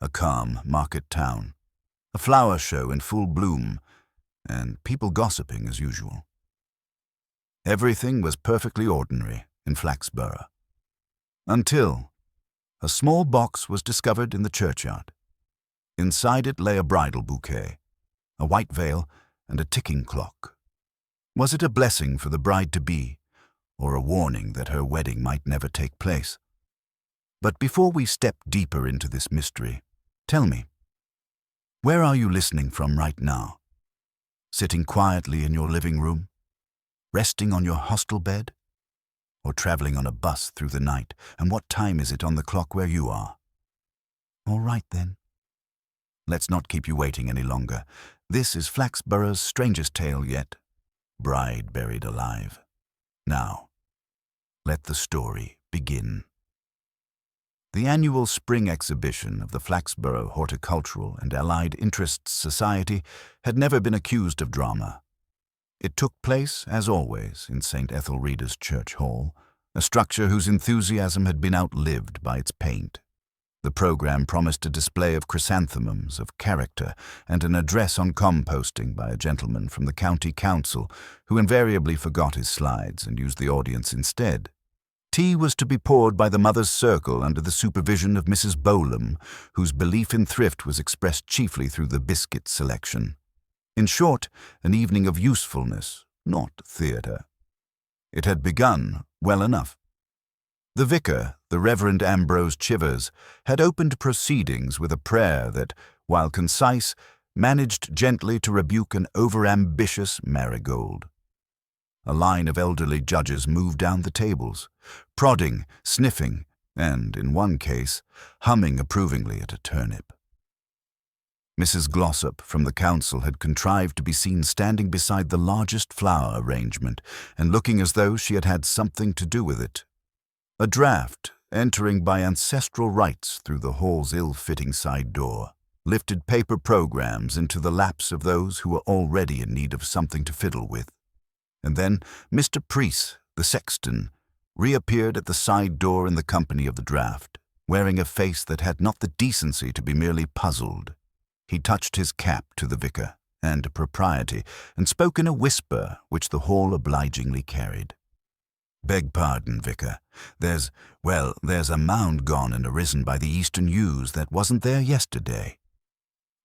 a calm market town, a flower show in full bloom, and people gossiping as usual. Everything was perfectly ordinary in Flaxborough, until a small box was discovered in the churchyard. Inside it lay a bridal bouquet, a white veil, and a ticking clock. Was it a blessing for the bride-to-be, or a warning that her wedding might never take place? But before we step deeper into this mystery, tell me, where are you listening from right now? Sitting quietly in your living room? Resting on your hostel bed? Or traveling on a bus through the night? And what time is it on the clock where you are? All right then. Let's not keep you waiting any longer. This is Flaxborough's strangest tale yet. Bride buried alive. Now, let the story begin. The annual spring exhibition of the Flaxborough Horticultural and Allied Interests Society had never been accused of drama. It took place, as always, in St. Ethelreda's Church Hall, a structure whose enthusiasm had been outlived by its paint. The program promised a display of chrysanthemums, of character, and an address on composting by a gentleman from the county council who invariably forgot his slides and used the audience instead. Tea was to be poured by the Mother's Circle under the supervision of Mrs. Bolam, whose belief in thrift was expressed chiefly through the biscuit selection. In short, an evening of usefulness, not theatre. It had begun well enough. The vicar, the Reverend Ambrose Chivers, had opened proceedings with a prayer that, while concise, managed gently to rebuke an over-ambitious marigold. A line of elderly judges moved down the tables, prodding, sniffing, and, in one case, humming approvingly at a turnip. Mrs. Glossop from the council had contrived to be seen standing beside the largest flower arrangement and looking as though she had had something to do with it. A draught, entering by ancestral rites through the hall's ill-fitting side door, lifted paper programs into the laps of those who were already in need of something to fiddle with. And then Mr. Priest, the sexton, reappeared at the side door in the company of the draught, wearing a face that had not the decency to be merely puzzled. He touched his cap to the vicar and propriety, and spoke in a whisper which the hall obligingly carried. "Beg pardon, vicar. There's a mound gone and arisen by the eastern yews that wasn't there yesterday."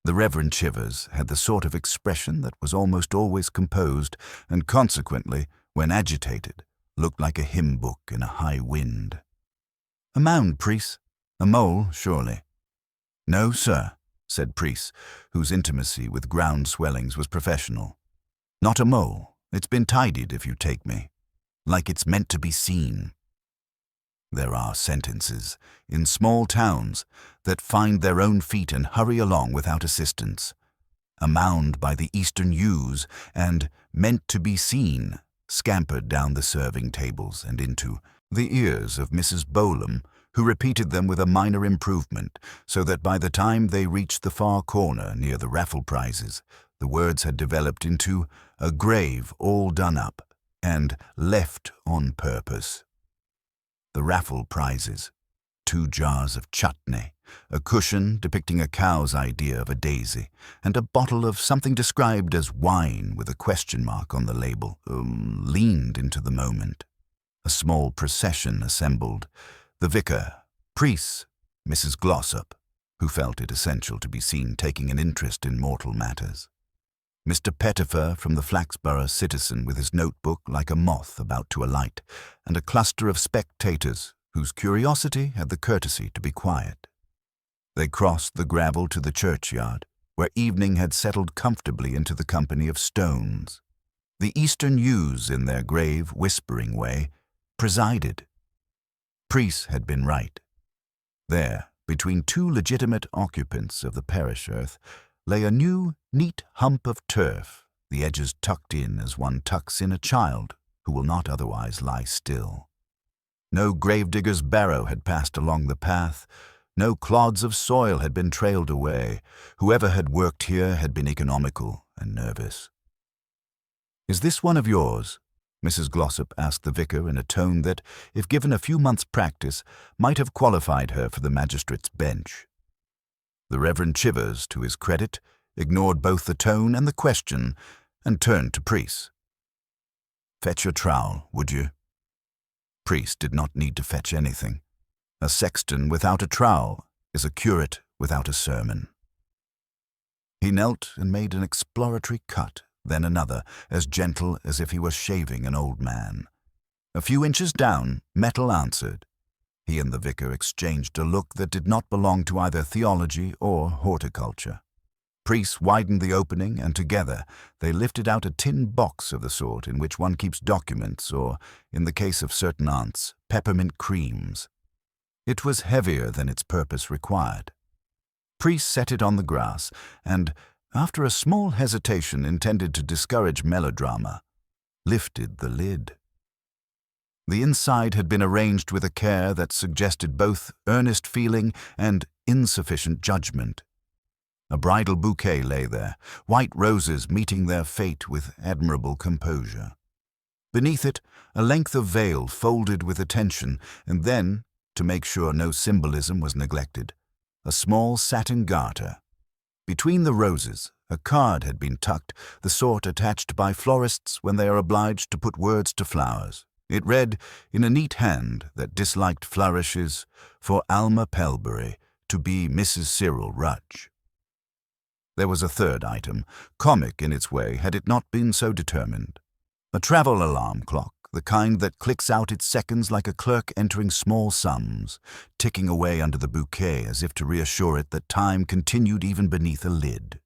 The Reverend Chivers had the sort of expression that was almost always composed, and consequently, when agitated, looked like a hymn book in a high wind. "A mound, Priest? A mole, surely?" "No, sir," said Priest, whose intimacy with ground swellings was professional. "Not a mole. It's been tidied, if you take me. Like it's meant to be seen." There are sentences, in small towns, that find their own feet and hurry along without assistance. A mound by the eastern yews and "meant to be seen" scampered down the serving tables and into the ears of Mrs. Bolam, who repeated them with a minor improvement, so that by the time they reached the far corner near the raffle prizes, the words had developed into "a grave all done up" and "left on purpose." The raffle prizes: 2 jars of chutney, a cushion depicting a cow's idea of a daisy, and a bottle of something described as wine with a question mark on the label, leaned into the moment. A small procession assembled: the vicar, Priest, Mrs. Glossop, who felt it essential to be seen taking an interest in mortal matters, Mr. Pettifer from the Flaxborough Citizen with his notebook like a moth about to alight, and a cluster of spectators whose curiosity had the courtesy to be quiet. They crossed the gravel to the churchyard, where evening had settled comfortably into the company of stones. The eastern yews, in their grave, whispering way, presided. Priest had been right. There, between 2 legitimate occupants of the parish earth, lay a new, neat hump of turf, the edges tucked in as one tucks in a child who will not otherwise lie still. No gravedigger's barrow had passed along the path, no clods of soil had been trailed away. Whoever had worked here had been economical and nervous. "Is this one of yours?" Mrs. Glossop asked the vicar in a tone that, if given a few months' practice, might have qualified her for the magistrate's bench. The Reverend Chivers, to his credit, ignored both the tone and the question and turned to Priest. "Fetch your trowel, would you?" Priest did not need to fetch anything. A sexton without a trowel is a curate without a sermon. He knelt and made an exploratory cut, then another, as gentle as if he were shaving an old man. A few inches down, metal answered. He and the vicar exchanged a look that did not belong to either theology or horticulture. Priest widened the opening, and together they lifted out a tin box of the sort in which one keeps documents or, in the case of certain aunts, peppermint creams. It was heavier than its purpose required. Priest set it on the grass and, after a small hesitation intended to discourage melodrama, lifted the lid. The inside had been arranged with a care that suggested both earnest feeling and insufficient judgment. A bridal bouquet lay there, white roses meeting their fate with admirable composure. Beneath it, a length of veil folded with attention, and then, to make sure no symbolism was neglected, a small satin garter. Between the roses, a card had been tucked, the sort attached by florists when they are obliged to put words to flowers. It read, in a neat hand that disliked flourishes, for Alma Pelbury, to be Mrs. Cyril Rudge. There was a third item, comic in its way had it not been so determined. A travel alarm clock, the kind that clicks out its seconds like a clerk entering small sums, ticking away under the bouquet as if to reassure it that time continued even beneath a lid.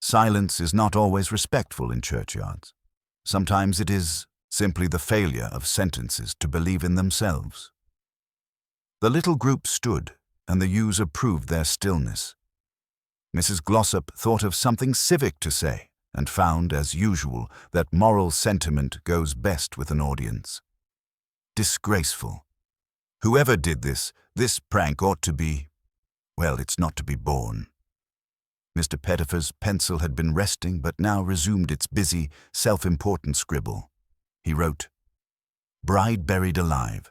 Silence is not always respectful in churchyards. Sometimes it is simply the failure of sentences to believe in themselves. The little group stood, and the yews approved their stillness. Mrs. Glossop thought of something civic to say, and found, as usual, that moral sentiment goes best with an audience. Disgraceful. Whoever did this prank ought to be, well, it's not to be borne. Mr. Pettifer's pencil had been resting, but now resumed its busy, self-important scribble. He wrote, "Bride buried alive,"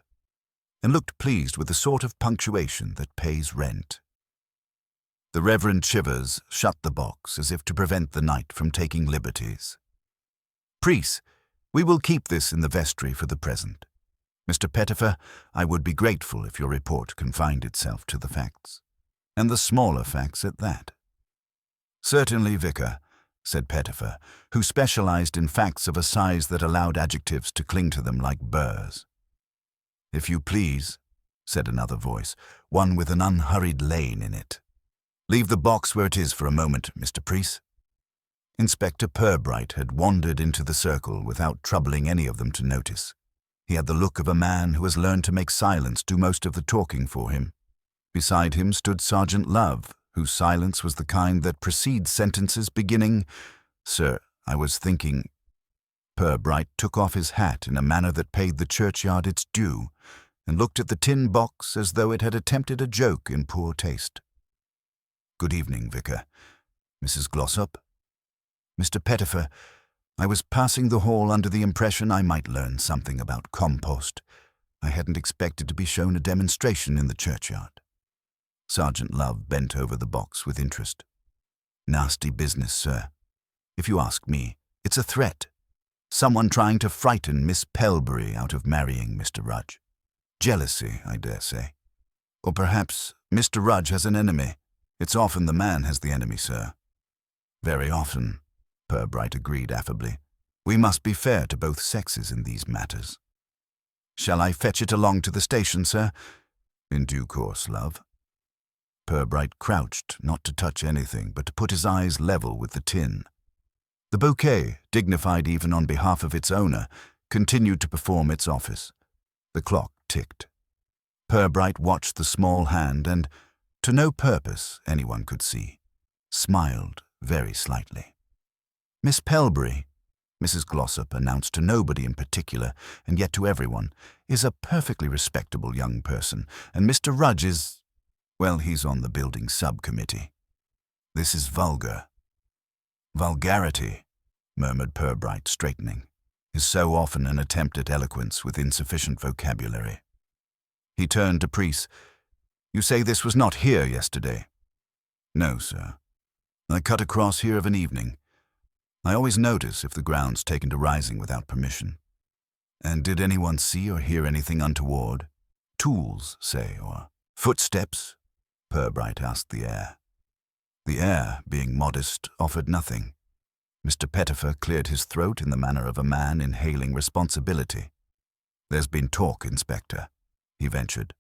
and looked pleased with the sort of punctuation that pays rent. The Reverend Chivers shut the box as if to prevent the knight from taking liberties. "Priest, we will keep this in the vestry for the present. Mr. Pettifer, I would be grateful if your report confined itself to the facts, and the smaller facts at that." "Certainly, Vicar," said Pettifer, who specialized in facts of a size that allowed adjectives to cling to them like burrs. "If you please," said another voice, one with an unhurried lane in it. "Leave the box where it is for a moment, Mr. Priest." Inspector Purbright had wandered into the circle without troubling any of them to notice. He had the look of a man who has learned to make silence do most of the talking for him. Beside him stood Sergeant Love, whose silence was the kind that precedes sentences beginning, "Sir, I was thinking—" Purbright took off his hat in a manner that paid the churchyard its due, and looked at the tin box as though it had attempted a joke in poor taste. "Good evening, Vicar. Mrs. Glossop?" "Mr. Pettifer, I was passing the hall under the impression I might learn something about compost. I hadn't expected to be shown a demonstration in the churchyard." Sergeant Love bent over the box with interest. "Nasty business, sir. If you ask me, it's a threat. Someone trying to frighten Miss Pelbury out of marrying Mr. Rudge. Jealousy, I dare say. Or perhaps Mr. Rudge has an enemy. It's often the man has the enemy, sir." "Very often," Purbright agreed affably. "We must be fair to both sexes in these matters." "Shall I fetch it along to the station, sir?" "In due course, love." Purbright crouched, not to touch anything, but to put his eyes level with the tin. The bouquet, dignified even on behalf of its owner, continued to perform its office. The clock ticked. Purbright watched the small hand and, to no purpose, anyone could see, smiled very slightly. "Miss Pelbury," Mrs. Glossop announced to nobody in particular, and yet to everyone, "is a perfectly respectable young person, and Mr. Rudge is, well, he's on the building subcommittee. This is vulgar." "Vulgarity," murmured Purbright, straightening, "is so often an attempt at eloquence with insufficient vocabulary." He turned to Priest. "You say this was not here yesterday?" No, sir. I cut across here of an evening. I always notice if the ground's taken to rising without permission. And did anyone see or hear anything untoward? Tools, say, or footsteps? Purbright asked the heir. The heir, being modest, offered nothing. Mr. Pettifer cleared his throat in the manner of a man inhaling responsibility. There's been talk, Inspector, he ventured.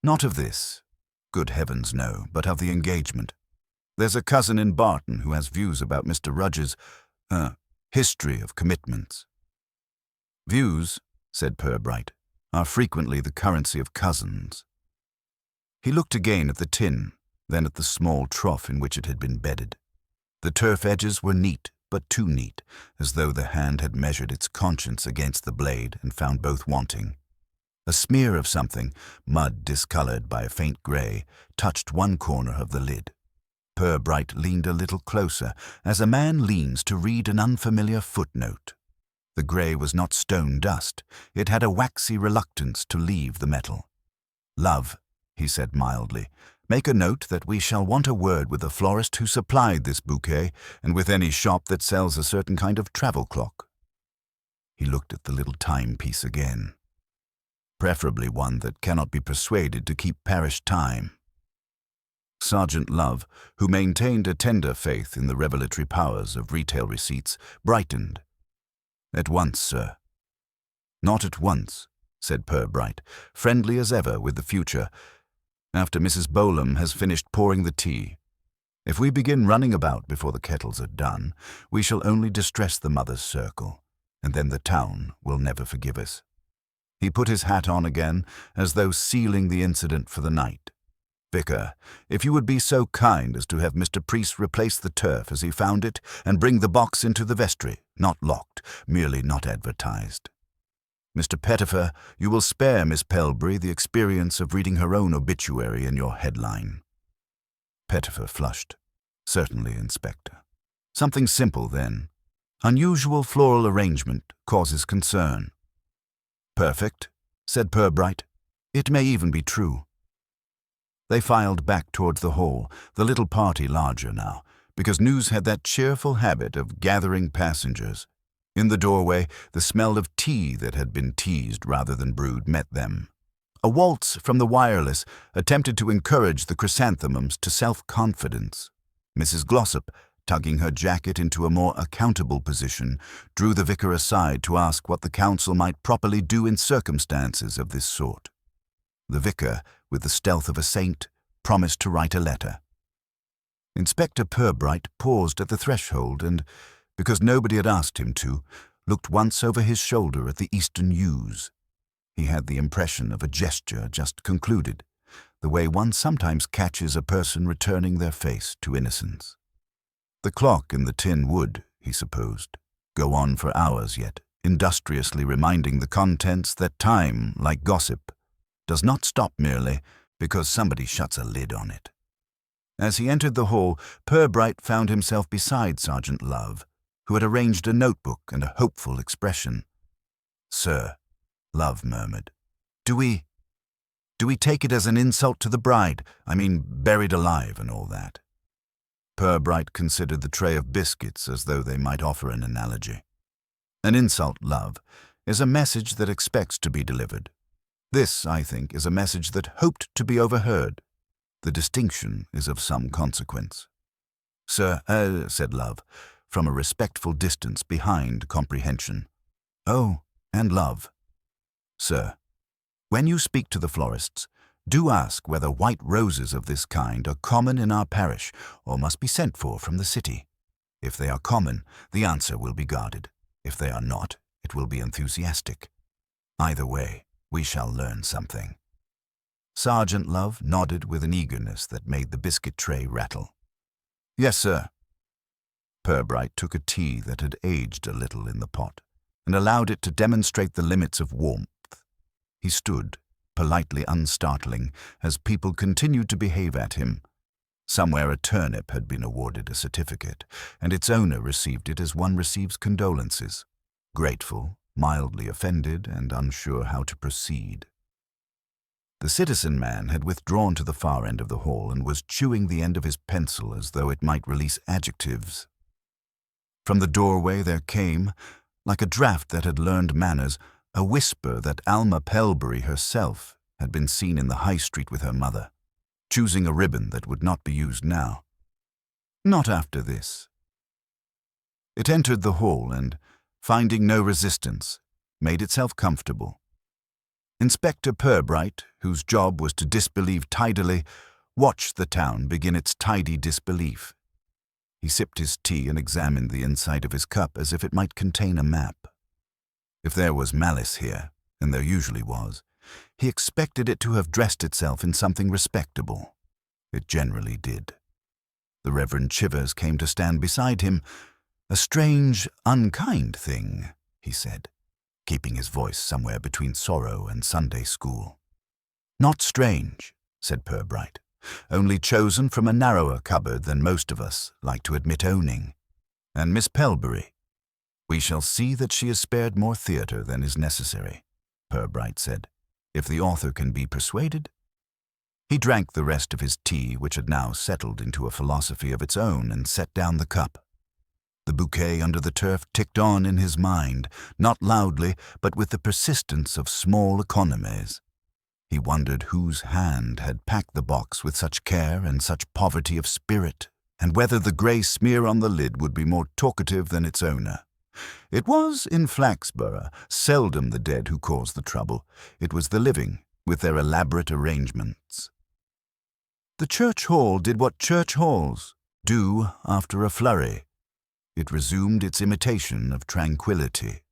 Not of this. Good heavens, no, but of the engagement. There's a cousin in Barton who has views about Mr. Rudge's, history of commitments. Views, said Purbright, are frequently the currency of cousins. He looked again at the tin, then at the small trough in which it had been bedded. The turf edges were neat, but too neat, as though the hand had measured its conscience against the blade and found both wanting. A smear of something, mud discolored by a faint grey, touched one corner of the lid. Purbright leaned a little closer, as a man leans to read an unfamiliar footnote. The grey was not stone dust. It had a waxy reluctance to leave the metal. "Love," he said mildly, "make a note that we shall want a word with the florist who supplied this bouquet, and with any shop that sells a certain kind of travel clock." He looked at the little timepiece again. Preferably one that cannot be persuaded to keep parish time. Sergeant Love, who maintained a tender faith in the revelatory powers of retail receipts, brightened. "At once, sir." "Not at once," said Purbright, friendly as ever with the future, "after Mrs. Bolam has finished pouring the tea. If we begin running about before the kettles are done, we shall only distress the mother's circle, and then the town will never forgive us." He put his hat on again, as though sealing the incident for the night. "Vicar, if you would be so kind as to have Mr. Priest replace the turf as he found it, and bring the box into the vestry, not locked, merely not advertised. Mr. Pettifer, you will spare Miss Pelbury the experience of reading her own obituary in your headline." Pettifer flushed. "Certainly, Inspector. Something simple, then. Unusual floral arrangement causes concern." "Perfect," said Purbright. "It may even be true." They filed back towards the hall, the little party larger now, because news had that cheerful habit of gathering passengers. In the doorway, the smell of tea that had been teased rather than brewed met them. A waltz from the wireless attempted to encourage the chrysanthemums to self-confidence. Mrs. Glossop, tugging her jacket into a more accountable position, drew the vicar aside to ask what the council might properly do in circumstances of this sort. The vicar, with the stealth of a saint, promised to write a letter. Inspector Purbright paused at the threshold and, because nobody had asked him to, looked once over his shoulder at the eastern yews. He had the impression of a gesture just concluded, the way one sometimes catches a person returning their face to innocence. The clock in the tin would, he supposed, go on for hours yet, industriously reminding the contents that time, like gossip, does not stop merely because somebody shuts a lid on it. As he entered the hall, Purbright found himself beside Sergeant Love, who had arranged a notebook and a hopeful expression. "Sir," Love murmured, Do we take it as an insult to the bride? I mean, buried alive and all that?" Purbright considered the tray of biscuits as though they might offer an analogy. "An insult, Love, is a message that expects to be delivered. This, I think, is a message that hoped to be overheard. The distinction is of some consequence." "Sir," said Love, from a respectful distance behind comprehension. "Oh, and Love. Sir, when you speak to the florists, do ask whether white roses of this kind are common in our parish or must be sent for from the city. If they are common, the answer will be guarded. If they are not, it will be enthusiastic. Either way, we shall learn something." Sergeant Love nodded with an eagerness that made the biscuit tray rattle. "Yes, sir." Purbright took a tea that had aged a little in the pot and allowed it to demonstrate the limits of warmth. He stood, politely unstartling, as people continued to behave at him. Somewhere a turnip had been awarded a certificate, and its owner received it as one receives condolences, grateful, mildly offended, and unsure how to proceed. The citizen man had withdrawn to the far end of the hall and was chewing the end of his pencil as though it might release adjectives. From the doorway there came, like a draught that had learned manners, a whisper that Alma Pelbury herself had been seen in the high street with her mother, choosing a ribbon that would not be used now. Not after this. It entered the hall and, finding no resistance, made itself comfortable. Inspector Purbright, whose job was to disbelieve tidily, watched the town begin its tidy disbelief. He sipped his tea and examined the inside of his cup as if it might contain a map. If there was malice here, and there usually was, he expected it to have dressed itself in something respectable. It generally did. The Reverend Chivers came to stand beside him. "A strange, unkind thing," he said, keeping his voice somewhere between sorrow and Sunday school. "Not strange," said Purbright, "only chosen from a narrower cupboard than most of us like to admit owning. And Miss Pelbury, we shall see that she is spared more theatre than is necessary," Purbright said, "if the author can be persuaded." He drank the rest of his tea, which had now settled into a philosophy of its own, and set down the cup. The bouquet under the turf ticked on in his mind, not loudly, but with the persistence of small economies. He wondered whose hand had packed the box with such care and such poverty of spirit, and whether the grey smear on the lid would be more talkative than its owner. It was, in Flaxborough, seldom the dead who caused the trouble. It was the living, with their elaborate arrangements. The church hall did what church halls do after a flurry. It resumed its imitation of tranquility.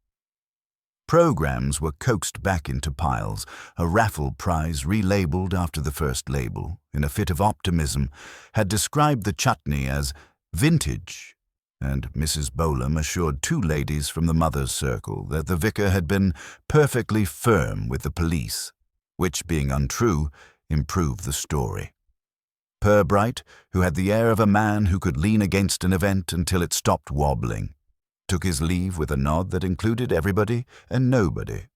Programs were coaxed back into piles, a raffle prize relabeled after the first label, in a fit of optimism, had described the chutney as vintage, and Mrs. Bolam assured two ladies from the mother's circle that the vicar had been perfectly firm with the police, which, being untrue, improved the story. Purbright, who had the air of a man who could lean against an event until it stopped wobbling, took his leave with a nod that included everybody and nobody.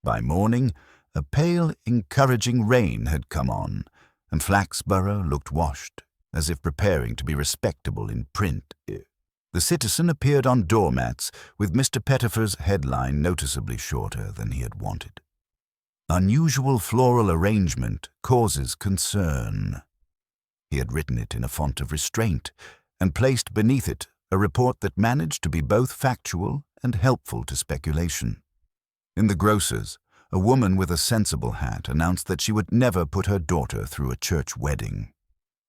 By morning, a pale, encouraging rain had come on, and Flaxborough looked washed, as if preparing to be respectable in print. The citizen appeared on doormats, with Mr. Pettifer's headline noticeably shorter than he had wanted. "Unusual floral arrangement causes concern." He had written it in a font of restraint, and placed beneath it a report that managed to be both factual and helpful to speculation. In the grocer's, a woman with a sensible hat announced that she would never put her daughter through a church wedding.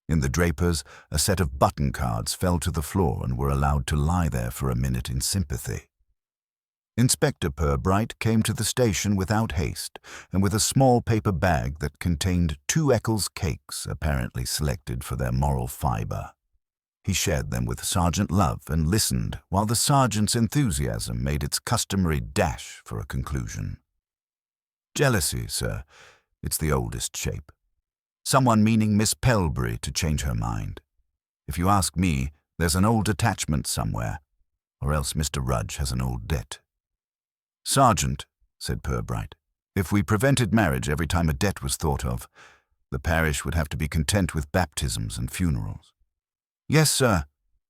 In the draper's, a set of button cards fell to the floor and were allowed to lie there for a minute in sympathy. Inspector Purbright came to the station without haste, and with a small paper bag that contained 2 Eccles cakes apparently selected for their moral fibre. He shared them with Sergeant Love and listened while the sergeant's enthusiasm made its customary dash for a conclusion. "Jealousy, sir. It's the oldest shape. Someone meaning Miss Pelbury to change her mind. If you ask me, there's an old attachment somewhere, or else Mr. Rudge has an old debt." "Sergeant," said Purbright, "if we prevented marriage every time a debt was thought of, the parish would have to be content with baptisms and funerals." "Yes, sir,"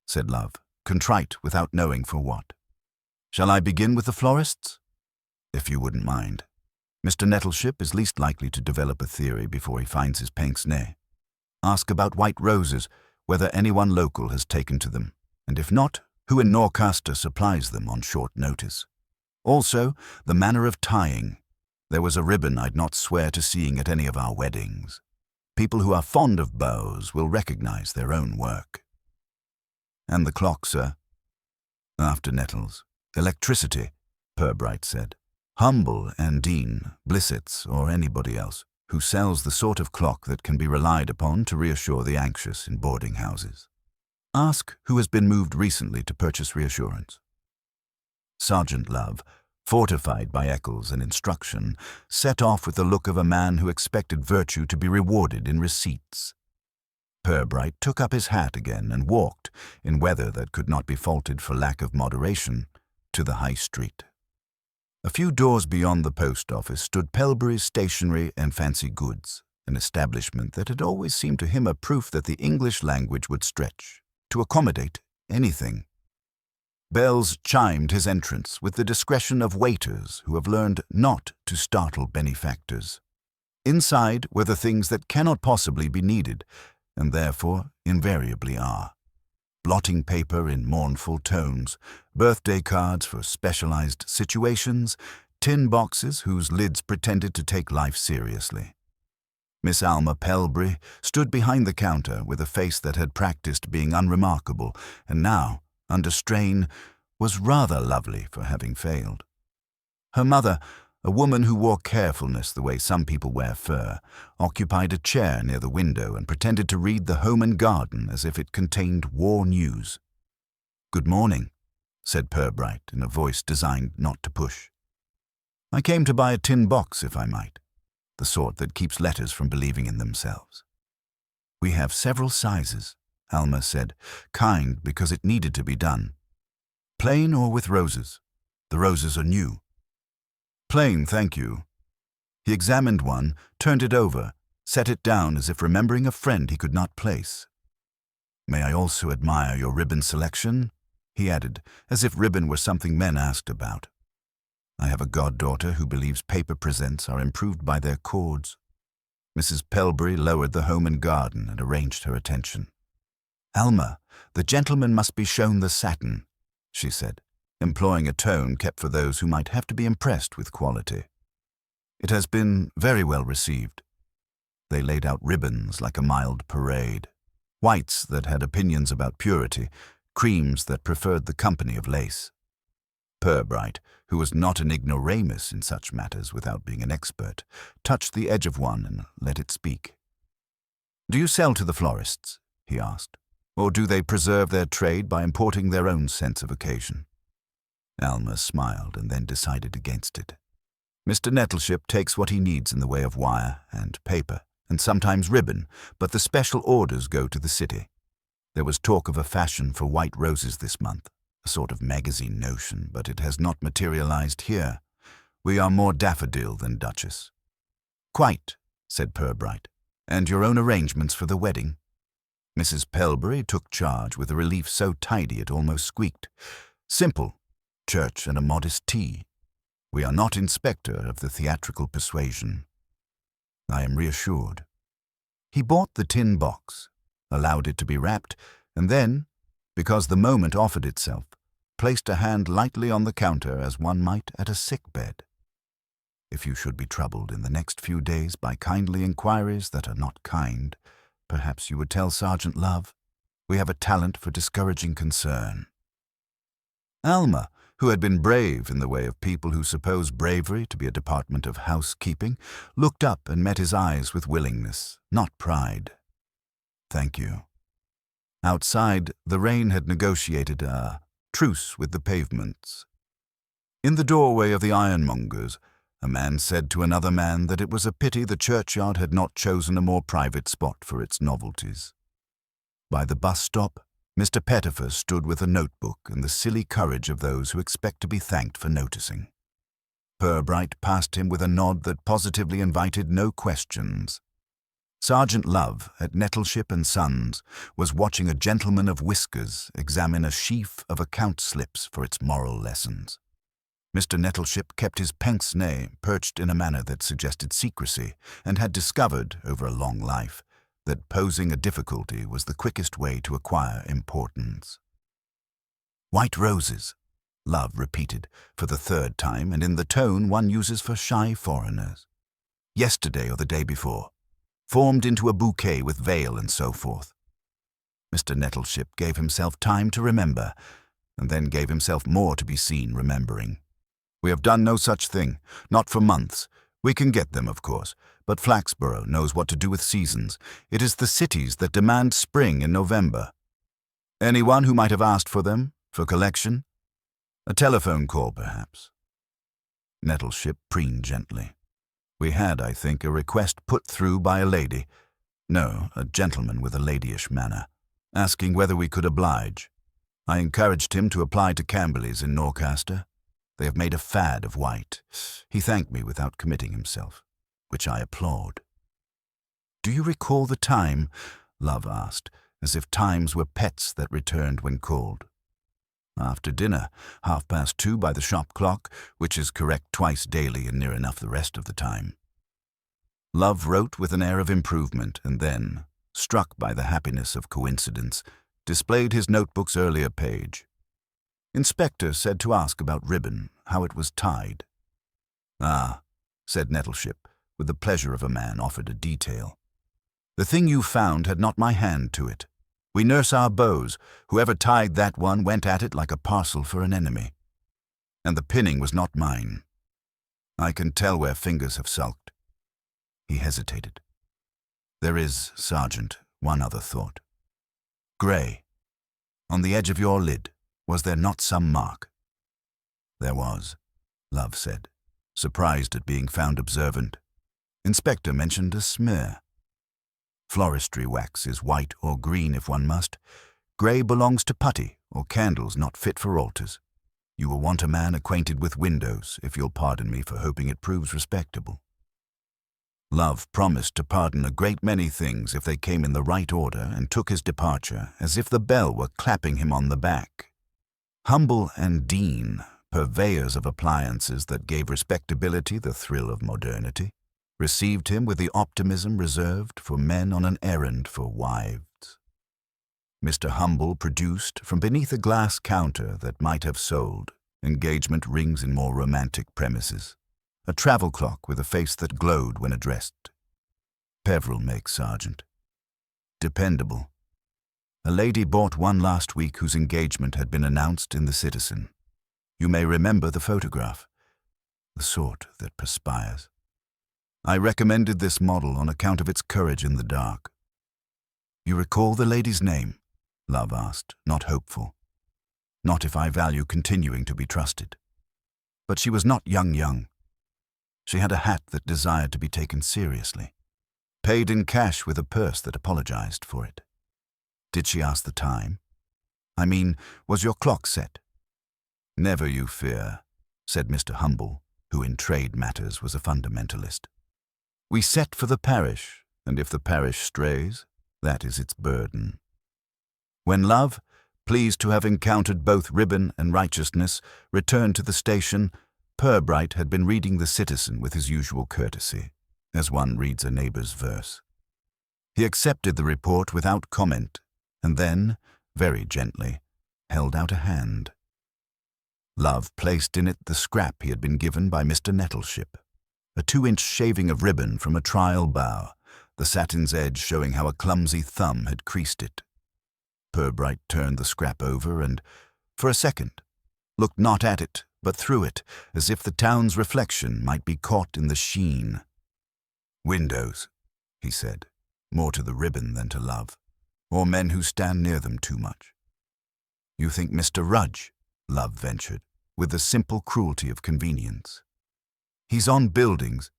said Love, contrite without knowing for what. "Shall I begin with the florists?" "If you wouldn't mind. Mr. Nettleship is least likely to develop a theory before he finds his pince-nez. Ask about white roses, whether anyone local has taken to them, and if not, who in Norcaster supplies them on short notice. Also, the manner of tying. There was a ribbon I'd not swear to seeing at any of our weddings. People who are fond of bows will recognize their own work." "And the clock, sir?" "After Nettles. Electricity," Purbright said. "Humble and Dean, Blissets, or anybody else, who sells the sort of clock that can be relied upon to reassure the anxious in boarding houses. Ask who has been moved recently to purchase reassurance." Sergeant Love, fortified by Eccles and instruction, set off with the look of a man who expected virtue to be rewarded in receipts. Purbright took up his hat again and walked, in weather that could not be faulted for lack of moderation, to the High Street. A few doors beyond the post office stood Pelbury's Stationery and Fancy Goods, an establishment that had always seemed to him a proof that the English language would stretch to accommodate anything. Bells chimed his entrance with the discretion of waiters who have learned not to startle benefactors. Inside were the things that cannot possibly be needed, and therefore invariably are. Blotting paper in mournful tones, birthday cards for specialized situations, tin boxes whose lids pretended to take life seriously. Miss Alma Pelbury stood behind the counter with a face that had practiced being unremarkable, and now, under strain, was rather lovely for having failed. Her mother, a woman who wore carefulness the way some people wear fur, occupied a chair near the window and pretended to read the Home and Garden as if it contained war news. "Good morning," said Purbright in a voice designed not to push. "I came to buy a tin box, if I might, the sort that keeps letters from believing in themselves." "We have several sizes," Alma said, kind because it needed to be done. "Plain or with roses? The roses are new." "Plain, thank you." He examined one, turned it over, set it down as if remembering a friend he could not place. "May I also admire your ribbon selection?" he added, as if ribbon were something men asked about. "I have a goddaughter who believes paper presents are improved by their cords." Mrs. Pelbury lowered the Home and Garden and arranged her attention. "Alma, the gentleman must be shown the satin," she said, employing a tone kept for those who might have to be impressed with quality. "It has been very well received." They laid out ribbons like a mild parade, whites that had opinions about purity, creams that preferred the company of lace. Purbright, who was not an ignoramus in such matters without being an expert, touched the edge of one and let it speak. "Do you sell to the florists?" he asked. "Or do they preserve their trade by importing their own sense of occasion?" Alma smiled and then decided against it. "Mr. Nettleship takes what he needs in the way of wire and paper, and sometimes ribbon, but the special orders go to the city. There was talk of a fashion for white roses this month, a sort of magazine notion, but it has not materialized here. We are more daffodil than duchess." "Quite," said Purbright. "And your own arrangements for the wedding?" Mrs. Pelbury took charge with a relief so tidy it almost squeaked. "Simple. Church and a modest tea. We are not inspector of the theatrical persuasion." "I am reassured." He bought the tin box, allowed it to be wrapped, and then, because the moment offered itself, placed a hand lightly on the counter as one might at a sick bed. "If you should be troubled in the next few days by kindly inquiries that are not kind, perhaps you would tell Sergeant Love. We have a talent for discouraging concern." Alma, who had been brave in the way of people who suppose bravery to be a department of housekeeping, looked up and met his eyes with willingness, not pride. "Thank you." Outside, the rain had negotiated a truce with the pavements. In the doorway of the ironmonger's, a man said to another man that it was a pity the churchyard had not chosen a more private spot for its novelties. By the bus stop, Mr. Pettifer stood with a notebook and the silly courage of those who expect to be thanked for noticing. Purbright passed him with a nod that positively invited no questions. Sergeant Love, at Nettleship and Sons, was watching a gentleman of whiskers examine a sheaf of account slips for its moral lessons. Mr. Nettleship kept his pince-nez perched in a manner that suggested secrecy, and had discovered, over a long life, that posing a difficulty was the quickest way to acquire importance. "White roses," Love repeated, for the third time, and in the tone one uses for shy foreigners. "Yesterday or the day before. Formed into a bouquet with veil and so forth." Mr. Nettleship gave himself time to remember, and then gave himself more to be seen remembering. "We have done no such thing, not for months. We can get them, of course, but Flaxborough knows what to do with seasons. It is the cities that demand spring in November. Anyone who might have asked for them, for collection? A telephone call, perhaps." Nettleship preened gently. "We had, I think, a request put through by a lady. No, a gentleman with a ladyish manner, asking whether we could oblige. I encouraged him to apply to Camberley's in Norcaster. They have made a fad of white. He thanked me without committing himself, which I applaud. Do you recall the time? Love asked, as if times were pets that returned when called. After dinner, 2:30 by the shop clock, which is correct twice daily and near enough the rest of the time. Love wrote with an air of improvement and then, struck by the happiness of coincidence, displayed his notebook's earlier page. Inspector said to ask about ribbon, how it was tied. Ah, said Nettleship, with the pleasure of a man offered a detail. The thing you found had not my hand to it. We nurse our bows. Whoever tied that one went at it like a parcel for an enemy. And the pinning was not mine. I can tell where fingers have sulked. He hesitated. There is, Sergeant, one other thought. Grey. On the edge of your lid, was there not some mark? There was, Love said, surprised at being found observant. Inspector mentioned a smear. Floristry wax is white or green if one must. Grey belongs to putty or candles not fit for altars. You will want a man acquainted with windows, if you'll pardon me for hoping it proves respectable. Love promised to pardon a great many things if they came in the right order and took his departure as if the bell were clapping him on the back. Humble and Dean, purveyors of appliances that gave respectability the thrill of modernity, received him with the optimism reserved for men on an errand for wives. Mr. Humble produced, from beneath a glass counter that might have sold engagement rings in more romantic premises, a travel clock with a face that glowed when addressed. Peveril make, Sergeant. Dependable. A lady bought one last week whose engagement had been announced in the Citizen. You may remember the photograph, the sort that perspires. I recommended this model on account of its courage in the dark. You recall the lady's name? Love asked, not hopeful. Not if I value continuing to be trusted. But she was not young. She had a hat that desired to be taken seriously. Paid in cash with a purse that apologized for it. Did she ask the time? I mean, was your clock set? Never you fear, said Mr. Humble, who in trade matters was a fundamentalist. We set for the parish, and if the parish strays, that is its burden. When Love, pleased to have encountered both ribbon and righteousness, returned to the station, Purbright had been reading the Citizen with his usual courtesy, as one reads a neighbour's verse. He accepted the report without comment, and then, very gently, held out a hand. Love placed in it the scrap he had been given by Mr. Nettleship, a 2-inch shaving of ribbon from a trial bough, the satin's edge showing how a clumsy thumb had creased it. Purbright turned the scrap over and, for a second, looked not at it, but through it, as if the town's reflection might be caught in the sheen. Windows, he said, more to the ribbon than to Love, or men who stand near them too much. You think Mr. Rudge, Love ventured, with the simple cruelty of convenience. He's on buildings,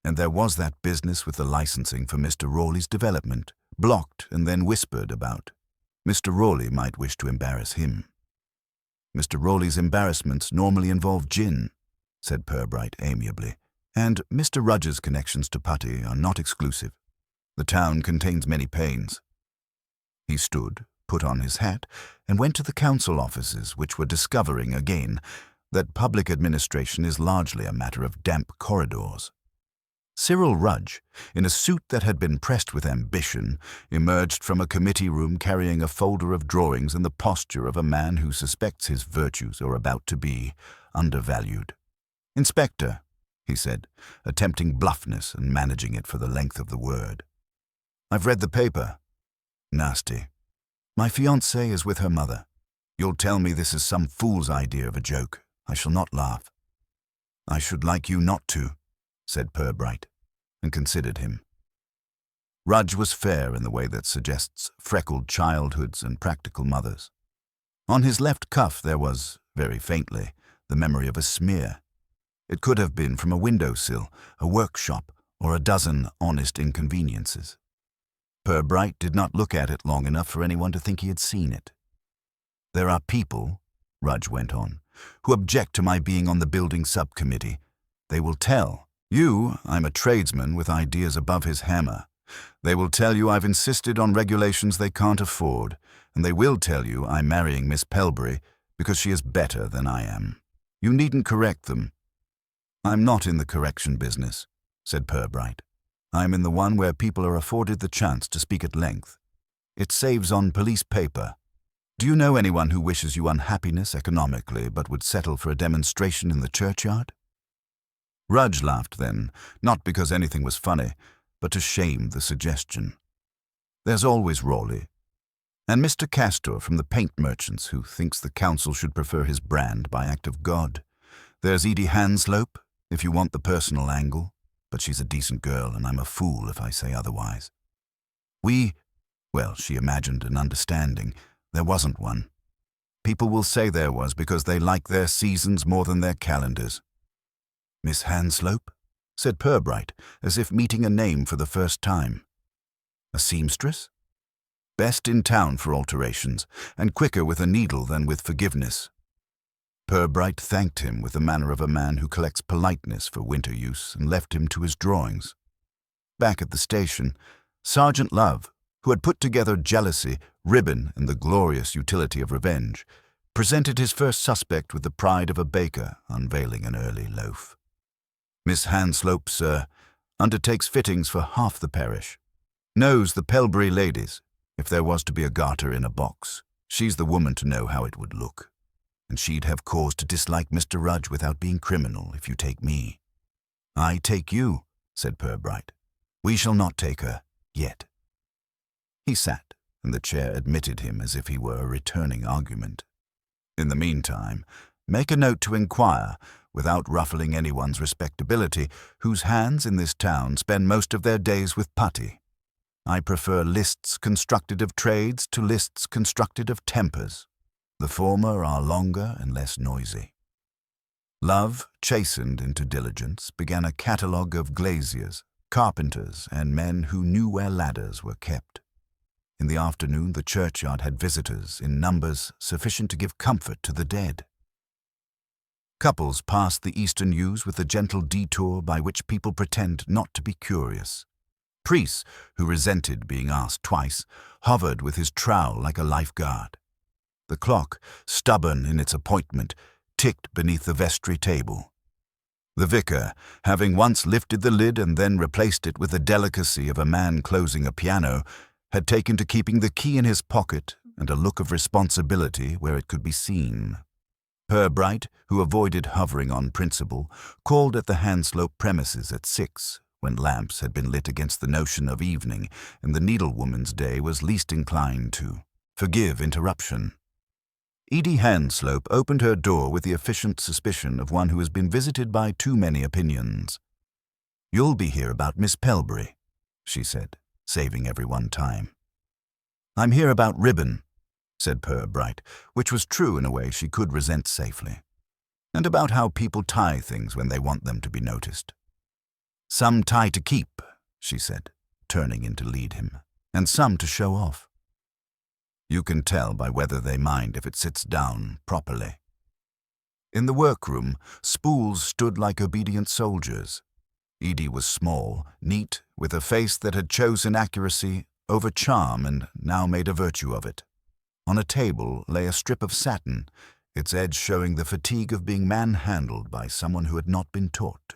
and there was that business with the licensing for Mr. Rawley's development, blocked and then whispered about. Mr. Rawley might wish to embarrass him. Mr. Rawley's embarrassments normally involve gin, said Purbright amiably, and Mr. Rudge's connections to putty are not exclusive. The town contains many pains. He stood, put on his hat, and went to the council offices, which were discovering again that public administration is largely a matter of damp corridors. Cyril Rudge, in a suit that had been pressed with ambition, emerged from a committee room carrying a folder of drawings and the posture of a man who suspects his virtues are about to be undervalued. "Inspector," he said, attempting bluffness and managing it for the length of the word. "I've read the paper. Nasty. My fiancée is with her mother. You'll tell me this is some fool's idea of a joke. I shall not laugh." "I should like you not to," said Purbright, and considered him. Rudge was fair in the way that suggests freckled childhoods and practical mothers. On his left cuff there was, very faintly, the memory of a smear. It could have been from a windowsill, a workshop, or a dozen honest inconveniences. Purbright did not look at it long enough for anyone to think he had seen it. There are people, Rudge went on, who object to my being on the building subcommittee. They will tell you I'm a tradesman with ideas above his hammer. They will tell you I've insisted on regulations they can't afford, and they will tell you I'm marrying Miss Pelbury because she is better than I am. You needn't correct them. I'm not in the correction business, said Purbright. I'm in the one where people are afforded the chance to speak at length. It saves on police paper. Do you know anyone who wishes you unhappiness economically but would settle for a demonstration in the churchyard? Rudge laughed then, not because anything was funny, but to shame the suggestion. There's always Raleigh. And Mr. Castor from the paint merchants who thinks the council should prefer his brand by act of God. There's Edie Hanslope, if you want the personal angle, but she's a decent girl and I'm a fool if I say otherwise. Well, she imagined an understanding. There wasn't one. People will say there was because they like their seasons more than their calendars. Miss Hanslope? Said Purbright, as if meeting a name for the first time. A seamstress? Best in town for alterations, and quicker with a needle than with forgiveness. Purbright thanked him with the manner of a man who collects politeness for winter use and left him to his drawings. Back at the station, Sergeant Love, who had put together jealousy, ribbon, and the glorious utility of revenge, presented his first suspect with the pride of a baker unveiling an early loaf. Miss Hanslope, sir, undertakes fittings for half the parish. Knows the Pelbury ladies. If there was to be a garter in a box, she's the woman to know how it would look. And she'd have cause to dislike Mr. Rudge without being criminal, if you take me. I take you, said Purbright. We shall not take her, yet. He sat, and the chair admitted him as if he were a returning argument. In the meantime, make a note to inquire, without ruffling anyone's respectability, whose hands in this town spend most of their days with putty. I prefer lists constructed of trades to lists constructed of tempers. The former are longer and less noisy. Love, chastened into diligence, began a catalogue of glaziers, carpenters, and men who knew where ladders were kept. In the afternoon the churchyard had visitors in numbers sufficient to give comfort to the dead. Couples passed the eastern yews with the gentle detour by which people pretend not to be curious. Priests, who resented being asked twice, hovered with his trowel like a lifeguard. The clock, stubborn in its appointment, ticked beneath the vestry table. The vicar, having once lifted the lid and then replaced it with the delicacy of a man closing a piano, had taken to keeping the key in his pocket and a look of responsibility where it could be seen. Purbright, who avoided hovering on principle, called at the Hanslope premises at 6, when lamps had been lit against the notion of evening, and the needlewoman's day was least inclined to forgive interruption. Edie Hanslope opened her door with the efficient suspicion of one who has been visited by too many opinions. "You'll be here about Miss Pelbury," she said, saving everyone time. "I'm here about ribbon," said Purbright, which was true in a way she could resent safely, "and about how people tie things when they want them to be noticed." "Some tie to keep," she said, turning in to lead him, "and some to show off. You can tell by whether they mind if it sits down properly." In the workroom, spools stood like obedient soldiers. Edie was small, neat, with a face that had chosen accuracy over charm and now made a virtue of it. On a table lay a strip of satin, its edge showing the fatigue of being manhandled by someone who had not been taught.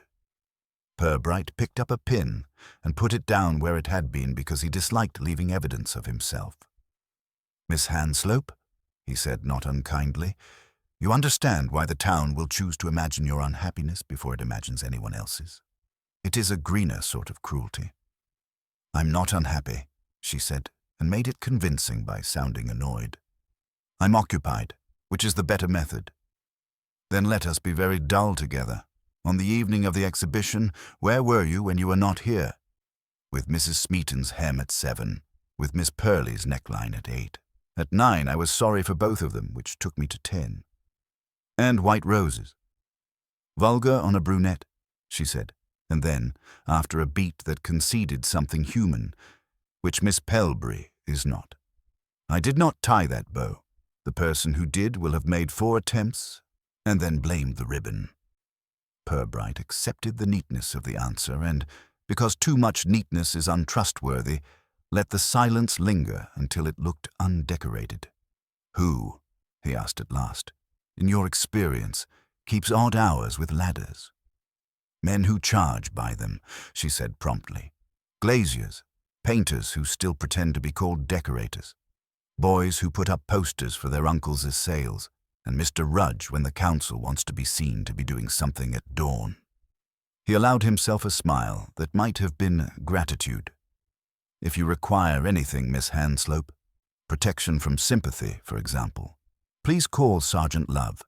Purbright picked up a pin and put it down where it had been because he disliked leaving evidence of himself. "Miss Hanslope," he said not unkindly, "you understand why the town will choose to imagine your unhappiness before it imagines anyone else's. It is a greener sort of cruelty." "I'm not unhappy," she said, and made it convincing by sounding annoyed. "I'm occupied, which is the better method." "Then let us be very dull together. On the evening of the exhibition, where were you when you were not here?" "With Mrs. Smeaton's hem at 7, with Miss Purley's neckline at 8. At 9 I was sorry for both of them, which took me to 10. "And white roses." "Vulgar on a brunette," she said, and then, after a beat that conceded something human, "which Miss Pelbury is not. I did not tie that bow. The person who did will have made 4 attempts and then blamed the ribbon. Purbright accepted the neatness of the answer and, because too much neatness is untrustworthy, let the silence linger until it looked undecorated. "Who," he asked at last, "in your experience, keeps odd hours with ladders?" "Men who charge by them," she said promptly. "Glaziers, painters who still pretend to be called decorators, boys who put up posters for their uncles' sales, and Mr. Rudge when the council wants to be seen to be doing something at dawn." He allowed himself a smile that might have been gratitude. "If you require anything, Miss Hanslope, protection from sympathy, for example, please call Sergeant Love.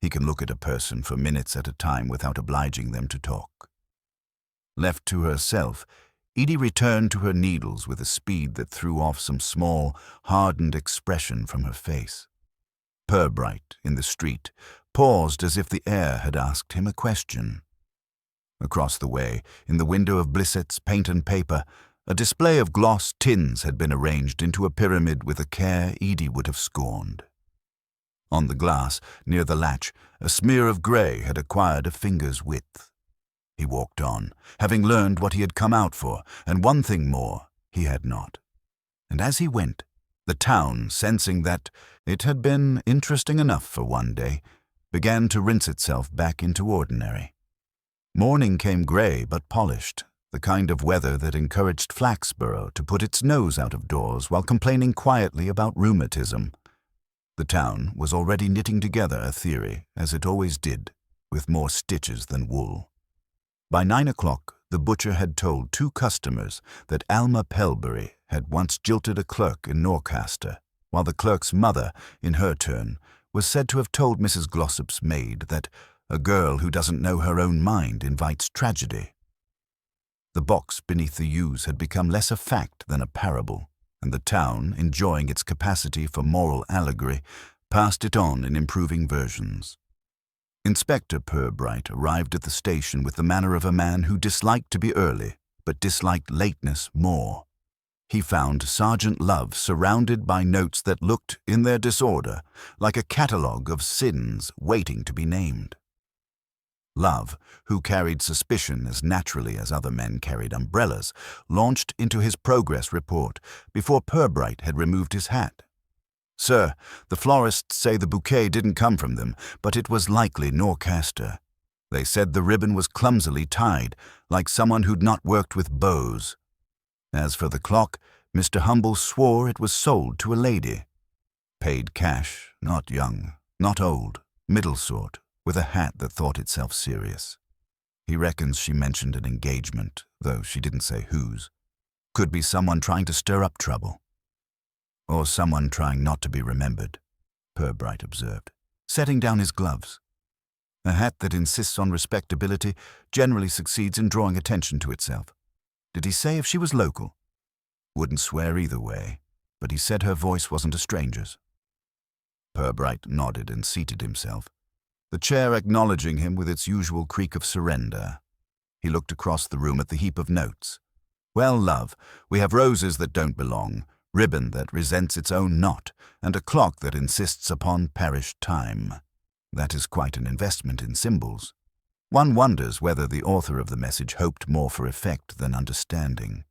He can look at a person for minutes at a time without obliging them to talk." Left to herself, Edie returned to her needles with a speed that threw off some small, hardened expression from her face. Purbright, in the street, paused as if the air had asked him a question. Across the way, in the window of Blissett's Paint and Paper, a display of gloss tins had been arranged into a pyramid with a care Edie would have scorned. On the glass, near the latch, a smear of grey had acquired a finger's width. He walked on, having learned what he had come out for, and one thing more he had not. And as he went, the town, sensing that it had been interesting enough for one day, began to rinse itself back into ordinary. Morning came grey but polished, the kind of weather that encouraged Flaxborough to put its nose out of doors while complaining quietly about rheumatism. The town was already knitting together a theory, as it always did, with more stitches than wool. By 9 o'clock, the butcher had told 2 customers that Alma Pelbury had once jilted a clerk in Norcaster, while the clerk's mother, in her turn, was said to have told Mrs. Glossop's maid that a girl who doesn't know her own mind invites tragedy. The box beneath the yews had become less a fact than a parable, and the town, enjoying its capacity for moral allegory, passed it on in improving versions. Inspector Purbright arrived at the station with the manner of a man who disliked to be early, but disliked lateness more. He found Sergeant Love surrounded by notes that looked, in their disorder, like a catalogue of sins waiting to be named. Love, who carried suspicion as naturally as other men carried umbrellas, launched into his progress report before Purbright had removed his hat. "Sir, the florists say the bouquet didn't come from them, but it was likely Norcaster. They said the ribbon was clumsily tied, like someone who'd not worked with bows. As for the clock, Mr. Humble swore it was sold to a lady. Paid cash, not young, not old, middle sort, with a hat that thought itself serious. He reckons she mentioned an engagement, though she didn't say whose. Could be someone trying to stir up trouble. Or someone trying not to be remembered," Purbright observed, setting down his gloves. "A hat that insists on respectability generally succeeds in drawing attention to itself. Did he say if she was local?" "Wouldn't swear either way, but he said her voice wasn't a stranger's." Purbright nodded and seated himself, the chair acknowledging him with its usual creak of surrender. He looked across the room at the heap of notes. "Well, Love, we have roses that don't belong, ribbon that resents its own knot, and a clock that insists upon parish time. That is quite an investment in symbols. One wonders whether the author of the message hoped more for effect than understanding."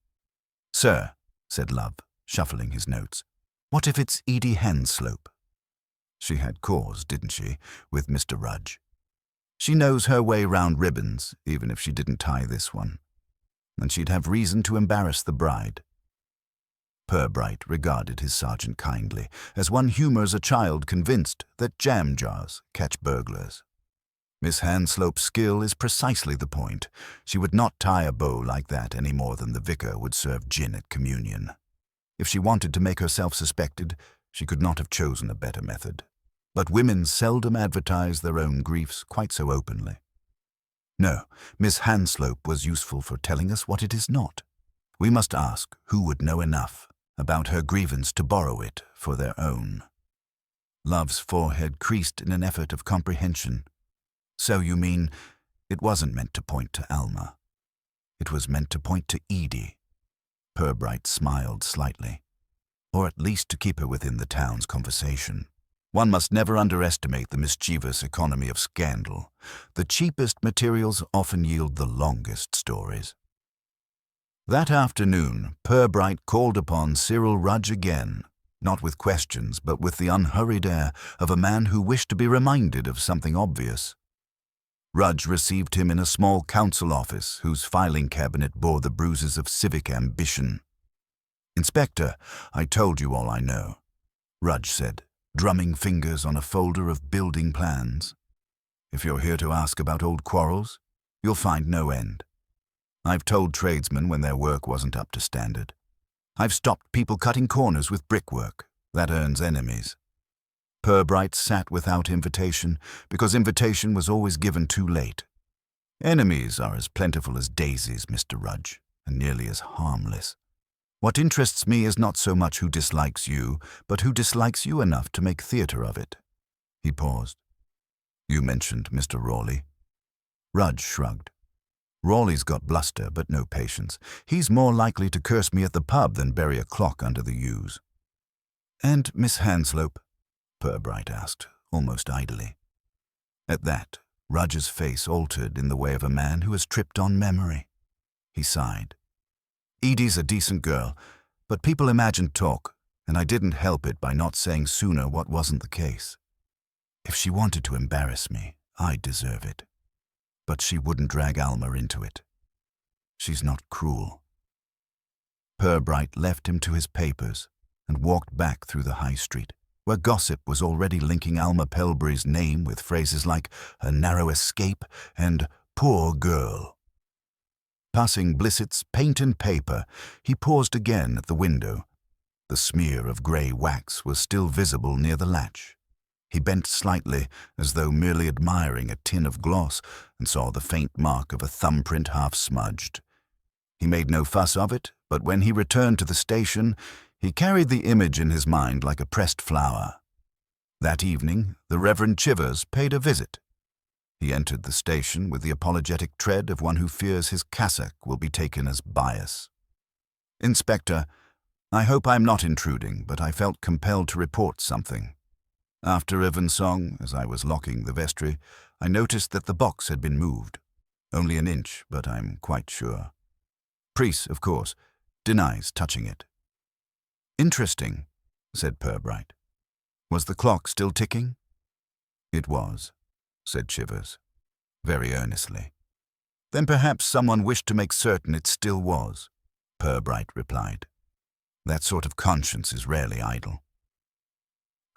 "Sir," said Love, shuffling his notes, "what if it's Edie Hanslope?" She had cause, didn't she, with Mr. Rudge? She knows her way round ribbons, even if she didn't tie this one. And she'd have reason to embarrass the bride. Purbright regarded his sergeant kindly, as one humours a child convinced that jam jars catch burglars. Miss Hanslope's skill is precisely the point. She would not tie a bow like that any more than the vicar would serve gin at communion. If she wanted to make herself suspected, she could not have chosen a better method. But women seldom advertise their own griefs quite so openly. No, Miss Hanslope was useful for telling us what it is not. We must ask who would know enough about her grievance to borrow it for their own. Love's forehead creased in an effort of comprehension. "So you mean it wasn't meant to point to Alma. It was meant to point to Edie." Purbright smiled slightly. "Or at least to keep her within the town's conversation. One must never underestimate the mischievous economy of scandal. The cheapest materials often yield the longest stories. That afternoon, Purbright called upon Cyril Rudge again, not with questions, but with the unhurried air of a man who wished to be reminded of something obvious. Rudge received him in a small council office whose filing cabinet bore the bruises of civic ambition. "Inspector, I told you all I know," Rudge said, drumming fingers on a folder of building plans. "If you're here to ask about old quarrels, you'll find no end. I've told tradesmen when their work wasn't up to standard. I've stopped people cutting corners with brickwork. That earns enemies." Purbright sat without invitation, because invitation was always given too late. "Enemies are as plentiful as daisies, Mr. Rudge, and nearly as harmless. What interests me is not so much who dislikes you, but who dislikes you enough to make theatre of it." He paused. "You mentioned Mr. Rawley." Rudge shrugged. "Rawley's got bluster, but no patience. He's more likely to curse me at the pub than bury a clock under the yews." "And Miss Hanslope?" Purbright asked, almost idly. At that, Rudge's face altered in the way of a man who has tripped on memory. He sighed. "Edie's a decent girl, but people imagine talk, and I didn't help it by not saying sooner what wasn't the case. If she wanted to embarrass me, I'd deserve it. But she wouldn't drag Alma into it. She's not cruel." Purbright left him to his papers and walked back through the high street, where gossip was already linking Alma Pelbury's name with phrases like "a narrow escape" and "poor girl." Passing Blissett's Paint and Paper, he paused again at the window. The smear of grey wax was still visible near the latch. He bent slightly, as though merely admiring a tin of gloss, and saw the faint mark of a thumbprint half smudged. He made no fuss of it, but when he returned to the station, he carried the image in his mind like a pressed flower. That evening, the Reverend Chivers paid a visit. He entered the station with the apologetic tread of one who fears his cassock will be taken as bias. "Inspector, I hope I'm not intruding, but I felt compelled to report something. After Evensong, as I was locking the vestry, I noticed that the box had been moved. Only an inch, but I'm quite sure. Priest, of course, denies touching it." "Interesting," said Purbright. "Was the clock still ticking?" "It was," said Chivers, very earnestly. "Then perhaps someone wished to make certain it still was," Purbright replied. "That sort of conscience is rarely idle."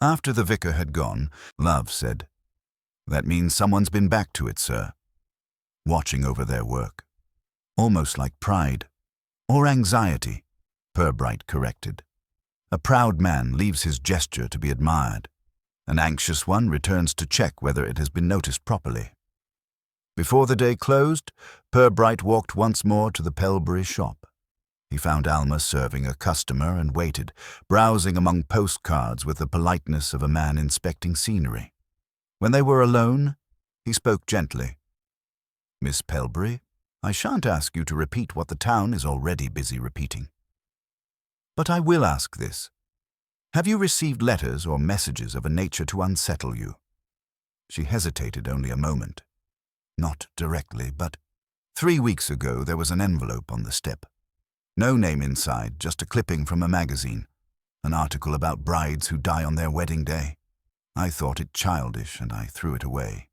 After the vicar had gone, Love said, "That means someone's been back to it, sir. Watching over their work. Almost like pride. Or anxiety," Purbright corrected. "A proud man leaves his gesture to be admired. An anxious one returns to check whether it has been noticed properly." Before the day closed, Purbright walked once more to the Pelbury shop. He found Alma serving a customer and waited, browsing among postcards with the politeness of a man inspecting scenery. When they were alone, he spoke gently. "Miss Pelbury, I shan't ask you to repeat what the town is already busy repeating. But I will ask this. Have you received letters or messages of a nature to unsettle you?" She hesitated only a moment. "Not directly, but 3 weeks ago there was an envelope on the step. No name inside, just a clipping from a magazine. An article about brides who die on their wedding day. I thought it childish, and I threw it away."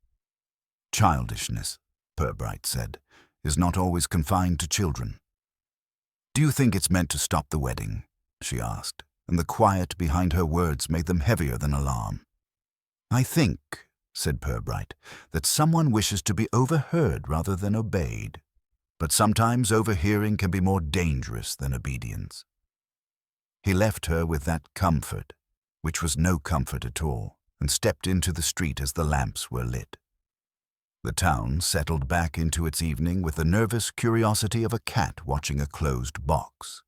"Childishness," Purbright said, "is not always confined to children." "Do you think it's meant to stop the wedding?" she asked, and the quiet behind her words made them heavier than alarm. "I think," said Purbright, "that someone wishes to be overheard rather than obeyed. But sometimes overhearing can be more dangerous than obedience." He left her with that comfort, which was no comfort at all, and stepped into the street as the lamps were lit. The town settled back into its evening with the nervous curiosity of a cat watching a closed box.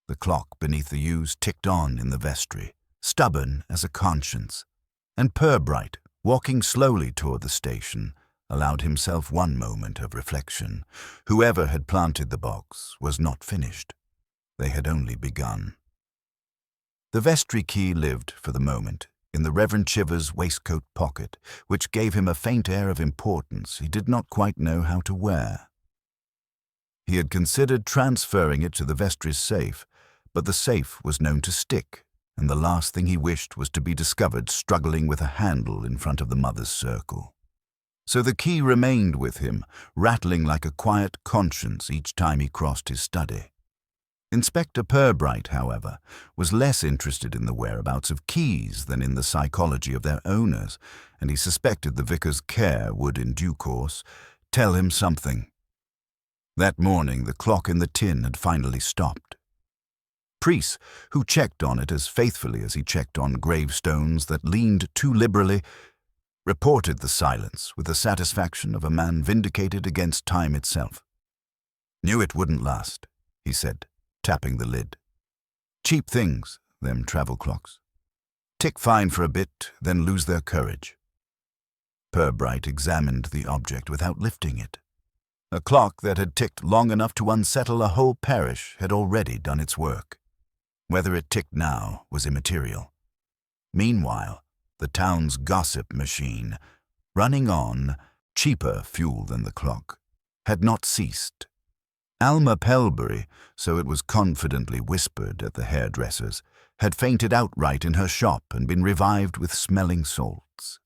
The clock beneath the yews ticked on in the vestry, stubborn as a conscience, and Purbright, walking slowly toward the station, allowed himself one moment of reflection. Whoever had planted the box was not finished. They had only begun. The vestry key lived, for the moment, in the Reverend Chivers's waistcoat pocket, which gave him a faint air of importance he did not quite know how to wear. He had considered transferring it to the vestry's safe, but the safe was known to stick, and the last thing he wished was to be discovered struggling with a handle in front of the mother's circle. So the key remained with him, rattling like a quiet conscience each time he crossed his study. Inspector Purbright, however, was less interested in the whereabouts of keys than in the psychology of their owners, and he suspected the vicar's care would, in due course, tell him something. That morning the clock in the tin had finally stopped. Preece, who checked on it as faithfully as he checked on gravestones that leaned too liberally, reported the silence with the satisfaction of a man vindicated against time itself. "Knew it wouldn't last," he said, tapping the lid. "Cheap things, them travel clocks. Tick fine for a bit, then lose their courage." Purbright examined the object without lifting it. A clock that had ticked long enough to unsettle a whole parish had already done its work. Whether it ticked now was immaterial. Meanwhile, the town's gossip machine, running on cheaper fuel than the clock, had not ceased. Alma Pelbury, so it was confidently whispered at the hairdresser's, had fainted outright in her shop and been revived with smelling salts.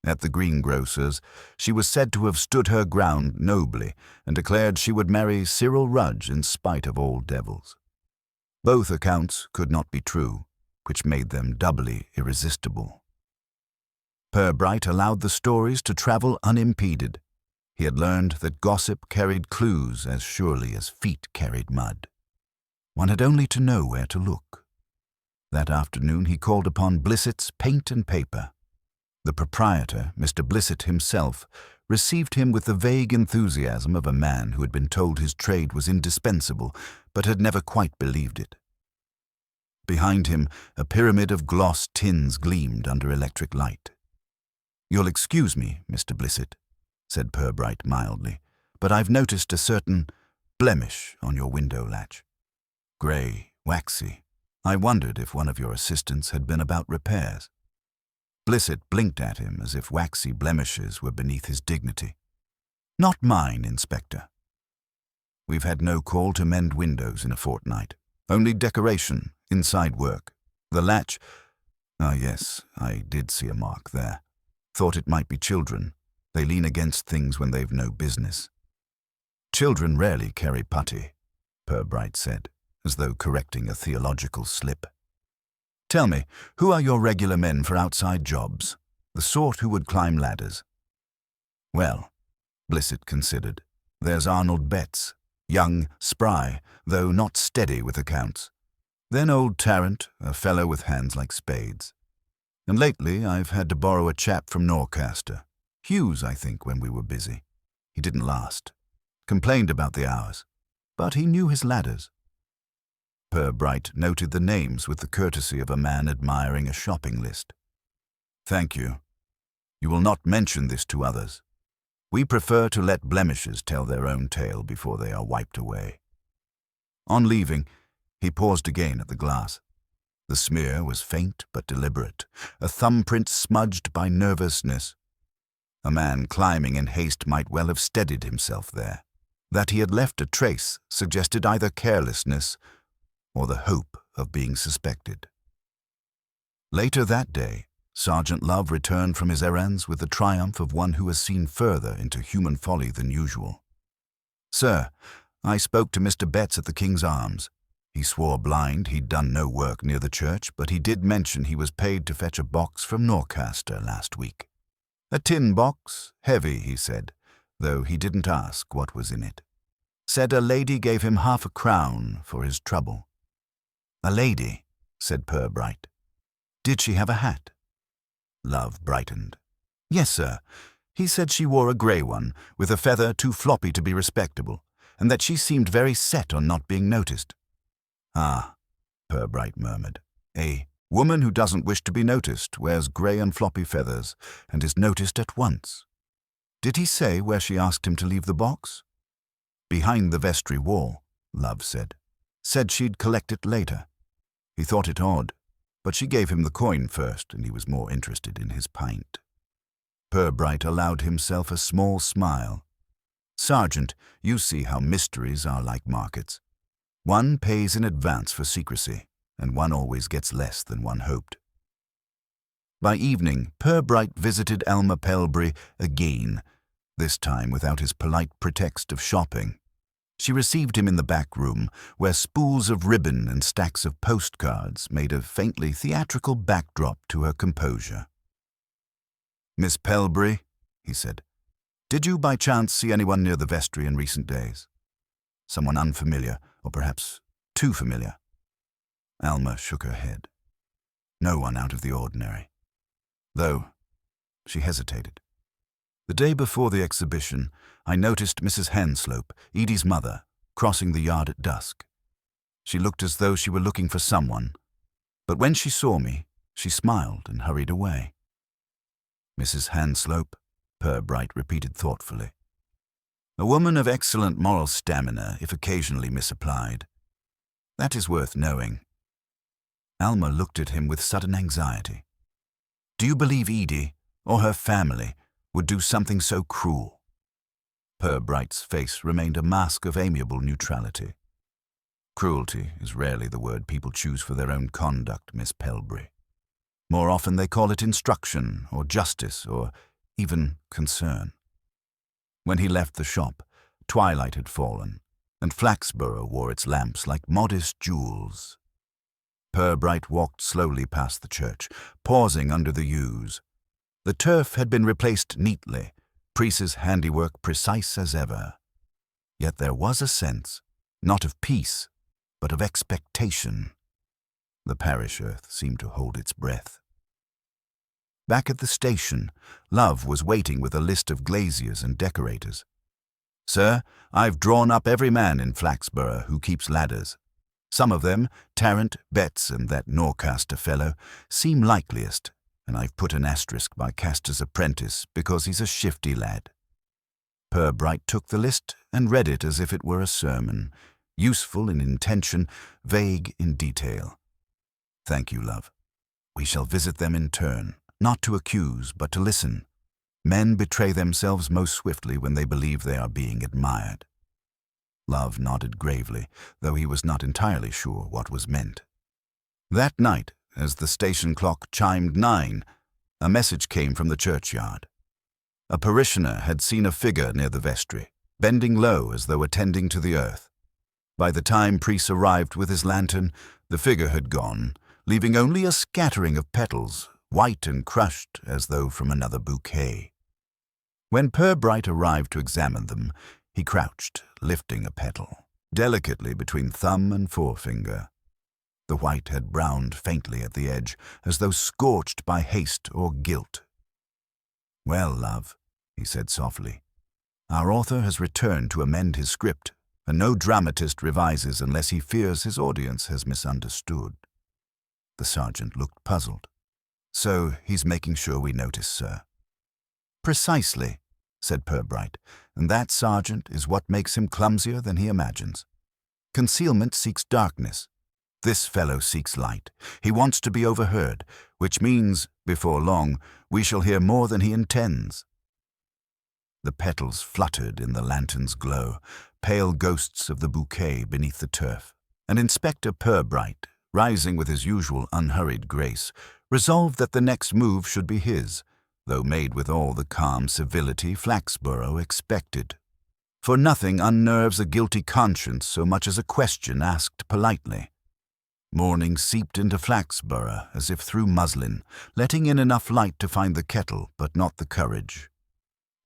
At the greengrocer's, she was said to have stood her ground nobly and declared she would marry Cyril Rudge in spite of all devils. Both accounts could not be true, which made them doubly irresistible. Purbright allowed the stories to travel unimpeded. He had learned that gossip carried clues as surely as feet carried mud. One had only to know where to look. That afternoon he called upon Blissett's Paint and Paper. The proprietor, Mr. Blissett himself, received him with the vague enthusiasm of a man who had been told his trade was indispensable, but had never quite believed it. Behind him, a pyramid of gloss tins gleamed under electric light. "You'll excuse me, Mr. Blissett," said Purbright mildly, "but I've noticed a certain blemish on your window latch. Grey, waxy. I wondered if one of your assistants had been about repairs." Blissett blinked at him as if waxy blemishes were beneath his dignity. "Not mine, Inspector. We've had no call to mend windows in a fortnight. Only decoration, inside work. The latch— Ah, yes, I did see a mark there. Thought it might be children. They lean against things when they've no business." "Children rarely carry putty," Purbright said, as though correcting a theological slip. "Tell me, who are your regular men for outside jobs? The sort who would climb ladders?" "Well," Blissett considered, "there's Arnold Betts, young, spry, though not steady with accounts. Then old Tarrant, a fellow with hands like spades. And lately I've had to borrow a chap from Norcaster. Hughes, I think, when we were busy. He didn't last. Complained about the hours. But he knew his ladders." Purbright noted the names with the courtesy of a man admiring a shopping list. "Thank you. You will not mention this to others. We prefer to let blemishes tell their own tale before they are wiped away." On leaving, he paused again at the glass. The smear was faint but deliberate, a thumbprint smudged by nervousness. A man climbing in haste might well have steadied himself there. That he had left a trace suggested either carelessness or the hope of being suspected. Later that day, Sergeant Love returned from his errands with the triumph of one who has seen further into human folly than usual. "Sir, I spoke to Mr. Betts at the King's Arms. He swore blind he'd done no work near the church, but he did mention he was paid to fetch a box from Norcaster last week. A tin box, heavy, he said, though he didn't ask what was in it. Said a lady gave him £half-a-crown for his trouble." "A lady," said Purbright. "Did she have a hat?" Love brightened. "Yes, sir. He said she wore a grey one, with a feather too floppy to be respectable, and that she seemed very set on not being noticed." "Ah," Purbright murmured. "A woman who doesn't wish to be noticed wears grey and floppy feathers, and is noticed at once. Did he say where she asked him to leave the box?" "Behind the vestry wall," Love said. "Said she'd collect it later. He thought it odd. but she gave him the coin first, and he was more interested in his pint. Purbright allowed himself a small smile. "Sergeant, you see how mysteries are like markets. One pays in advance for secrecy, and one always gets less than one hoped." By evening, Purbright visited Alma Pelbury again, this time without his polite pretext of shopping. She received him in the back room, where spools of ribbon and stacks of postcards made a faintly theatrical backdrop to her composure. "Miss Pelbury," he said, "did you by chance see anyone near the vestry in recent days? Someone unfamiliar, or perhaps too familiar?" Alma shook her head. "No one out of the ordinary. Though," she hesitated, "the day before the exhibition, I noticed Mrs. Hanslope, Edie's mother, crossing the yard at dusk. She looked as though she were looking for someone, but when she saw me, she smiled and hurried away." "Mrs. Hanslope," Purbright repeated thoughtfully. "A woman of excellent moral stamina, if occasionally misapplied. That is worth knowing." Alma looked at him with sudden anxiety. "Do you believe Edie, or her family, would do something so cruel?" Purbright's face remained a mask of amiable neutrality. "Cruelty is rarely the word people choose for their own conduct, Miss Pelbury. More often they call it instruction, or justice, or even concern." When he left the shop, twilight had fallen, and Flaxborough wore its lamps like modest jewels. Purbright walked slowly past the church, pausing under the yews. The turf had been replaced neatly, Priest's handiwork precise as ever. Yet there was a sense, not of peace, but of expectation. The parish earth seemed to hold its breath. Back at the station, Love was waiting with a list of glaziers and decorators. "Sir, I've drawn up every man in Flaxborough who keeps ladders. Some of them, Tarrant, Betts, and that Norcaster fellow, seem likeliest, and I've put an asterisk by Castor's apprentice because he's a shifty lad." Purbright took the list and read it as if it were a sermon, useful in intention, vague in detail. "Thank you, Love. We shall visit them in turn, not to accuse, but to listen. Men betray themselves most swiftly when they believe they are being admired." Love nodded gravely, though he was not entirely sure what was meant. That night, as the station clock chimed 9, a message came from the churchyard. A parishioner had seen a figure near the vestry, bending low as though attending to the earth. By the time Priest arrived with his lantern, the figure had gone, leaving only a scattering of petals, white and crushed as though from another bouquet. When Purbright arrived to examine them, he crouched, lifting a petal, delicately between thumb and forefinger. The white had browned faintly at the edge, as though scorched by haste or guilt. "Well, Love," he said softly, "our author has returned to amend his script, and no dramatist revises unless he fears his audience has misunderstood." The sergeant looked puzzled. "So he's making sure we notice, sir." "Precisely," said Purbright, "and that, sergeant, is what makes him clumsier than he imagines. Concealment seeks darkness. This fellow seeks light. He wants to be overheard, which means, before long, we shall hear more than he intends." The petals fluttered in the lantern's glow, pale ghosts of the bouquet beneath the turf, and Inspector Purbright, rising with his usual unhurried grace, resolved that the next move should be his, though made with all the calm civility Flaxborough expected. For nothing unnerves a guilty conscience so much as a question asked politely. Morning seeped into Flaxborough as if through muslin, letting in enough light to find the kettle, but not the courage.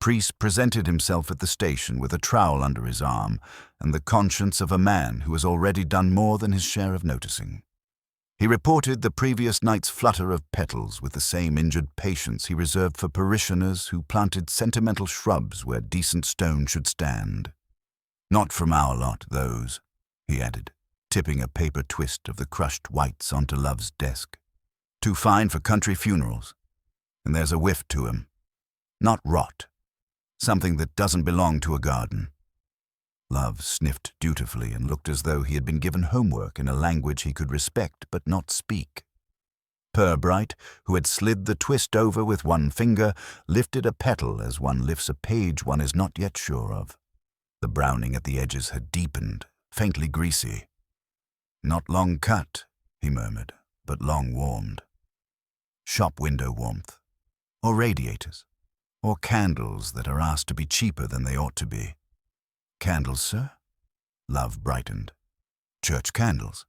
Priest presented himself at the station with a trowel under his arm and the conscience of a man who has already done more than his share of noticing. He reported the previous night's flutter of petals with the same injured patience he reserved for parishioners who planted sentimental shrubs where decent stone should stand. "Not from our lot, those," he added, tipping a paper twist of the crushed whites onto Love's desk. "Too fine for country funerals. And there's a whiff to 'em. Not rot. Something that doesn't belong to a garden." Love sniffed dutifully and looked as though he had been given homework in a language he could respect but not speak. Purbright, who had slid the twist over with one finger, lifted a petal as one lifts a page one is not yet sure of. The browning at the edges had deepened, faintly greasy. "Not long cut," he murmured, "but long warmed. Shop window warmth, or radiators, or candles that are asked to be cheaper than they ought to be." "Candles, sir?" Love brightened. "Church candles."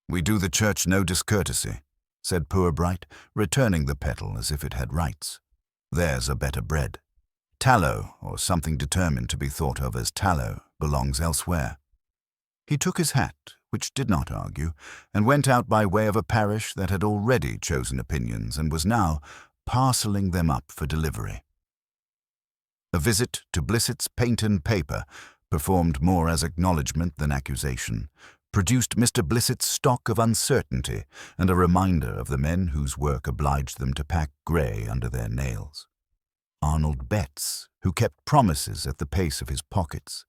"We do the church no discourtesy," said Purbright, returning the petal as if it had rights. "There's a better bread. Tallow, or something determined to be thought of as tallow, belongs elsewhere." He took his hat, which did not argue, and went out by way of a parish that had already chosen opinions and was now parceling them up for delivery. A visit to Blissett's Paint and Paper, performed more as acknowledgment than accusation, produced Mr. Blissett's stock of uncertainty and a reminder of the men whose work obliged them to pack grey under their nails. Arnold Betts, who kept promises at the pace of his pockets.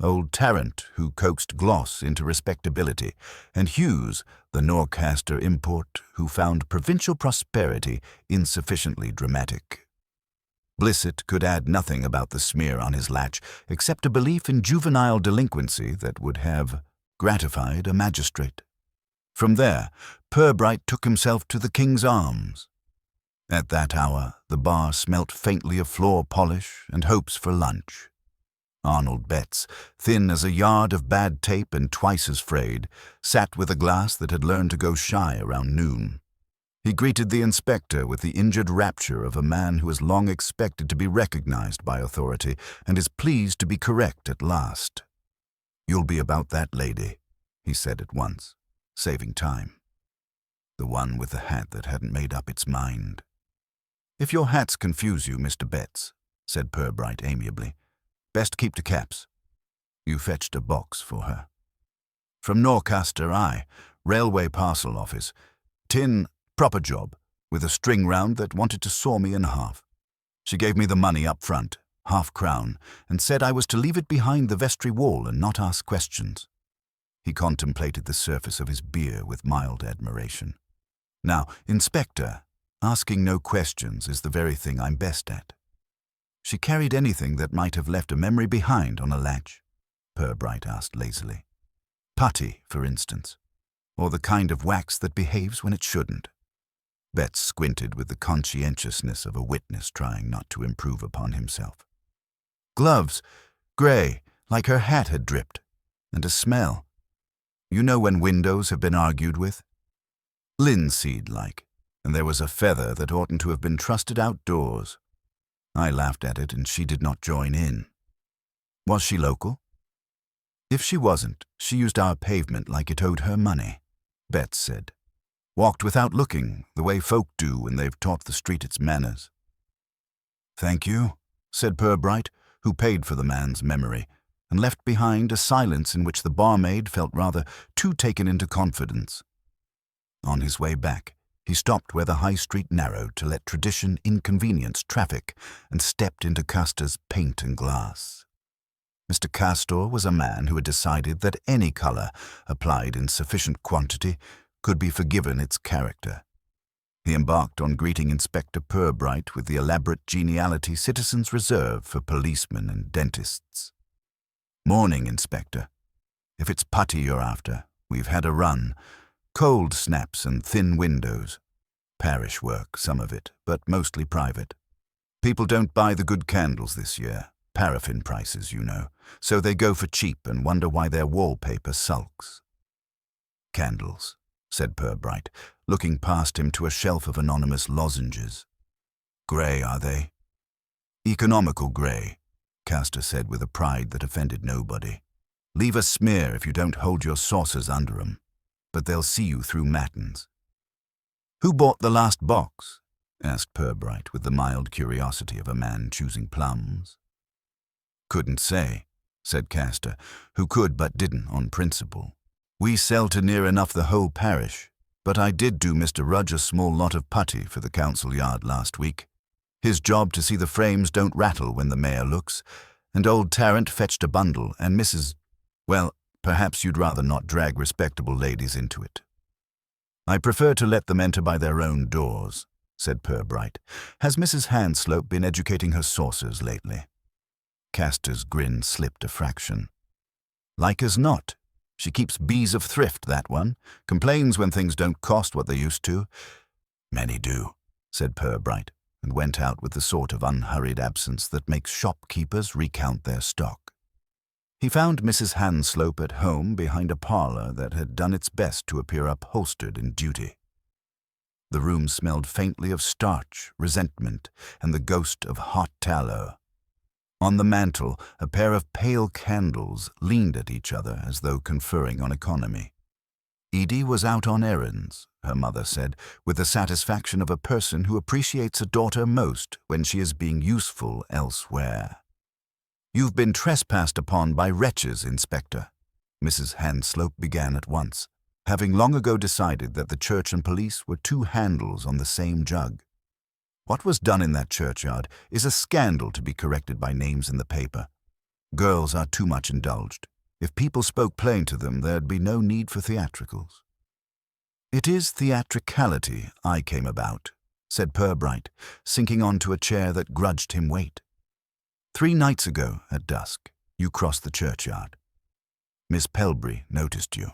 Old Tarrant, who coaxed gloss into respectability, and Hughes, the Norcaster import, who found provincial prosperity insufficiently dramatic. Blissett could add nothing about the smear on his latch except a belief in juvenile delinquency that would have gratified a magistrate. From there, Purbright took himself to the King's Arms. At that hour, the bar smelt faintly of floor polish and hopes for lunch. Arnold Betts, thin as a yard of bad tape and twice as frayed, sat with a glass that had learned to go shy around noon. He greeted the inspector with the injured rapture of a man who has long expected to be recognized by authority and is pleased to be correct at last. "You'll be about that lady," he said at once, saving time. "The one with the hat that hadn't made up its mind." "If your hats confuse you, Mr. Betts," said Purbright amiably, "best keep to caps." "You fetched a box for her." "From Norcaster, aye. Railway parcel office. Tin, proper job, with a string round that wanted to saw me in half. She gave me the money up front, half-crown, and said I was to leave it behind the vestry wall and not ask questions." He contemplated the surface of his beer with mild admiration. "Now, Inspector, asking no questions is the very thing I'm best at." "She carried anything that might have left a memory behind on a latch?" Purbright asked lazily. "Putty, for instance, or the kind of wax that behaves when it shouldn't." Betts squinted with the conscientiousness of a witness trying not to improve upon himself. "Gloves, grey, like her hat had dripped, and a smell. You know when windows have been argued with? Linseed-like, and there was a feather that oughtn't to have been trusted outdoors. I laughed at it, and she did not join in." "Was she local?" "If she wasn't, she used our pavement like it owed her money," Betts said. "Walked without looking, the way folk do when they've taught the street its manners." "Thank you," said Purbright, who paid for the man's memory, and left behind a silence in which the barmaid felt rather too taken into confidence. On his way back, he stopped where the High Street narrowed to let tradition inconvenience traffic and stepped into Castor's Paint and Glass. Mr. Castor was a man who had decided that any colour, applied in sufficient quantity, could be forgiven its character. He embarked on greeting Inspector Purbright with the elaborate geniality citizens reserve for policemen and dentists. "Morning, Inspector. If it's putty you're after, we've had a run. Cold snaps and thin windows. Parish work, some of it, but mostly private. People don't buy the good candles this year, paraffin prices, you know, so they go for cheap and wonder why their wallpaper sulks." "Candles," said Purbright, looking past him to a shelf of anonymous lozenges. "Grey, are they?" "Economical grey," Castor said with a pride that offended nobody. "Leave a smear if you don't hold your saucers under 'em, but they'll see you through matins." "Who bought the last box?" asked Purbright with the mild curiosity of a man choosing plums. "Couldn't say," said Castor, who could but didn't on principle. "We sell to near enough the whole parish, but I did do Mr. Rudge a small lot of putty for the council yard last week. His job to see the frames don't rattle when the mayor looks, and old Tarrant fetched a bundle, and Mrs. Well, perhaps you'd rather not drag respectable ladies into it." "I prefer to let them enter by their own doors," said Purbright. "Has Mrs. Hanslope been educating her saucers lately?" Castor's grin slipped a fraction. "Like as not. She keeps bees of thrift, that one. Complains when things don't cost what they used to." "Many do," said Purbright, and went out with the sort of unhurried absence that makes shopkeepers recount their stock. He found Mrs. Hanslope at home behind a parlour that had done its best to appear upholstered in duty. The room smelled faintly of starch, resentment, and the ghost of hot tallow. On the mantel, a pair of pale candles leaned at each other as though conferring on economy. Edie was out on errands, her mother said, with the satisfaction of a person who appreciates a daughter most when she is being useful elsewhere. "You've been trespassed upon by wretches, Inspector," Mrs. Hanslope began at once, having long ago decided that the church and police were two handles on the same jug. "What was done in that churchyard is a scandal to be corrected by names in the paper. Girls are too much indulged. If people spoke plain to them, there'd be no need for theatricals." "It is theatricality I came about," said Purbright, sinking onto a chair that grudged him weight. "3 nights ago, at dusk, you crossed the churchyard. Miss Pelbury noticed you."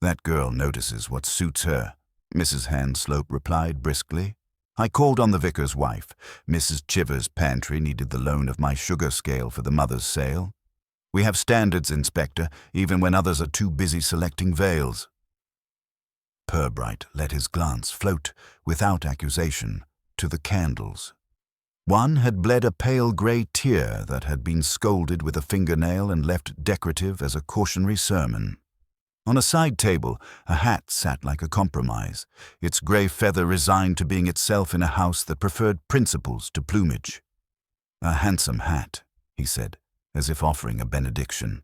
"That girl notices what suits her," Mrs. Hanslope replied briskly. "I called on the vicar's wife. Mrs. Chiver's pantry needed the loan of my sugar scale for the mother's sale. We have standards, Inspector, even when others are too busy selecting veils." Purbright let his glance float, without accusation, to the candles. One had bled a pale grey tear that had been scolded with a fingernail and left decorative as a cautionary sermon. On a side table, a hat sat like a compromise, its grey feather resigned to being itself in a house that preferred principles to plumage. "A handsome hat," he said, as if offering a benediction.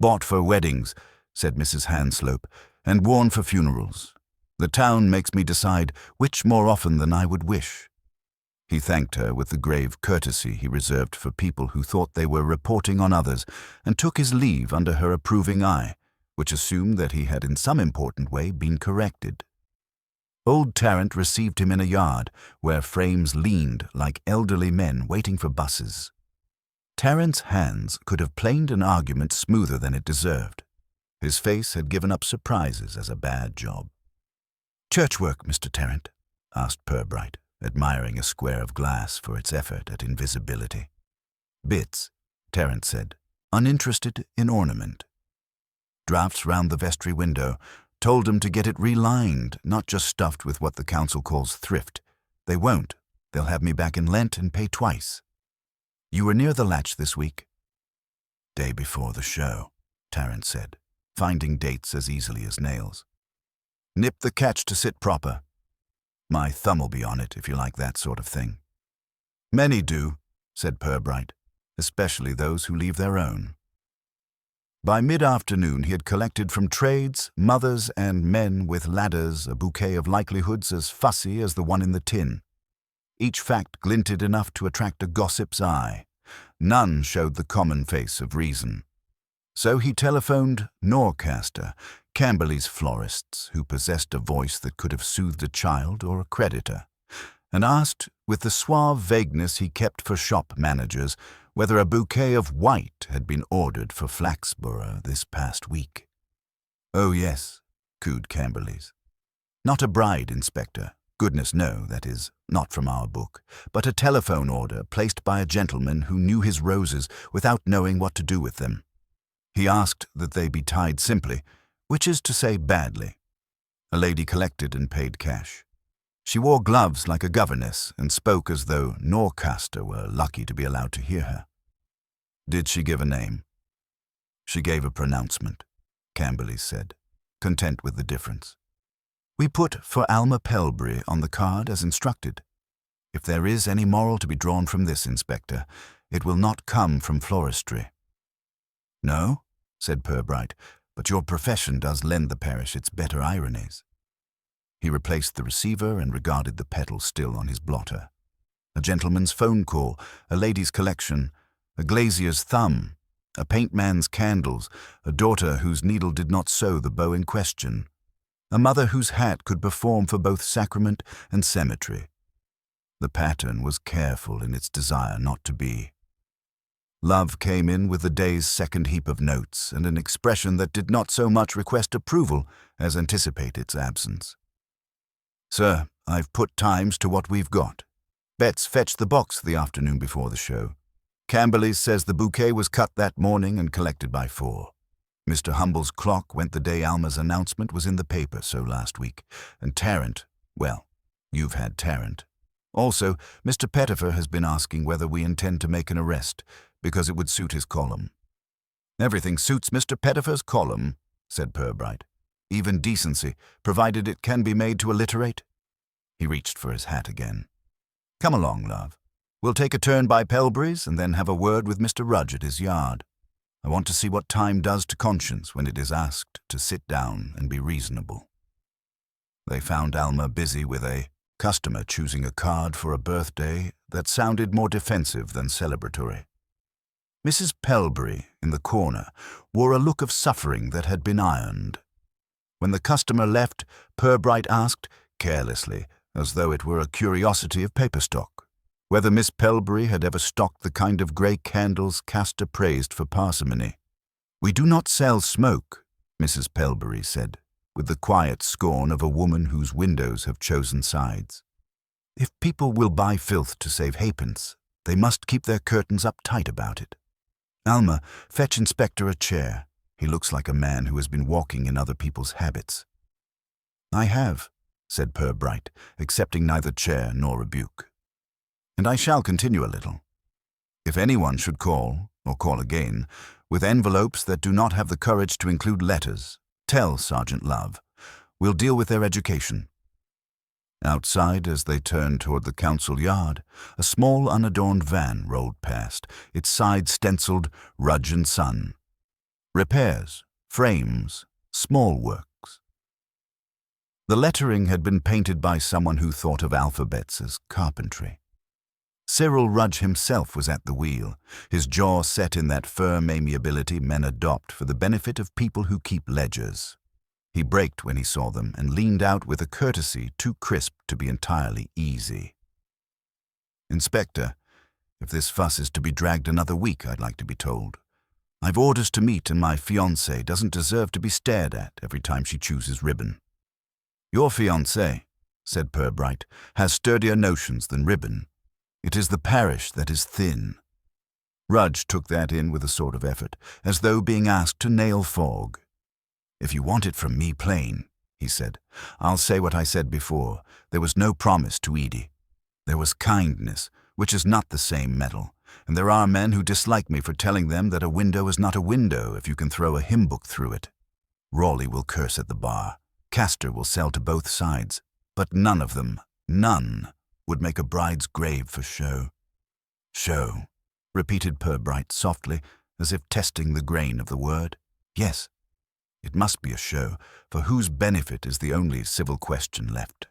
"Bought for weddings," said Mrs. Hanslope, "and worn for funerals. The town makes me decide which more often than I would wish." He thanked her with the grave courtesy he reserved for people who thought they were reporting on others, and took his leave under her approving eye, which assumed that he had in some important way been corrected. Old Tarrant received him in a yard, where frames leaned like elderly men waiting for buses. Tarrant's hands could have planed an argument smoother than it deserved. His face had given up surprises as a bad job. "Church work, Mr. Tarrant?" asked Purbright, admiring a square of glass for its effort at invisibility. "Bits," Tarrant said, uninterested in ornament. "Drafts round the vestry window. Told 'em to get it relined, not just stuffed with what the council calls thrift. They won't. They'll have me back in Lent and pay twice." "You were near the latch this week?" "Day before the show," Tarrant said, finding dates as easily as nails. "Nip the catch to sit proper. My thumb'll be on it if you like that sort of thing." "Many do," said Purbright, "especially those who leave their own." By mid-afternoon he had collected from trades, mothers, and men with ladders a bouquet of likelihoods as fussy as the one in the tin. Each fact glinted enough to attract a gossip's eye. None showed the common face of reason. So he telephoned Norcaster, Camberley's florists, who possessed a voice that could have soothed a child or a creditor, and asked, with the suave vagueness he kept for shop managers, whether a bouquet of white had been ordered for Flaxborough this past week. "Oh, yes," cooed Camberley's. "Not a bride, Inspector. Goodness no, that is, not from our book, but a telephone order placed by a gentleman who knew his roses without knowing what to do with them. He asked that they be tied simply, which is to say badly. A lady collected and paid cash. She wore gloves like a governess and spoke as though Norcaster were lucky to be allowed to hear her." "Did she give a name?" "She gave a pronouncement," Camberley said, content with the difference. "We put for Alma Pelbury on the card as instructed. If there is any moral to be drawn from this, Inspector, it will not come from floristry." "No?" said Purbright, "but your profession does lend the parish its better ironies." He replaced the receiver and regarded the petal still on his blotter. A gentleman's phone call, a lady's collection, a glazier's thumb, a paintman's candles, a daughter whose needle did not sew the bow in question. a mother whose hat could perform for both sacrament and cemetery. The pattern was careful in its desire not to be. Love came in with the day's second heap of notes and an expression that did not so much request approval as anticipate its absence. "Sir, I've put times to what we've got. Betts fetched the box the afternoon before the show. Camberley's says the bouquet was cut that morning and collected by 4. Mr. Humble's clock went the day Alma's announcement was in the paper, so last week. And Tarrant, well, you've had Tarrant. Also, Mr. Pettifer has been asking whether we intend to make an arrest, because it would suit his column." "Everything suits Mr. Pettifer's column," said Purbright. "Even decency, provided it can be made to alliterate." He reached for his hat again. "Come along, love. We'll take a turn by Pelbury's and then have a word with Mr. Rudge at his yard. I want to see what time does to conscience when it is asked to sit down and be reasonable." They found Alma busy with a customer choosing a card for a birthday that sounded more defensive than celebratory. Mrs. Pelbury, in the corner, wore a look of suffering that had been ironed. When the customer left, Purbright asked, carelessly, as though it were a curiosity of paper stock, whether Miss Pelbury had ever stocked the kind of grey candles Castor praised for parsimony. "We do not sell smoke," Mrs. Pelbury said, with the quiet scorn of a woman whose windows have chosen sides. "If people will buy filth to save halfpence, they must keep their curtains up tight about it. Alma, fetch Inspector a chair. He looks like a man who has been walking in other people's habits." "I have," said Purbright, accepting neither chair nor rebuke. "And I shall continue a little. If anyone should call, or call again, with envelopes that do not have the courage to include letters, tell Sergeant Love. We'll deal with their education." Outside, as they turned toward the council yard, a small unadorned van rolled past, its side stenciled Rudge and Son. Repairs, frames, small works. The lettering had been painted by someone who thought of alphabets as carpentry. Cyril Rudge himself was at the wheel, his jaw set in that firm amiability men adopt for the benefit of people who keep ledgers. He braked when he saw them and leaned out with a courtesy too crisp to be entirely easy. "Inspector, if this fuss is to be dragged another week, I'd like to be told. I've orders to meet and my fiancée doesn't deserve to be stared at every time she chooses ribbon." "Your fiancée," said Purbright, "has sturdier notions than ribbon. It is the parish that is thin." Rudge took that in with a sort of effort, as though being asked to nail fog. "If you want it from me plain," he said, "I'll say what I said before. There was no promise to Edie. There was kindness, which is not the same metal, and there are men who dislike me for telling them that a window is not a window if you can throw a hymn book through it. Raleigh will curse at the bar. Castor will sell to both sides, but none of them, none, would make a bride's grave for show." "Show," repeated Purbright softly, as if testing the grain of the word. "Yes, it must be a show, for whose benefit is the only civil question left."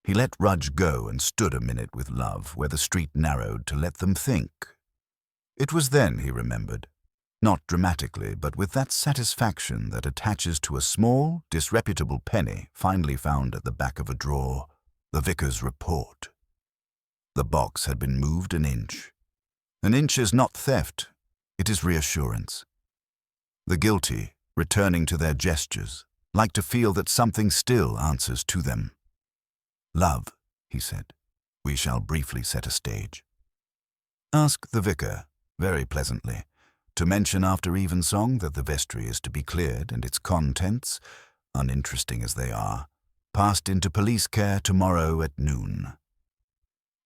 He let Rudge go and stood a minute with Love where the street narrowed to let them think. It was then he remembered, not dramatically, but with that satisfaction that attaches to a small, disreputable penny finally found at the back of a drawer, the vicar's report. The box had been moved an inch. An inch is not theft, it is reassurance. The guilty, returning to their gestures, like to feel that something still answers to them. "Love," he said, "we shall briefly set a stage. Ask the vicar, very pleasantly, to mention after evensong that the vestry is to be cleared and its contents, uninteresting as they are, passed into police care tomorrow at noon.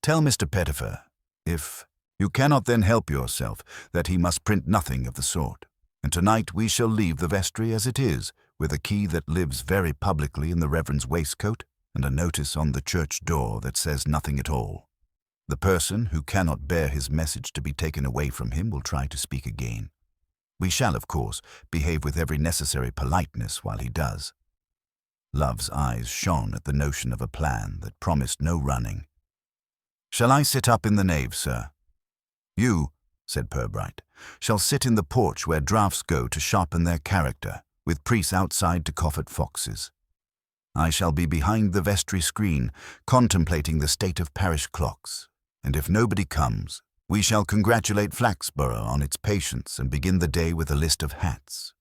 Tell Mr. Pettifer, if you cannot then help yourself, that he must print nothing of the sort. And tonight we shall leave the vestry as it is, with a key that lives very publicly in the Reverend's waistcoat, and a notice on the church door that says nothing at all. The person who cannot bear his message to be taken away from him will try to speak again. We shall, of course, behave with every necessary politeness while he does." Love's eyes shone at the notion of a plan that promised no running. "Shall I sit up in the nave, sir?" "You," said Purbright, "shall sit in the porch where draughts go to sharpen their character, with priests outside to cough at foxes. I shall be behind the vestry screen, contemplating the state of parish clocks, and if nobody comes, we shall congratulate Flaxborough on its patience and begin the day with a list of hats.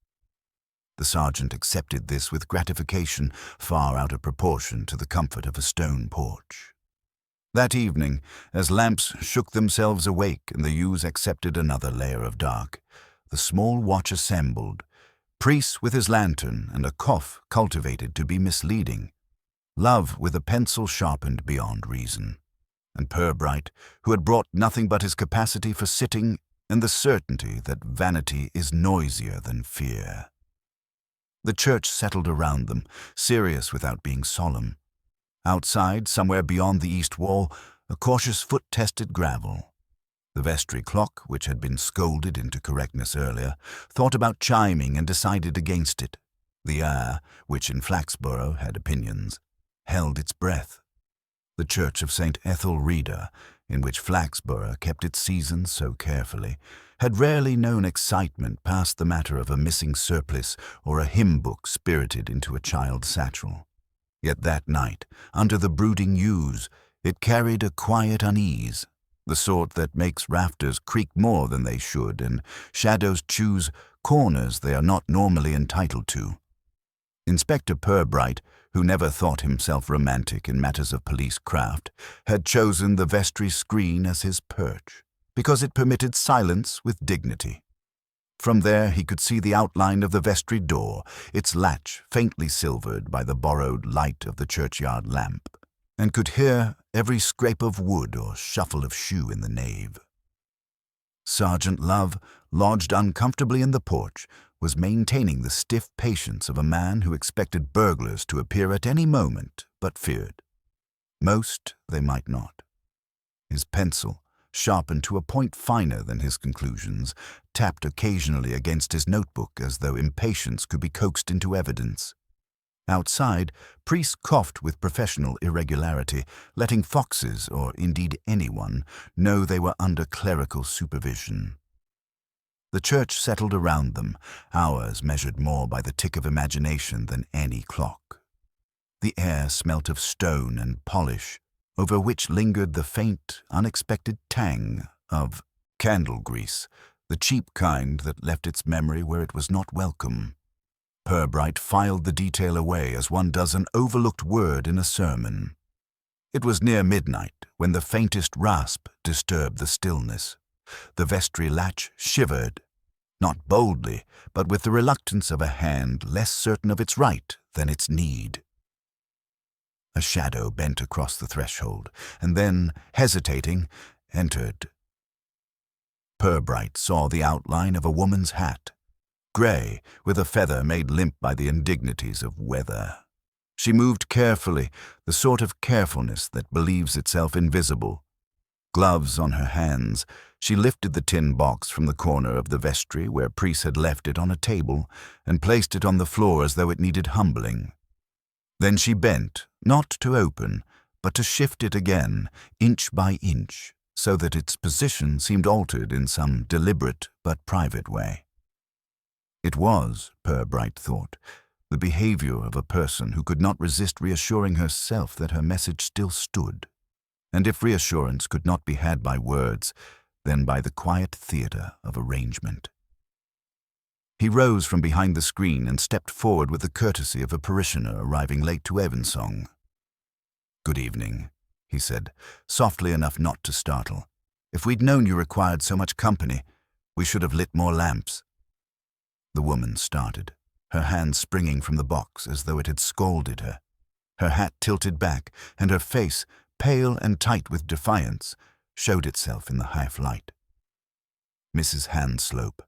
The sergeant accepted this with gratification far out of proportion to the comfort of a stone porch. That evening, as lamps shook themselves awake and the yews accepted another layer of dark, the small watch assembled, Priest with his lantern and a cough cultivated to be misleading, Love with a pencil sharpened beyond reason, and Purbright, who had brought nothing but his capacity for sitting and the certainty that vanity is noisier than fear. The church settled around them, serious without being solemn. Outside, somewhere beyond the east wall, a cautious foot tested gravel. The vestry clock, which had been scolded into correctness earlier, thought about chiming and decided against it. The air, which in Flaxborough had opinions, held its breath. The church of St. Ethelreda, in which Flaxborough kept its seasons so carefully, had rarely known excitement past the matter of a missing surplice or a hymn book spirited into a child's satchel. Yet that night, under the brooding yews, it carried a quiet unease, the sort that makes rafters creak more than they should and shadows choose corners they are not normally entitled to. Inspector Purbright, who never thought himself romantic in matters of police craft, had chosen the vestry screen as his perch, because it permitted silence with dignity. From there he could see the outline of the vestry door, its latch faintly silvered by the borrowed light of the churchyard lamp, and could hear every scrape of wood or shuffle of shoe in the nave. Sergeant Love, lodged uncomfortably in the porch, was maintaining the stiff patience of a man who expected burglars to appear at any moment, but feared. Most they might not. His pencil, sharpened to a point finer than his conclusions, tapped occasionally against his notebook as though impatience could be coaxed into evidence. Outside, priests coughed with professional irregularity, letting foxes, or indeed anyone, know they were under clerical supervision. The church settled around them, hours measured more by the tick of imagination than any clock. The air smelt of stone and polish, over which lingered the faint, unexpected tang of candle grease, the cheap kind that left its memory where it was not welcome. Purbright filed the detail away as one does an overlooked word in a sermon. It was near midnight when the faintest rasp disturbed the stillness. The vestry latch shivered, not boldly, but with the reluctance of a hand less certain of its right than its need. A shadow bent across the threshold, and then, hesitating, entered. Purbright saw the outline of a woman's hat, grey, with a feather made limp by the indignities of weather. She moved carefully, the sort of carefulness that believes itself invisible. Gloves on her hands, she lifted the tin box from the corner of the vestry where priests had left it on a table and placed it on the floor as though it needed humbling. Then she bent, not to open, but to shift it again, inch by inch, so that its position seemed altered in some deliberate but private way. It was, Purbright thought, the behavior of a person who could not resist reassuring herself that her message still stood. And if reassurance could not be had by words, then by the quiet theatre of arrangement. He rose from behind the screen and stepped forward with the courtesy of a parishioner arriving late to evensong. "Good evening," he said, softly enough not to startle. "If we'd known you required so much company, we should have lit more lamps." The woman started, her hand springing from the box as though it had scalded her. Her hat tilted back, and her face, pale and tight with defiance, showed itself in the half-light. Mrs. Hanslope.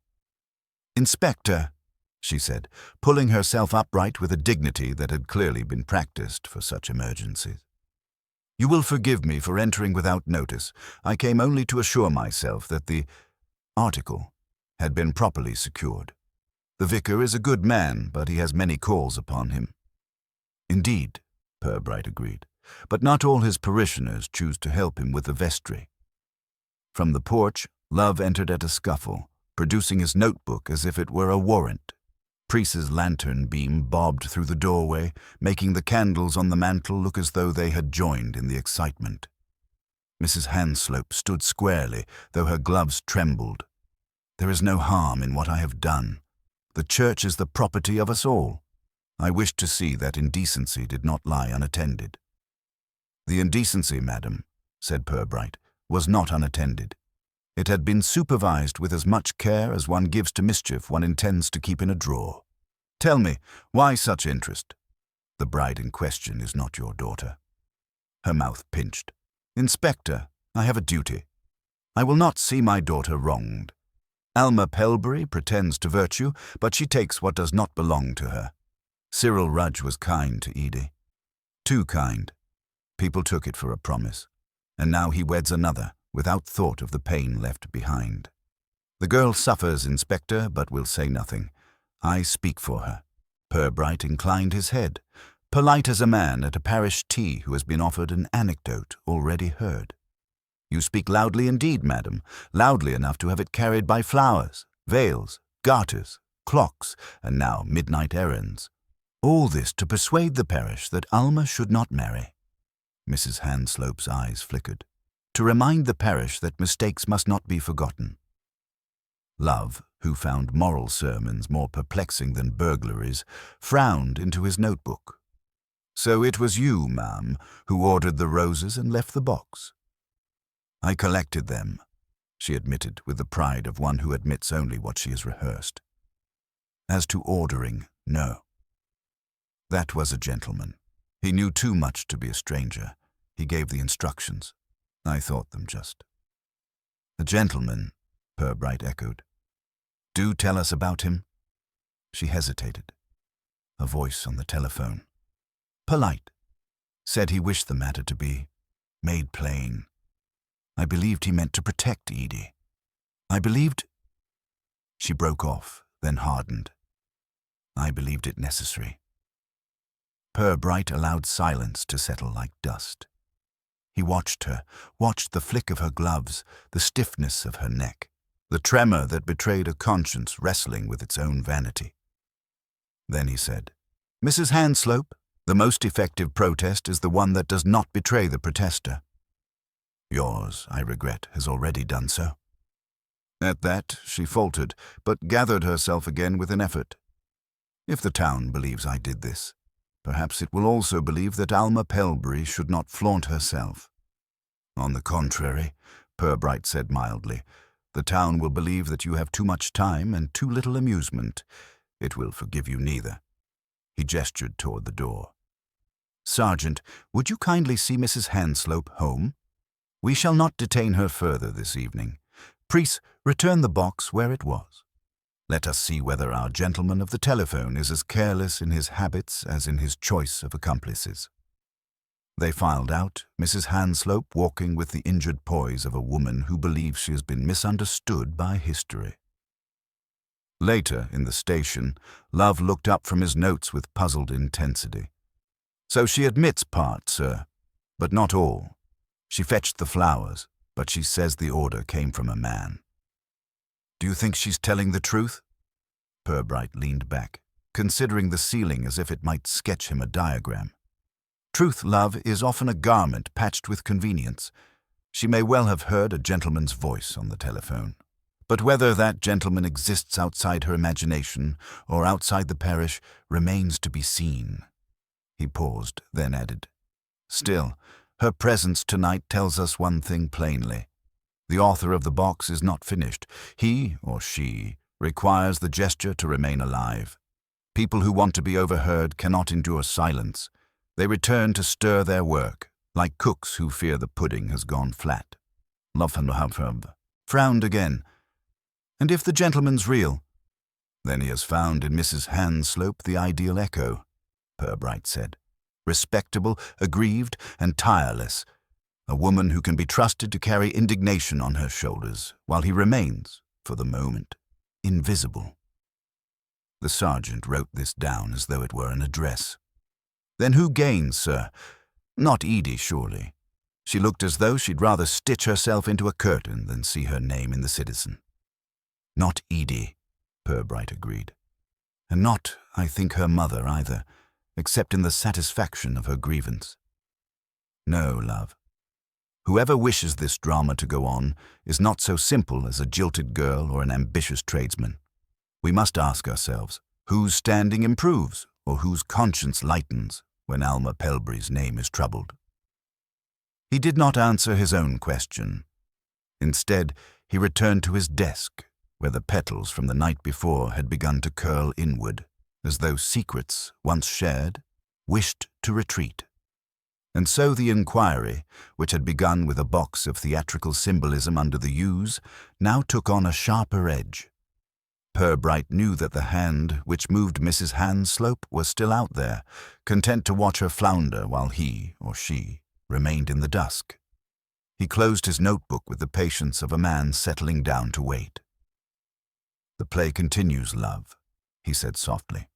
"Inspector," she said, pulling herself upright with a dignity that had clearly been practiced for such emergencies. "You will forgive me for entering without notice. I came only to assure myself that the article had been properly secured. The vicar is a good man, but he has many calls upon him." "Indeed," Purbright agreed, "but not all his parishioners choose to help him with the vestry." From the porch, Love entered at a scuffle, producing his notebook as if it were a warrant. Priest's lantern beam bobbed through the doorway, making the candles on the mantel look as though they had joined in the excitement. Mrs. Hanslope stood squarely, though her gloves trembled. "There is no harm in what I have done. The church is the property of us all. I wished to see that indecency did not lie unattended." "The indecency, madam," said Purbright, "was not unattended. It had been supervised with as much care as one gives to mischief one intends to keep in a drawer. Tell me, why such interest? The bride in question is not your daughter." Her mouth pinched. "Inspector, I have a duty. I will not see my daughter wronged. Alma Pelbury pretends to virtue, but she takes what does not belong to her. Cyril Rudge was kind to Edie. Too kind. People took it for a promise. And now he weds another, without thought of the pain left behind. The girl suffers, Inspector, but will say nothing. I speak for her." Purbright inclined his head, polite as a man at a parish tea who has been offered an anecdote already heard. "You speak loudly indeed, madam, loudly enough to have it carried by flowers, veils, garters, clocks, and now midnight errands. All this to persuade the parish that Alma should not marry." Mrs. Hanslope's eyes flickered. "To remind the parish that mistakes must not be forgotten." Love, who found moral sermons more perplexing than burglaries, frowned into his notebook. "So it was you, ma'am, who ordered the roses and left the box?" "I collected them," she admitted with the pride of one who admits only what she has rehearsed. "As to ordering, no. That was a gentleman. He knew too much to be a stranger. He gave the instructions. I thought them just." "A gentleman," Purbright echoed. "Do tell us about him." She hesitated. A voice on the telephone. "Polite. Said he wished the matter to be made plain. I believed he meant to protect Edie. I believed—" She broke off, then hardened. "I believed it necessary." Purbright allowed silence to settle like dust. He watched her, watched the flick of her gloves, the stiffness of her neck, the tremor that betrayed a conscience wrestling with its own vanity. Then he said, "Mrs. Hanslope, the most effective protest is the one that does not betray the protester. Yours, I regret, has already done so." At that, she faltered, but gathered herself again with an effort. "If the town believes I did this, perhaps it will also believe that Alma Pelbury should not flaunt herself." "On the contrary," Purbright said mildly, "the town will believe that you have too much time and too little amusement. It will forgive you neither." He gestured toward the door. "Sergeant, would you kindly see Mrs. Hanslope home? We shall not detain her further this evening. Priest, return the box where it was. Let us see whether our gentleman of the telephone is as careless in his habits as in his choice of accomplices." They filed out, Mrs. Hanslope walking with the injured poise of a woman who believes she has been misunderstood by history. Later, in the station, Love looked up from his notes with puzzled intensity. "So she admits part, sir, but not all. She fetched the flowers, but she says the order came from a man." "Do you think she's telling the truth?" Purbright leaned back, considering the ceiling as if it might sketch him a diagram. "Truth, love, is often a garment patched with convenience. She may well have heard a gentleman's voice on the telephone. But whether that gentleman exists outside her imagination or outside the parish remains to be seen." He paused, then added, "Still, her presence tonight tells us one thing plainly. The author of the box is not finished. He, or she, requires the gesture to remain alive. People who want to be overheard cannot endure silence. They return to stir their work, like cooks who fear the pudding has gone flat." Lofenhofer frowned again. "And if the gentleman's real?" "Then he has found in Mrs. Hanslope the ideal echo," Purbright said. "Respectable, aggrieved, and tireless. A woman who can be trusted to carry indignation on her shoulders, while he remains, for the moment, invisible." The sergeant wrote this down as though it were an address. "Then who gains, sir? Not Edie, surely. She looked as though she'd rather stitch herself into a curtain than see her name in the Citizen." "Not Edie," Purbright agreed. and not, I think, her mother either, except in the satisfaction of her grievance. No, love. Whoever wishes this drama to go on is not so simple as a jilted girl or an ambitious tradesman. We must ask ourselves, whose standing improves or whose conscience lightens when Alma Pelbury's name is troubled? He did not answer his own question. Instead, he returned to his desk, where the petals from the night before had begun to curl inward, as though secrets, once shared, wished to retreat. And so the inquiry, which had begun with a box of theatrical symbolism under the yews, now took on a sharper edge. Purbright knew that the hand which moved Mrs. Hanslope was still out there, content to watch her flounder while he, or she, remained in the dusk. He closed his notebook with the patience of a man settling down to wait. "The play continues, love," he said softly.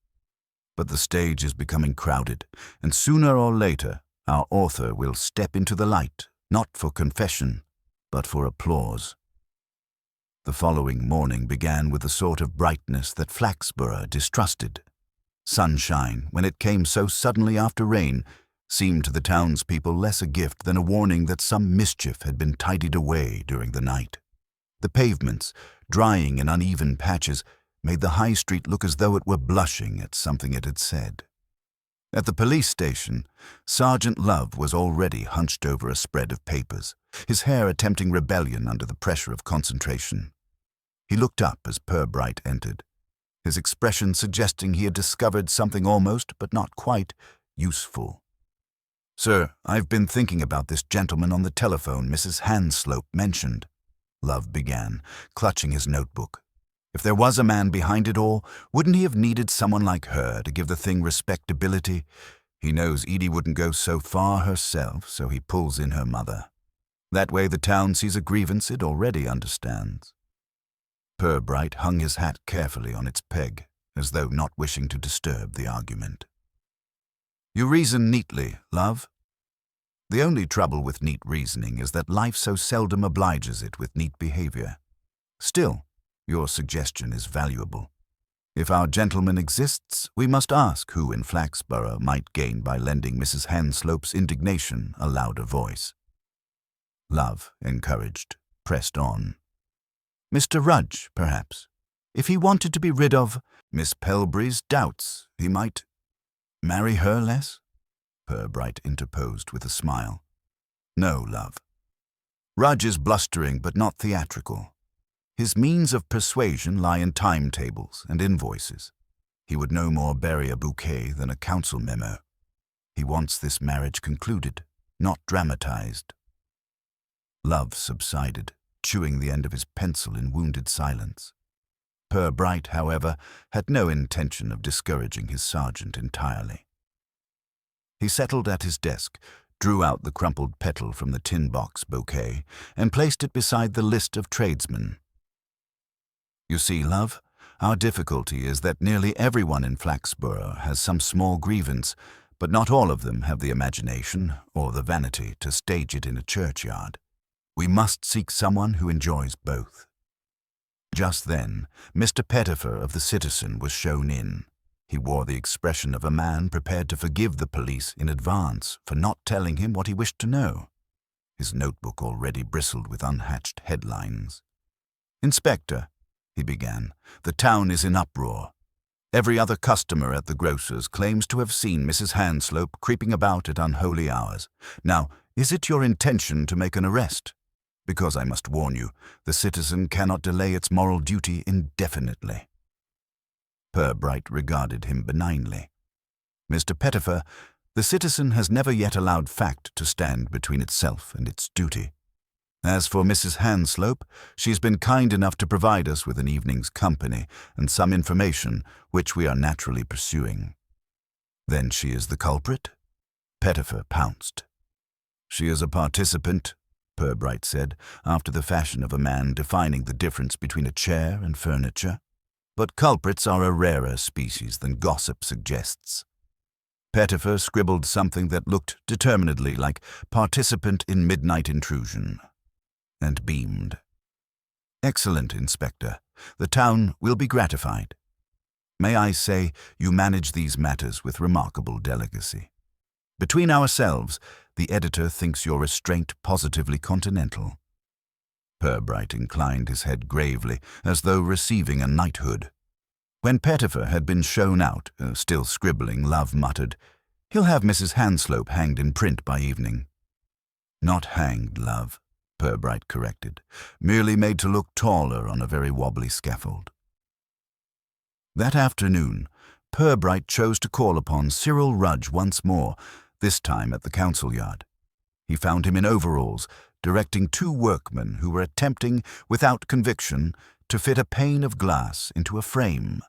"But the stage is becoming crowded, and sooner or later our author will step into the light, not for confession, but for applause." The following morning began with a sort of brightness that Flaxborough distrusted. Sunshine, when it came so suddenly after rain, seemed to the townspeople less a gift than a warning that some mischief had been tidied away during the night. The pavements, drying in uneven patches, made the high street look as though it were blushing at something it had said. At the police station, Sergeant Love was already hunched over a spread of papers, his hair attempting rebellion under the pressure of concentration. He looked up as Purbright entered, his expression suggesting he had discovered something almost, but not quite, useful. "Sir, I've been thinking about this gentleman on the telephone Mrs. Hanslope mentioned," Love began, clutching his notebook. "If there was a man behind it all, wouldn't he have needed someone like her to give the thing respectability? He knows Edie wouldn't go so far herself, so he pulls in her mother. That way the town sees a grievance it already understands." Purbright hung his hat carefully on its peg, as though not wishing to disturb the argument. "You reason neatly, love. The only trouble with neat reasoning is that life so seldom obliges it with neat behavior. Still, your suggestion is valuable. If our gentleman exists, we must ask who in Flaxborough might gain by lending Mrs. Hanslope's indignation a louder voice." Love, encouraged, pressed on. "Mr. Rudge, perhaps. If he wanted to be rid of Miss Pelbury's doubts, he might—" "Marry her less?" Purbright interposed with a smile. "No, love. Rudge is blustering but not theatrical. His means of persuasion lie in timetables and invoices. He would no more bury a bouquet than a council memo. He wants this marriage concluded, not dramatized." Love subsided, chewing the end of his pencil in wounded silence. Purbright, however, had no intention of discouraging his sergeant entirely. He settled at his desk, drew out the crumpled petal from the tin box bouquet, and placed it beside the list of tradesmen. "You see, love, our difficulty is that nearly everyone in Flaxborough has some small grievance, but not all of them have the imagination or the vanity to stage it in a churchyard. We must seek someone who enjoys both." Just then, Mr. Pettifer of the Citizen was shown in. He wore the expression of a man prepared to forgive the police in advance for not telling him what he wished to know. His notebook already bristled with unhatched headlines. "Inspector," he began, "the town is in uproar. Every other customer at the grocer's claims to have seen Mrs. Hanslope creeping about at unholy hours. Now, is it your intention to make an arrest? Because I must warn you, the Citizen cannot delay its moral duty indefinitely." Purbright regarded him benignly. "Mr. Pettifer, the Citizen has never yet allowed fact to stand between itself and its duty. As for Mrs. Hanslope, she's been kind enough to provide us with an evening's company and some information which we are naturally pursuing." "Then she is the culprit?" Pettifer pounced. "She is a participant," Purbright said, after the fashion of a man defining the difference between a chair and furniture. "But culprits are a rarer species than gossip suggests." Pettifer scribbled something that looked determinedly like "participant in midnight intrusion," and beamed. "Excellent, Inspector. The town will be gratified." May I say, you manage these matters with remarkable delicacy. Between ourselves, the editor thinks your restraint positively continental." Purbright inclined his head gravely, as though receiving a knighthood. When Pettifer had been shown out, still scribbling, Love muttered, "He'll have Mrs. Hanslope hanged in print by evening." "Not hanged, Love," Purbright corrected, "merely made to look taller on a very wobbly scaffold." That afternoon, Purbright chose to call upon Cyril Rudge once more, this time at the council yard. He found him in overalls, directing 2 workmen who were attempting, without conviction, to fit a pane of glass into a frame.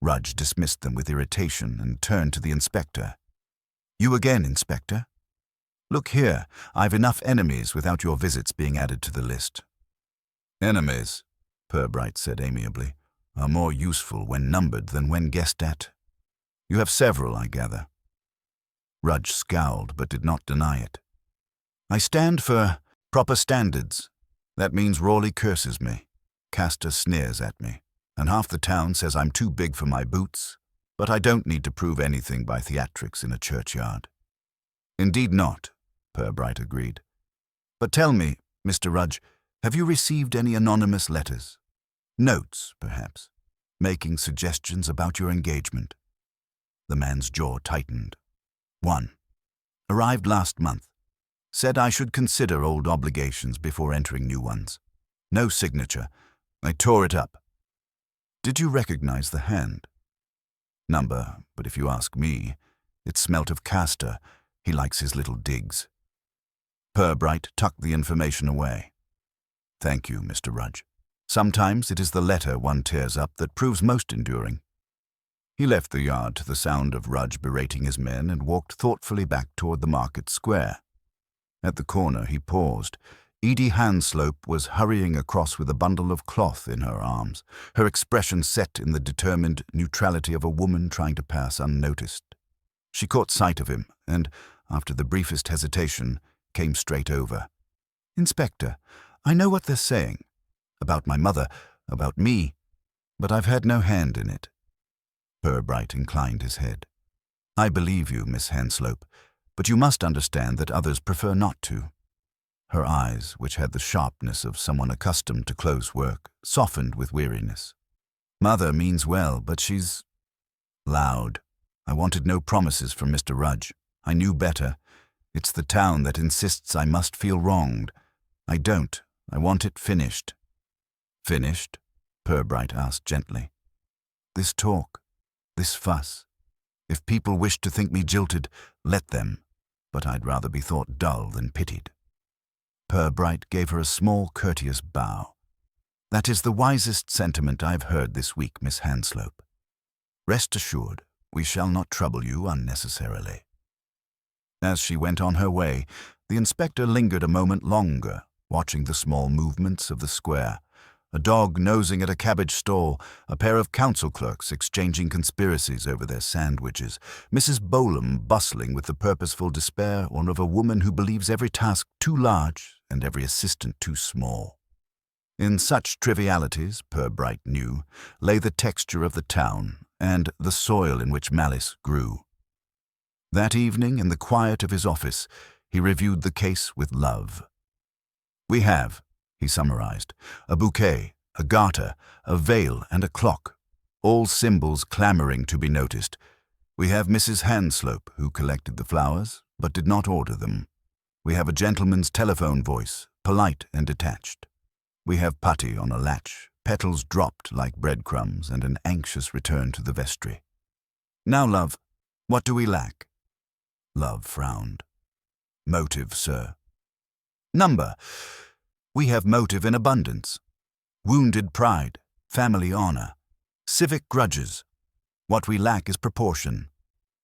Rudge dismissed them with irritation and turned to the inspector. "You again, Inspector? Look here, I've enough enemies without your visits being added to the list." "Enemies," Purbright said amiably, "are more useful when numbered than when guessed at. You have several, I gather." Rudge scowled but did not deny it. "I stand for proper standards. That means Rawley curses me, Castor sneers at me, and half the town says I'm too big for my boots, but I don't need to prove anything by theatrics in a churchyard." "Indeed not," Purbright agreed. "But tell me, Mr. Rudge, have you received any anonymous letters? Notes, perhaps, making suggestions about your engagement?" The man's jaw tightened. "1. Arrived last month. Said I should consider old obligations before entering new ones. No signature. I tore it up." "Did you recognize the hand?" "Number, but if you ask me, it smelt of Castor. He likes his little digs." Purbright tucked the information away. "Thank you, Mr. Rudge. Sometimes it is the letter one tears up that proves most enduring." He left the yard to the sound of Rudge berating his men and walked thoughtfully back toward the market square. At the corner he paused. Edie Hanslope was hurrying across with a bundle of cloth in her arms, her expression set in the determined neutrality of a woman trying to pass unnoticed. She caught sight of him and, after the briefest hesitation, came straight over. "Inspector, I know what they're saying. About my mother, about me, but I've had no hand in it." Purbright inclined his head. "I believe you, Miss Hanslope, but you must understand that others prefer not to." Her eyes, which had the sharpness of someone accustomed to close work, softened with weariness. "Mother means well, but she's loud. I wanted no promises from Mr. Rudge. I knew better. It's the town that insists I must feel wronged. I don't. I want it finished." "Finished?" Purbright asked gently. "This talk, this fuss. If people wish to think me jilted, let them, but I'd rather be thought dull than pitied." Purbright gave her a small, courteous bow. "That is the wisest sentiment I've heard this week, Miss Hanslope. Rest assured, we shall not trouble you unnecessarily." As she went on her way, the inspector lingered a moment longer, watching the small movements of the square. A dog nosing at a cabbage stall, a pair of council clerks exchanging conspiracies over their sandwiches, Mrs. Bolam bustling with the purposeful despair or of a woman who believes every task too large and every assistant too small. In such trivialities, Purbright knew, lay the texture of the town and the soil in which malice grew. That evening, in the quiet of his office, he reviewed the case with Love. "We have," he summarized, "a bouquet, a garter, a veil, and a clock, all symbols clamoring to be noticed. We have Mrs. Hanslope, who collected the flowers, but did not order them. We have a gentleman's telephone voice, polite and detached. We have putty on a latch, petals dropped like breadcrumbs, and an anxious return to the vestry. Now, Love, what do we lack?" Love frowned. "Motive, sir." "Number. We have motive in abundance. Wounded pride, family honor, civic grudges. What we lack is proportion.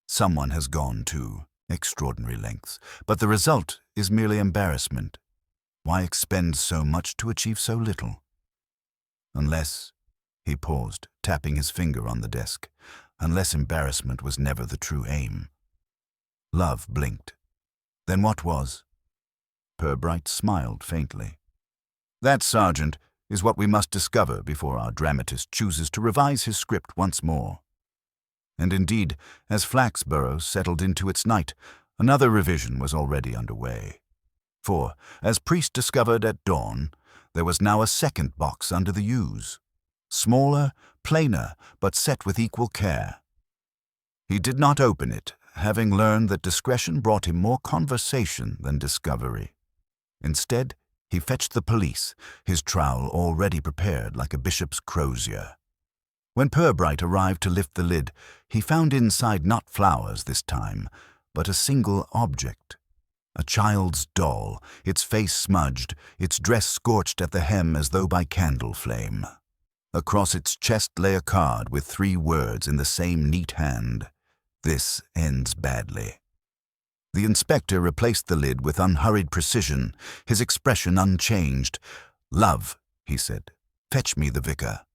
Someone has gone to extraordinary lengths, but the result is merely embarrassment. Why expend so much to achieve so little? Unless," he paused, tapping his finger on the desk, "unless embarrassment was never the true aim." Love blinked. "Then what was?" Purbright smiled faintly. "That, Sergeant, is what we must discover before our dramatist chooses to revise his script once more. And indeed, as Flaxborough settled into its night, another revision was already underway. For, as Priest discovered at dawn, there was now a second box under the yews, smaller, plainer, but set with equal care. He did not open it, having learned that discretion brought him more conversation than discovery. Instead, he fetched the police, his trowel already prepared like a bishop's crozier. When Purbright arrived to lift the lid, he found inside not flowers this time, but a single object. A child's doll, its face smudged, its dress scorched at the hem as though by candle flame. Across its chest lay a card with 3 words in the same neat hand: "This ends badly." The inspector replaced the lid with unhurried precision, his expression unchanged. "Love," he said, "fetch me the vicar.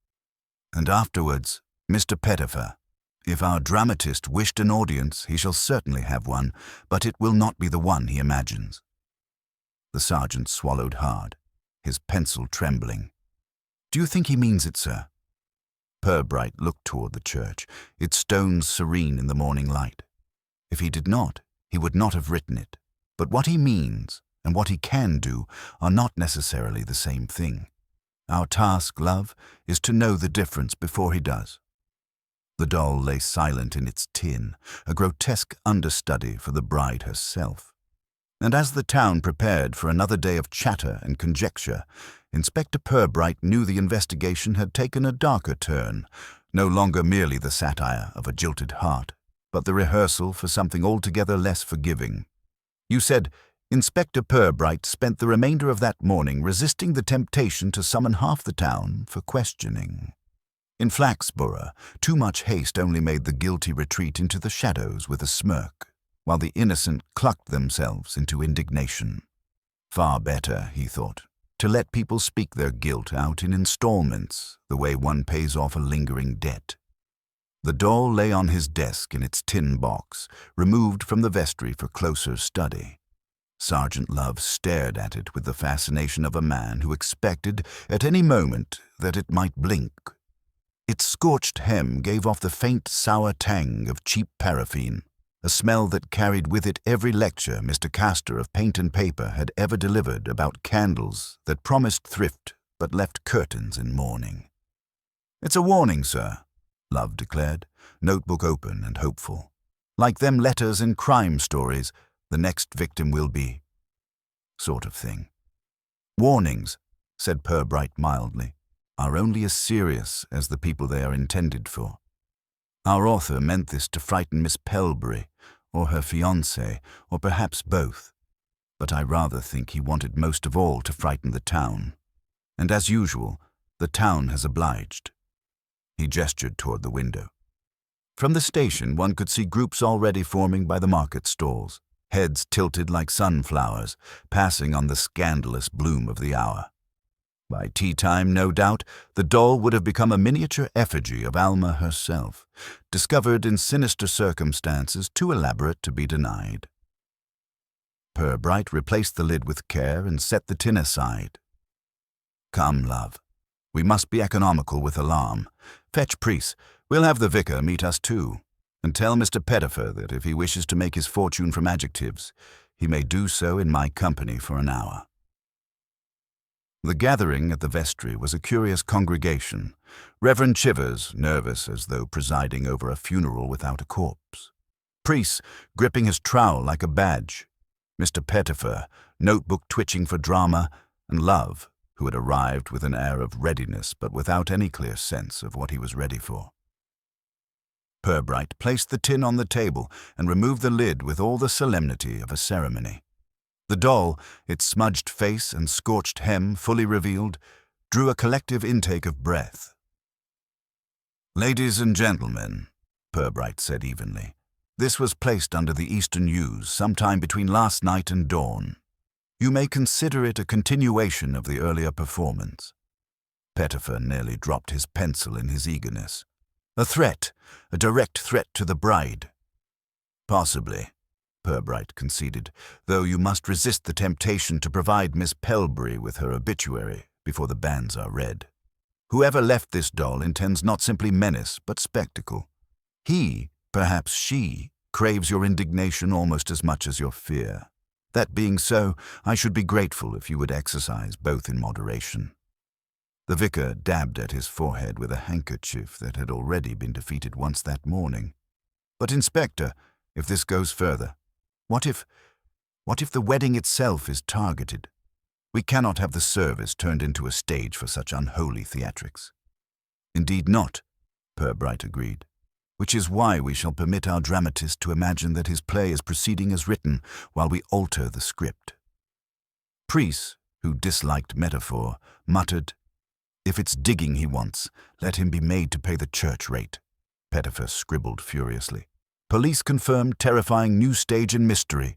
And afterwards, Mr. Pettifer. If our dramatist wished an audience, he shall certainly have one, but it will not be the one he imagines." The sergeant swallowed hard, his pencil trembling. "Do you think he means it, sir?" Purbright looked toward the church, its stones serene in the morning light. If he did not, he would not have written it. But what he means and what he can do are not necessarily the same thing. Our task, love, is to know the difference before he does. The doll lay silent in its tin, a grotesque understudy for the bride herself. And as the town prepared for another day of chatter and conjecture, Inspector Purbright knew the investigation had taken a darker turn, no longer merely the satire of a jilted heart, but the rehearsal for something altogether less forgiving. "You said Inspector Purbright spent the remainder of that morning resisting the temptation to summon half the town for questioning. In Flaxborough, too much haste only made the guilty retreat into the shadows with a smirk, while the innocent clucked themselves into indignation. Far better, he thought, to let people speak their guilt out in installments, the way one pays off a lingering debt." The doll lay on his desk in its tin box, removed from the vestry for closer study. Sergeant Love stared at it with the fascination of a man who expected at any moment that it might blink. Its scorched hem gave off the faint sour tang of cheap paraffin, a smell that carried with it every lecture Mr. Castor of Paint and Paper had ever delivered about candles that promised thrift but left curtains in mourning. "It's a warning, sir," Love declared, notebook open and hopeful. "Like them letters in crime stories, the next victim will be... sort of thing." "Warnings," said Purbright mildly, "are only as serious as the people they are intended for. Our author meant this to frighten Miss Pelbury, or her fiancé, or perhaps both. But I rather think he wanted most of all to frighten the town. And as usual, the town has obliged." He gestured toward the window. From the station one could see groups already forming by the market stalls, heads tilted like sunflowers, passing on the scandalous bloom of the hour. By tea-time, no doubt, the doll would have become a miniature effigy of Alma herself, discovered in sinister circumstances too elaborate to be denied. Purbright replaced the lid with care and set the tin aside. "Come, love. We must be economical with alarm. Fetch Priest. We'll have the vicar meet us too. And tell Mr. Pettifer that if he wishes to make his fortune from adjectives, he may do so in my company for an hour." The gathering at the vestry was a curious congregation. Reverend Chivers, nervous as though presiding over a funeral without a corpse. Priest, gripping his trowel like a badge. Mr. Pettifer, notebook twitching for drama, and Love, who had arrived with an air of readiness but without any clear sense of what he was ready for. Purbright placed the tin on the table and removed the lid with all the solemnity of a ceremony. The doll, its smudged face and scorched hem fully revealed, drew a collective intake of breath. "Ladies and gentlemen," Purbright said evenly, "this was placed under the eastern yews sometime between last night and dawn. You may consider it a continuation of the earlier performance." Pettifer nearly dropped his pencil in his eagerness. "A threat, a direct threat to the bride." "Possibly," Purbright conceded, "though you must resist the temptation to provide Miss Pelbury with her obituary, before the banns are read. Whoever left this doll intends not simply menace, but spectacle. He, perhaps she, craves your indignation almost as much as your fear. That being so, I should be grateful if you would exercise both in moderation." The vicar dabbed at his forehead with a handkerchief that had already been defeated once that morning. "But, Inspector, if this goes further, what if the wedding itself is targeted? We cannot have the service turned into a stage for such unholy theatrics." "Indeed not," Purbright agreed, "which is why we shall permit our dramatist to imagine that his play is proceeding as written while we alter the script." Preece, who disliked metaphor, muttered, "If it's digging he wants, let him be made to pay the church rate." Pettifer scribbled furiously. "Police confirmed terrifying new stage in mystery."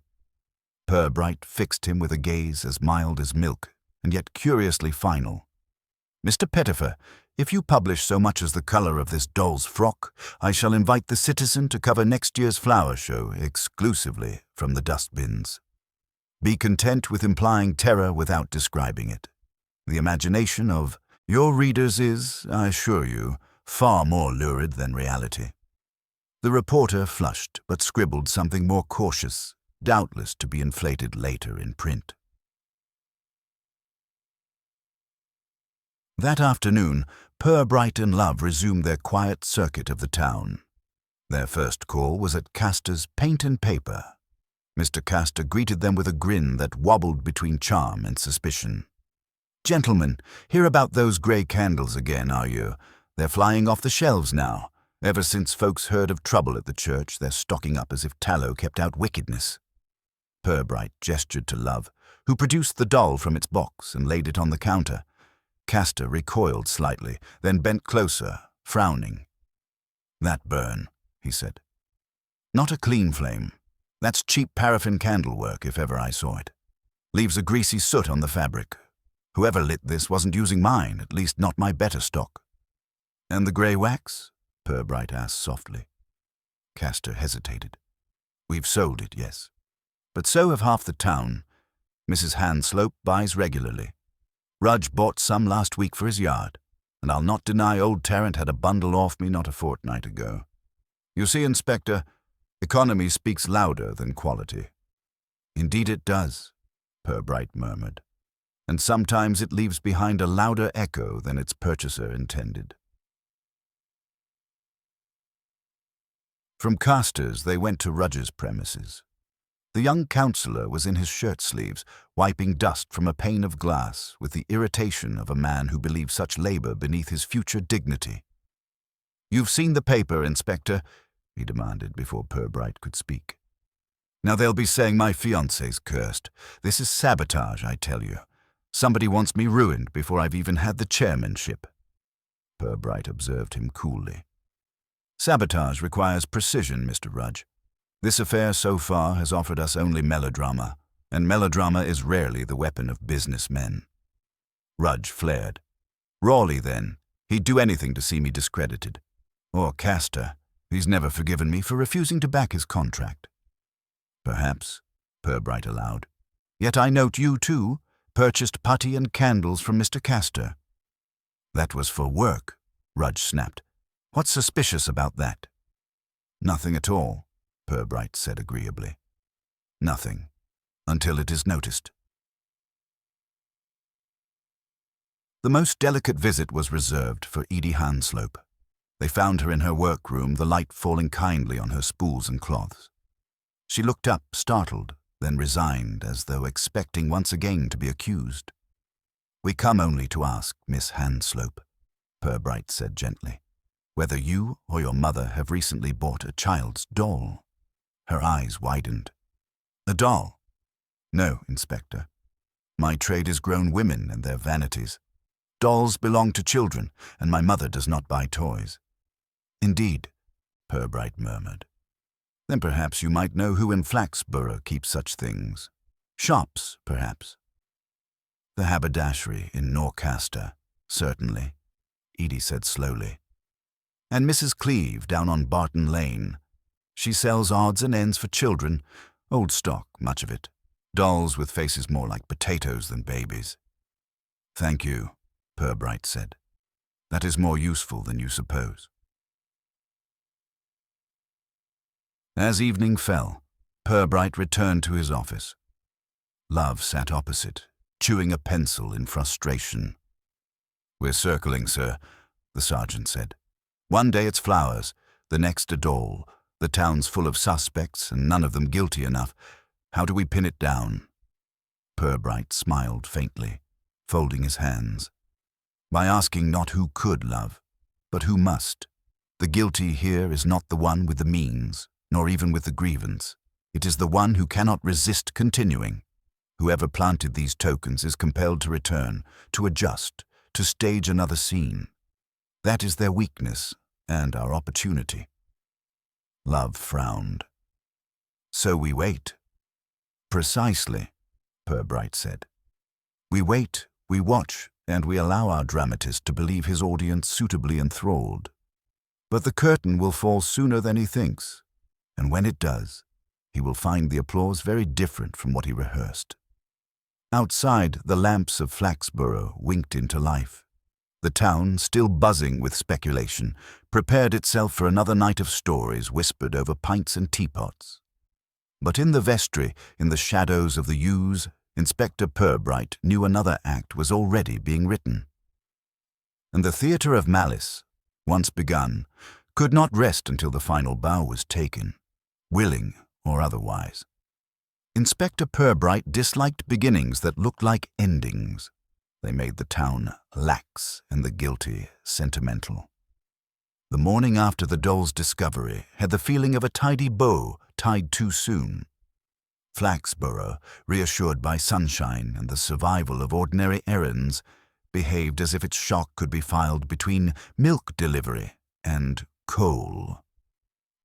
Purbright fixed him with a gaze as mild as milk, and yet curiously final. "Mr. Pettifer, if you publish so much as the color of this doll's frock, I shall invite the Citizen to cover next year's flower show exclusively from the dustbins. Be content with implying terror without describing it. The imagination of your readers is, I assure you, far more lurid than reality." The reporter flushed, but scribbled something more cautious, doubtless to be inflated later in print. That afternoon, Purbright and Love resumed their quiet circuit of the town. Their first call was at Castor's Paint and Paper. Mr. Castor greeted them with a grin that wobbled between charm and suspicion. "Gentlemen, hear about those grey candles again, are you? They're flying off the shelves now. Ever since folks heard of trouble at the church, they're stocking up as if tallow kept out wickedness." Purbright gestured to Love, who produced the doll from its box and laid it on the counter. Castor recoiled slightly, then bent closer, frowning. "That burn," he said. "Not a clean flame. That's cheap paraffin candle work, if ever I saw it. Leaves a greasy soot on the fabric. Whoever lit this wasn't using mine, at least not my better stock." "And the grey wax?" Purbright asked softly. Castor hesitated. "We've sold it, yes. But so have half the town. Mrs. Hanslope buys regularly. Rudge bought some last week for his yard, and I'll not deny old Tarrant had a bundle off me not a fortnight ago. You see, Inspector, economy speaks louder than quality." "Indeed it does," Purbright murmured, "and sometimes it leaves behind a louder echo than its purchaser intended." From Castor's they went to Rudge's premises. The young councillor was in his shirt-sleeves, wiping dust from a pane of glass with the irritation of a man who believes such labour beneath his future dignity. "You've seen the paper, Inspector?" he demanded before Purbright could speak. "Now they'll be saying my fiancé's cursed. This is sabotage, I tell you. Somebody wants me ruined before I've even had the chairmanship." Purbright observed him coolly. "Sabotage requires precision, Mr. Rudge. This affair so far has offered us only melodrama, and melodrama is rarely the weapon of businessmen." Rudge flared. "Rawley, then. He'd do anything to see me discredited. Or Castor. He's never forgiven me for refusing to back his contract." "Perhaps," Purbright allowed. "Yet I note you, too, purchased putty and candles from Mr. Castor." "That was for work," Rudge snapped. "What's suspicious about that?" "Nothing at all," Purbright said agreeably. "Nothing, until it is noticed." The most delicate visit was reserved for Edie Hanslope. They found her in her workroom, the light falling kindly on her spools and cloths. She looked up, startled, then resigned, as though expecting once again to be accused. "We come only to ask, Miss Hanslope," Purbright said gently, "whether you or your mother have recently bought a child's doll." Her eyes widened. "A doll? No, Inspector. My trade is grown women and their vanities. Dolls belong to children, and my mother does not buy toys." "Indeed," Purbright murmured. "Then perhaps you might know who in Flaxborough keeps such things. Shops, perhaps." "The haberdashery in Norcaster, certainly," Edie said slowly. "And Mrs. Cleeve down on Barton Lane. She sells odds and ends for children, old stock, much of it. Dolls with faces more like potatoes than babies." "Thank you," Purbright said. "That is more useful than you suppose." As evening fell, Purbright returned to his office. Love sat opposite, chewing a pencil in frustration. "We're circling, sir," the sergeant said. "One day it's flowers, the next a doll. The town's full of suspects, and none of them guilty enough. How do we pin it down?" Purbright smiled faintly, folding his hands. "By asking not who could love, but who must. The guilty here is not the one with the means, nor even with the grievance. It is the one who cannot resist continuing. Whoever planted these tokens is compelled to return, to adjust, to stage another scene. That is their weakness and our opportunity." Love frowned. "So we wait." "Precisely," Purbright said. "We wait, we watch, and we allow our dramatist to believe his audience suitably enthralled. But the curtain will fall sooner than he thinks, and when it does, he will find the applause very different from what he rehearsed." Outside, the lamps of Flaxborough winked into life. The town, still buzzing with speculation, prepared itself for another night of stories whispered over pints and teapots. But in the vestry, in the shadows of the yews, Inspector Purbright knew another act was already being written. And the theatre of malice, once begun, could not rest until the final bow was taken, willing or otherwise. Inspector Purbright disliked beginnings that looked like endings. They made the town lax and the guilty sentimental. The morning after the doll's discovery had the feeling of a tidy bow tied too soon. Flaxborough, reassured by sunshine and the survival of ordinary errands, behaved as if its shock could be filed between milk delivery and coal.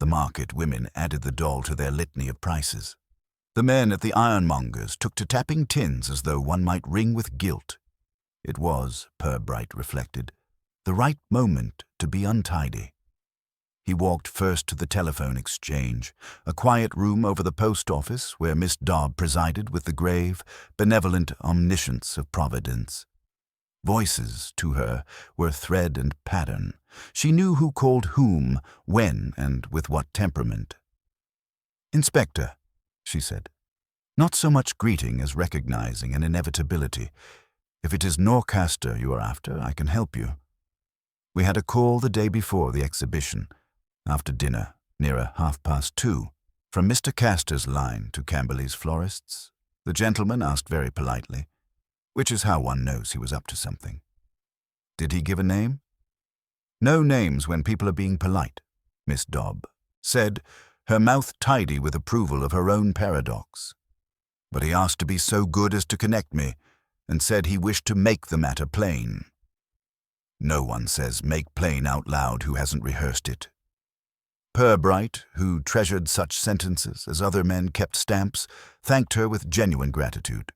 The market women added the doll to their litany of prices. The men at the ironmonger's took to tapping tins as though one might ring with guilt. It was, Purbright reflected, the right moment to be untidy. He walked first to the telephone exchange, a quiet room over the post office where Miss Dobb presided with the grave, benevolent omniscience of Providence. Voices, to her, were thread and pattern. She knew who called whom, when, and with what temperament. "Inspector," she said, not so much greeting as recognizing an inevitability. "If it is Norcaster you are after, I can help you. We had a call the day before the exhibition, after dinner, nearer 2:30, from Mr. Castor's line to Camberley's florist's. The gentleman asked very politely, which is how one knows he was up to something." "Did he give a name?" "No names when people are being polite," Miss Dobb said, her mouth tidy with approval of her own paradox. "But he asked to be so good as to connect me, and said he wished to make the matter plain." No one says "make plain" out loud who hasn't rehearsed it. Purbright, who treasured such sentences as other men kept stamps, thanked her with genuine gratitude.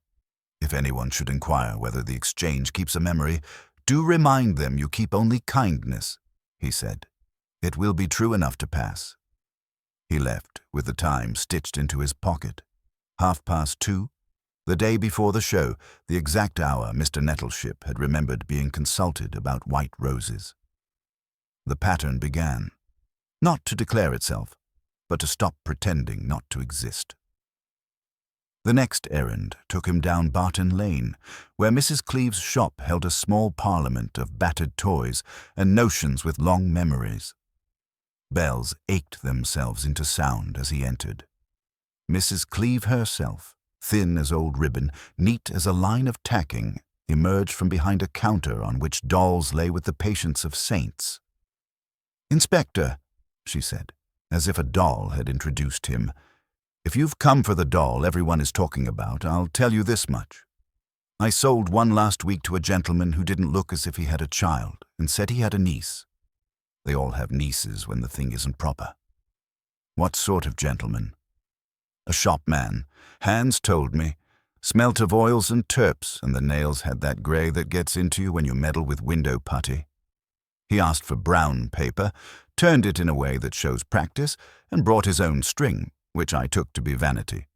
"If anyone should inquire whether the exchange keeps a memory, do remind them you keep only kindness," he said. "It will be true enough to pass." He left, with the time stitched into his pocket. 2:30, the day before the show, the exact hour Mr. Nettleship had remembered being consulted about white roses. The pattern began, not to declare itself, but to stop pretending not to exist. The next errand took him down Barton Lane, where Mrs. Cleeve's shop held a small parliament of battered toys and notions with long memories. Bells ached themselves into sound as he entered. Mrs. Cleeve herself, thin as old ribbon, neat as a line of tacking, emerged from behind a counter on which dolls lay with the patience of saints. "Inspector," she said, as if a doll had introduced him, "if you've come for the doll everyone is talking about, I'll tell you this much. I sold one last week to a gentleman who didn't look as if he had a child and said he had a niece. They all have nieces when the thing isn't proper." "What sort of gentleman?" "A shopman. Hans told me. Smelt of oils and turps, and the nails had that grey that gets into you when you meddle with window putty. He asked for brown paper, turned it in a way that shows practice, and brought his own string, which I took to be vanity.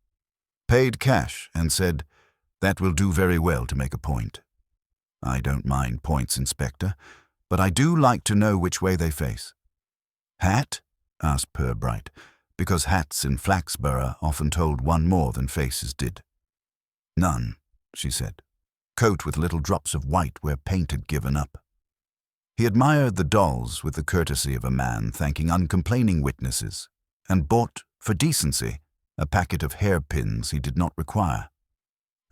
Paid cash, and said, 'That will do very well to make a point.' I don't mind points, Inspector, but I do like to know which way they face. Hat? Asked Purbright, because hats in Flaxborough often told one more than faces did. None, she said. Coat with little drops of white where paint had given up. He admired the dolls with the courtesy of a man thanking uncomplaining witnesses, and bought, for decency, a packet of hairpins he did not require.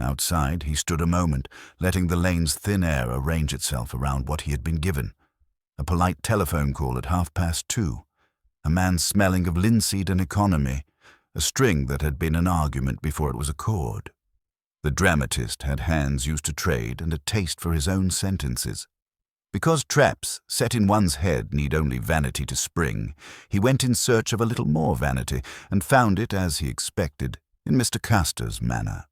Outside, he stood a moment, letting the lane's thin air arrange itself around what he had been given. A polite telephone call at 2:30, a man smelling of linseed and economy, a string that had been an argument before it was a chord. The dramatist had hands used to trade and a taste for his own sentences. Because traps set in one's head need only vanity to spring, he went in search of a little more vanity and found it, as he expected, in Mr. Castor's manner.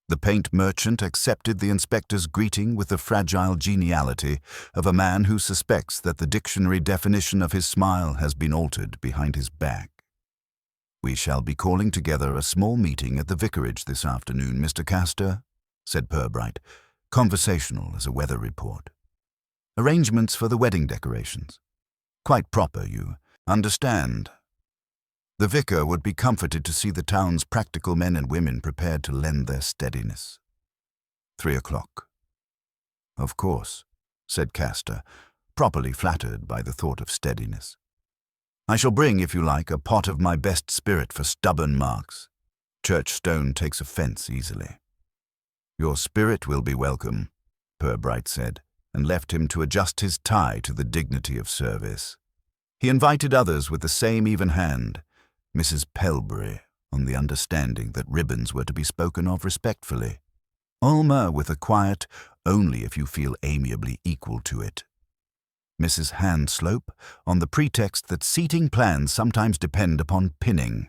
The paint merchant accepted the inspector's greeting with the fragile geniality of a man who suspects that the dictionary definition of his smile has been altered behind his back. "We shall be calling together a small meeting at the vicarage this afternoon, Mr. Castor," said Purbright, conversational as a weather report. "Arrangements for the wedding decorations. Quite proper, you understand. The vicar would be comforted to see the town's practical men and women prepared to lend their steadiness. 3:00. "Of course," said Castor, properly flattered by the thought of steadiness. "I shall bring, if you like, a pot of my best spirit for stubborn marks. Church stone takes offence easily." "Your spirit will be welcome," Purbright said, and left him to adjust his tie to the dignity of service. He invited others with the same even hand, Mrs. Pelbury, on the understanding that ribbons were to be spoken of respectfully. Alma with a quiet, "only if you feel amiably equal to it." Mrs. Hanslope, on the pretext that seating plans sometimes depend upon pinning.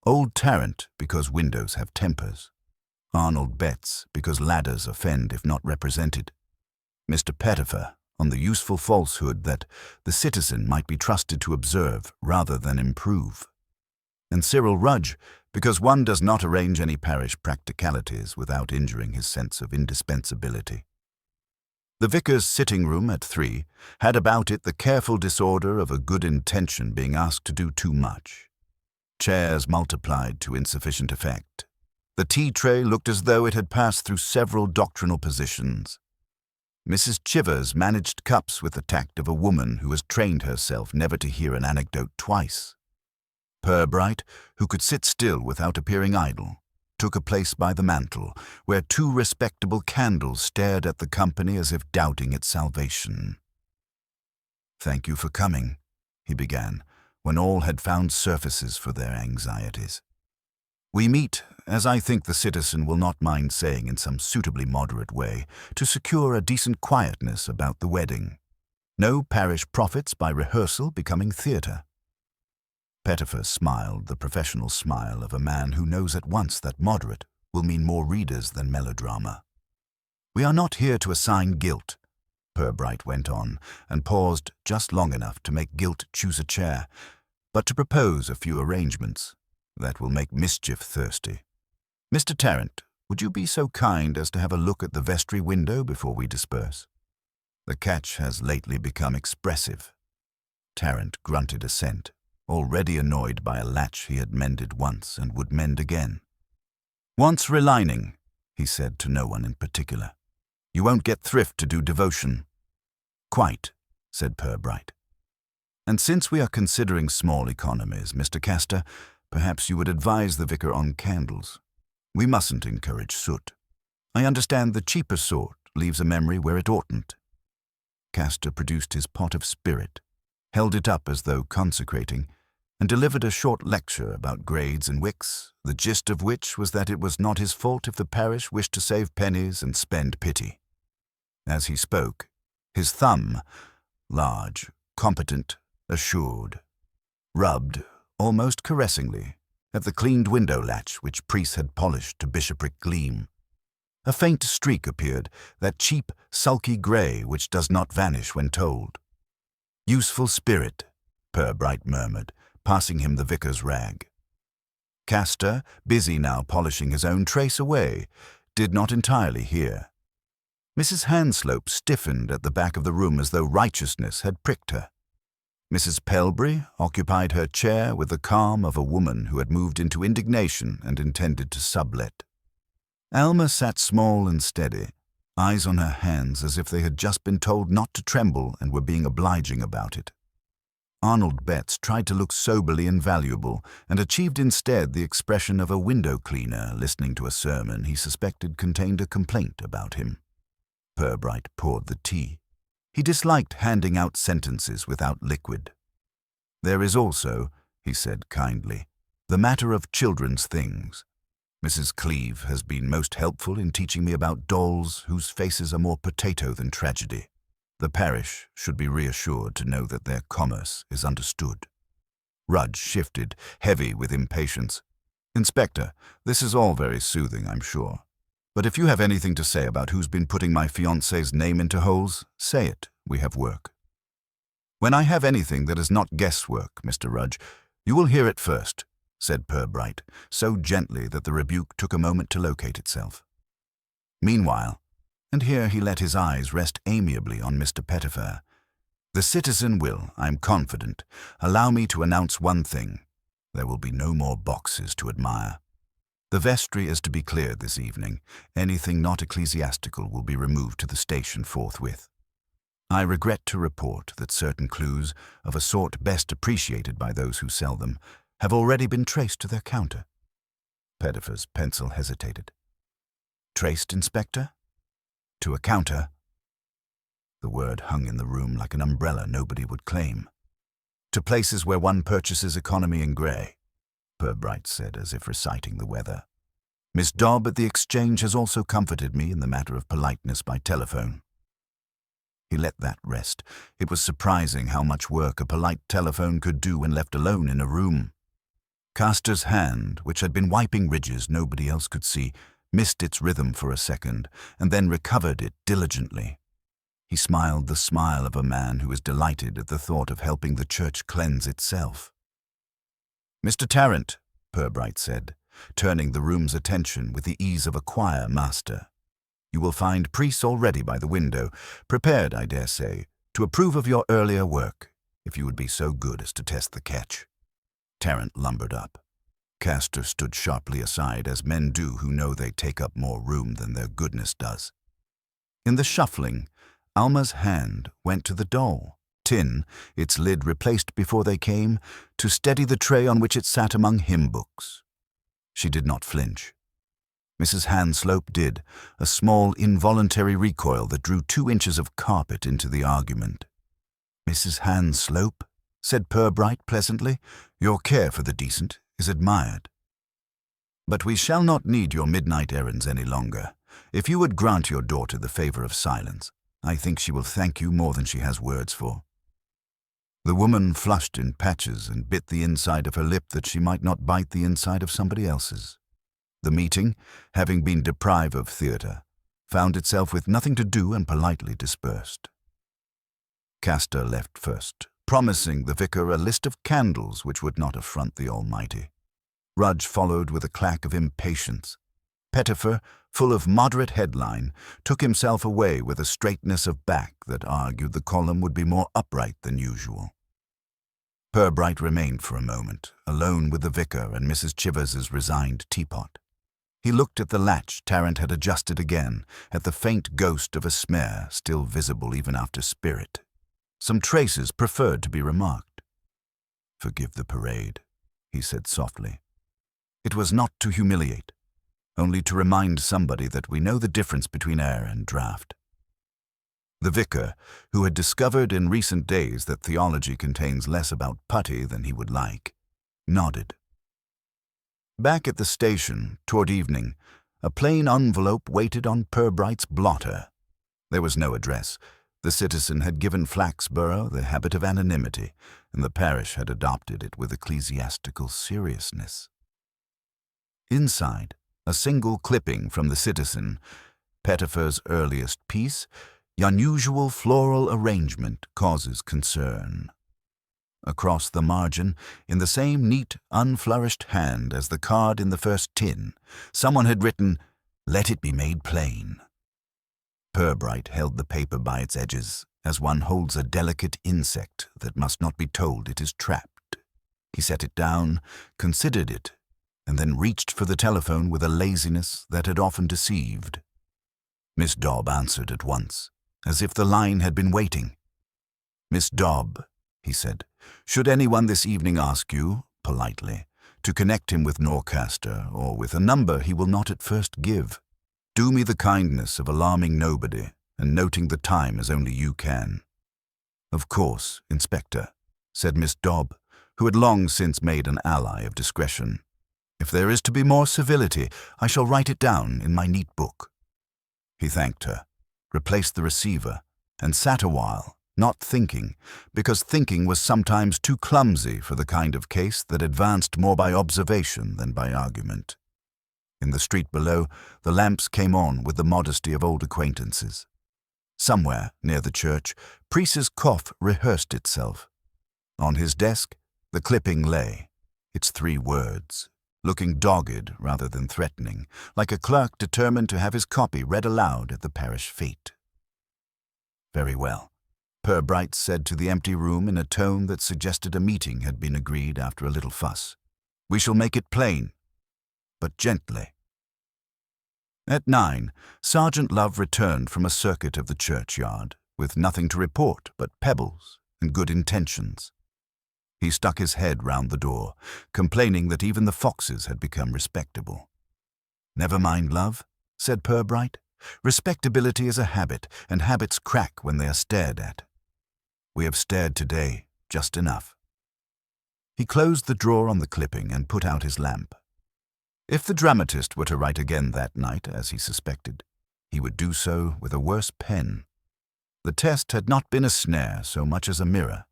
Old Tarrant, because windows have tempers. Arnold Betts, because ladders offend if not represented. Mr. Pettifer, on the useful falsehood that the citizen might be trusted to observe rather than improve. And Cyril Rudge, because one does not arrange any parish practicalities without injuring his sense of indispensability. The vicar's sitting room at 3 had about it the careful disorder of a good intention being asked to do too much. Chairs multiplied to insufficient effect. The tea tray looked as though it had passed through several doctrinal positions. Mrs. Chivers managed cups with the tact of a woman who has trained herself never to hear an anecdote twice. Purbright, who could sit still without appearing idle, took a place by the mantel, where 2 respectable candles stared at the company as if doubting its salvation. "Thank you for coming," he began, when all had found surfaces for their anxieties. "We meet, as I think the citizen will not mind saying in some suitably moderate way, to secure a decent quietness about the wedding. No parish profits by rehearsal becoming theatre." Pettifer smiled the professional smile of a man who knows at once that moderate will mean more readers than melodrama. "We are not here to assign guilt," Purbright went on, and paused just long enough to make guilt choose a chair, "but to propose a few arrangements that will make mischief thirsty. Mr. Tarrant, would you be so kind as to have a look at the vestry window before we disperse? The catch has lately become expressive." Tarrant grunted assent, already annoyed by a latch he had mended once and would mend again. "Wants relining," he said to no one in particular. "You won't get thrift to do devotion." "Quite," said Purbright. "And since we are considering small economies, Mr. Castor, perhaps you would advise the vicar on candles. We mustn't encourage soot. I understand the cheaper sort leaves a memory where it oughtn't." Castor produced his pot of spirit, held it up as though consecrating, and delivered a short lecture about grades and wicks, the gist of which was that it was not his fault if the parish wished to save pennies and spend pity. As he spoke, his thumb, large, competent, assured, rubbed, almost caressingly, at the cleaned window latch which priests had polished to bishopric gleam. A faint streak appeared, that cheap, sulky grey which does not vanish when told. "Useful spirit," Purbright murmured, passing him the vicar's rag. Castor, busy now polishing his own trace away, did not entirely hear. Mrs. Hanslope stiffened at the back of the room as though righteousness had pricked her. Mrs. Pelbury occupied her chair with the calm of a woman who had moved into indignation and intended to sublet. Alma sat small and steady, eyes on her hands as if they had just been told not to tremble and were being obliging about it. Arnold Betts tried to look soberly invaluable and achieved instead the expression of a window cleaner listening to a sermon he suspected contained a complaint about him. Purbright poured the tea. He disliked handing out sentences without liquid. "There is also," he said kindly, "the matter of children's things. Mrs. Cleeve has been most helpful in teaching me about dolls whose faces are more potato than tragedy. The parish should be reassured to know that their commerce is understood." Rudge shifted, heavy with impatience. "Inspector, this is all very soothing, I'm sure. But if you have anything to say about who's been putting my fiancé's name into holes, say it. We have work." "When I have anything that is not guesswork, Mr. Rudge, you will hear it first," said Purbright, so gently that the rebuke took a moment to locate itself. "Meanwhile," and here he let his eyes rest amiably on Mr. Pettifer, "the citizen will, I'm confident, allow me to announce one thing. There will be no more boxes to admire. The vestry is to be cleared this evening. Anything not ecclesiastical will be removed to the station forthwith. I regret to report that certain clues, of a sort best appreciated by those who sell them, have already been traced to their counter." Pettifer's pencil hesitated. "Traced, Inspector? To a counter?" The word hung in the room like an umbrella nobody would claim. "To places where one purchases economy in grey," Purbright said as if reciting the weather. "Miss Dobb at the Exchange has also comforted me in the matter of politeness by telephone." He let that rest. It was surprising how much work a polite telephone could do when left alone in a room. Castor's hand, which had been wiping ridges nobody else could see, missed its rhythm for a second, and then recovered it diligently. He smiled the smile of a man who is delighted at the thought of helping the church cleanse itself. "Mr. Tarrant," Purbright said, turning the room's attention with the ease of a choir master, "you will find priests already by the window, prepared, I dare say, to approve of your earlier work, if you would be so good as to test the catch." Tarrant lumbered up. Castor stood sharply aside, as men do who know they take up more room than their goodness does. In the shuffling, Alma's hand went to the doll, tin, its lid replaced before they came, to steady the tray on which it sat among hymn books. She did not flinch. Mrs. Hanslope did, a small involuntary recoil that drew 2 inches of carpet into the argument. "Mrs. Hanslope," said Purbright pleasantly, "your care for the decent is admired. But we shall not need your midnight errands any longer. If you would grant your daughter the favor of silence, I think she will thank you more than she has words for." The woman flushed in patches and bit the inside of her lip that she might not bite the inside of somebody else's. The meeting, having been deprived of theatre, found itself with nothing to do and politely dispersed. Castor left first, promising the vicar a list of candles which would not affront the Almighty. Rudge followed with a clack of impatience. Pettifer, full of moderate headline, took himself away with a straightness of back that argued the column would be more upright than usual. Purbright remained for a moment, alone with the vicar and Mrs. Chivers's resigned teapot. He looked at the latch Tarrant had adjusted again, at the faint ghost of a smear still visible even after spirit. Some traces preferred to be remarked. "Forgive the parade," he said softly. "It was not to humiliate, only to remind somebody that we know the difference between air and draught." The vicar, who had discovered in recent days that theology contains less about putty than he would like, nodded. Back at the station, toward evening, a plain envelope waited on Purbright's blotter. There was no address. The citizen had given Flaxborough the habit of anonymity, and the parish had adopted it with ecclesiastical seriousness. Inside, a single clipping from the citizen, Pettifer's earliest piece, "Unusual floral arrangement causes concern." Across the margin, in the same neat, unflourished hand as the card in the first tin, someone had written, "Let it be made plain." Purbright held the paper by its edges, as one holds a delicate insect that must not be told it is trapped. He set it down, considered it, and then reached for the telephone with a laziness that had often deceived. Miss Dobb answered at once, as if the line had been waiting. "Miss Dobb," he said, "should anyone this evening ask you, politely, to connect him with Norcaster or with a number he will not at first give, do me the kindness of alarming nobody and noting the time as only you can." "Of course, Inspector," said Miss Dobb, who had long since made an ally of discretion. "If there is to be more civility, I shall write it down in my neat book." He thanked her, replaced the receiver, and sat a while, not thinking, because thinking was sometimes too clumsy for the kind of case that advanced more by observation than by argument. In the street below, the lamps came on with the modesty of old acquaintances. Somewhere, near the church, Priest's cough rehearsed itself. On his desk, the clipping lay, its 3 words, looking dogged rather than threatening, like a clerk determined to have his copy read aloud at the parish fete. "Very well," Purbright said to the empty room in a tone that suggested a meeting had been agreed after a little fuss. "We shall make it plain, but gently." At 9, Sergeant Love returned from a circuit of the churchyard, with nothing to report but pebbles and good intentions. He stuck his head round the door, complaining that even the foxes had become respectable. "Never mind, Love," said Purbright. "Respectability is a habit, and habits crack when they are stared at. We have stared today, just enough." He closed the drawer on the clipping and put out his lamp. If the dramatist were to write again that night, as he suspected, he would do so with a worse pen. The test had not been a snare so much as a mirror.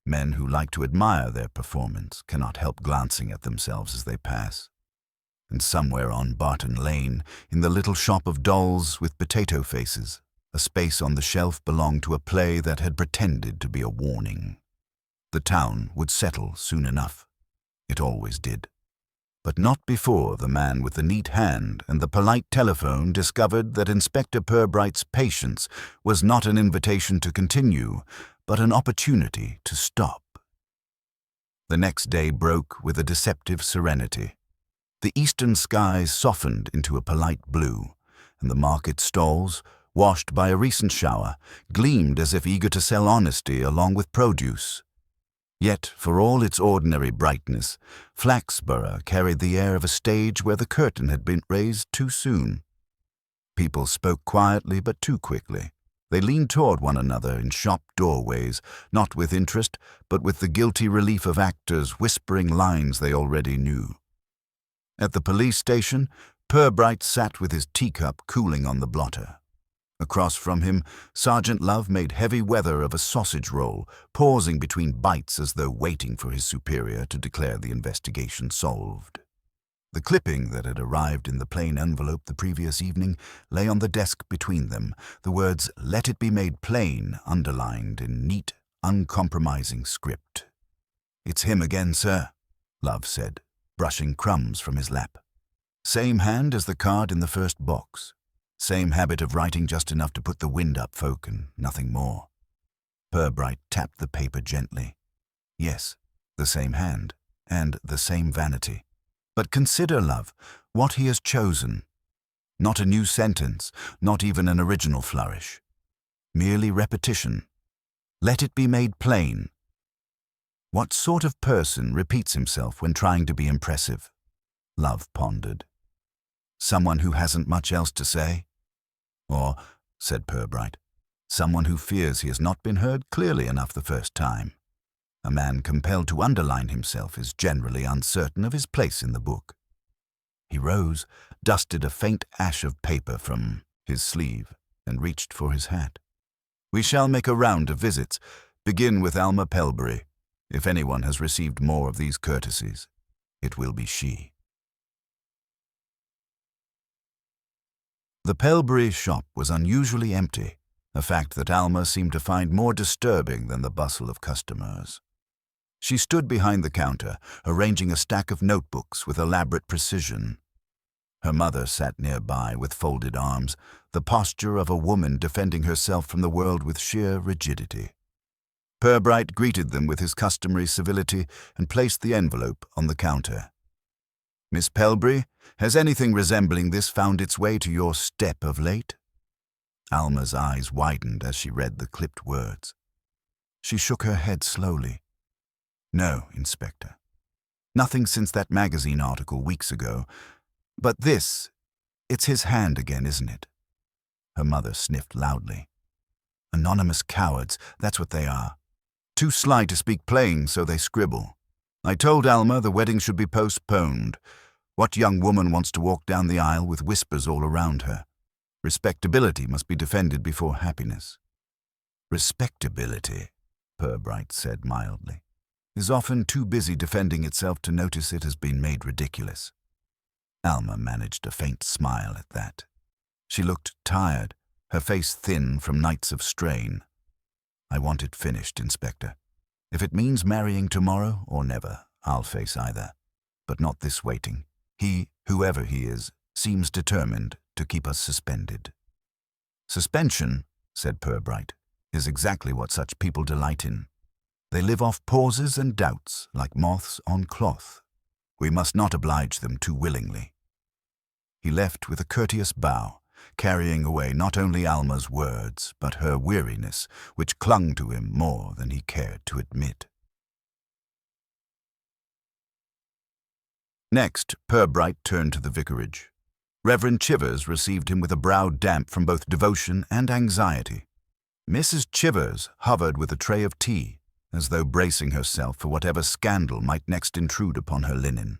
Men who like to admire their performance cannot help glancing at themselves as they pass. And somewhere on Barton Lane, in the little shop of dolls with potato faces, a space on the shelf belonged to a play that had pretended to be a warning. The town would settle soon enough. It always did. But not before the man with the neat hand and the polite telephone discovered that Inspector Purbright's patience was not an invitation to continue, but an opportunity to stop. The next day broke with a deceptive serenity. The eastern skies softened into a polite blue, and the market stalls, washed by a recent shower, gleamed as if eager to sell honesty along with produce. Yet, for all its ordinary brightness, Flaxborough carried the air of a stage where the curtain had been raised too soon. People spoke quietly but too quickly. They leaned toward one another in shop doorways, not with interest, but with the guilty relief of actors whispering lines they already knew. At the police station, Purbright sat with his teacup cooling on the blotter. Across from him, Sergeant Love made heavy weather of a sausage roll, pausing between bites as though waiting for his superior to declare the investigation solved. The clipping that had arrived in the plain envelope the previous evening lay on the desk between them, the words "Let it be made plain" underlined in neat, uncompromising script. "It's him again, sir," Love said, brushing crumbs from his lap. "Same hand as the card in the first box. Same habit of writing just enough to put the wind up folk and nothing more." Purbright tapped the paper gently. "Yes, the same hand, and the same vanity. But consider, Love, what he has chosen. Not a new sentence, not even an original flourish. Merely repetition. Let it be made plain. What sort of person repeats himself when trying to be impressive?" Love pondered. "Someone who hasn't much else to say? Or," said Purbright, "someone who fears he has not been heard clearly enough the first time. A man compelled to underline himself is generally uncertain of his place in the book." He rose, dusted a faint ash of paper from his sleeve, and reached for his hat. "We shall make a round of visits. Begin with Alma Pelbury. If anyone has received more of these courtesies, it will be she." The Pelbury shop was unusually empty, a fact that Alma seemed to find more disturbing than the bustle of customers. She stood behind the counter, arranging a stack of notebooks with elaborate precision. Her mother sat nearby with folded arms, the posture of a woman defending herself from the world with sheer rigidity. Purbright greeted them with his customary civility and placed the envelope on the counter. "Miss Pelbury, has anything resembling this found its way to your step of late?" Alma's eyes widened as she read the clipped words. She shook her head slowly. "No, Inspector. Nothing since that magazine article weeks ago. But this, it's his hand again, isn't it?" Her mother sniffed loudly. "Anonymous cowards, that's what they are. Too sly to speak plain, so they scribble. I told Alma the wedding should be postponed. What young woman wants to walk down the aisle with whispers all around her? Respectability must be defended before happiness." "Respectability," Purbright said mildly, "is often too busy defending itself to notice it has been made ridiculous." Alma managed a faint smile at that. She looked tired, her face thin from nights of strain. "I want it finished, Inspector. If it means marrying tomorrow or never, I'll face either. But not this waiting. He, whoever he is, seems determined to keep us suspended." "Suspension," said Purbright, "is exactly what such people delight in. They live off pauses and doubts like moths on cloth. We must not oblige them too willingly." He left with a courteous bow, carrying away not only Alma's words, but her weariness, which clung to him more than he cared to admit. Next, Purbright turned to the vicarage. Reverend Chivers received him with a brow damp from both devotion and anxiety. Mrs. Chivers hovered with a tray of tea, as though bracing herself for whatever scandal might next intrude upon her linen.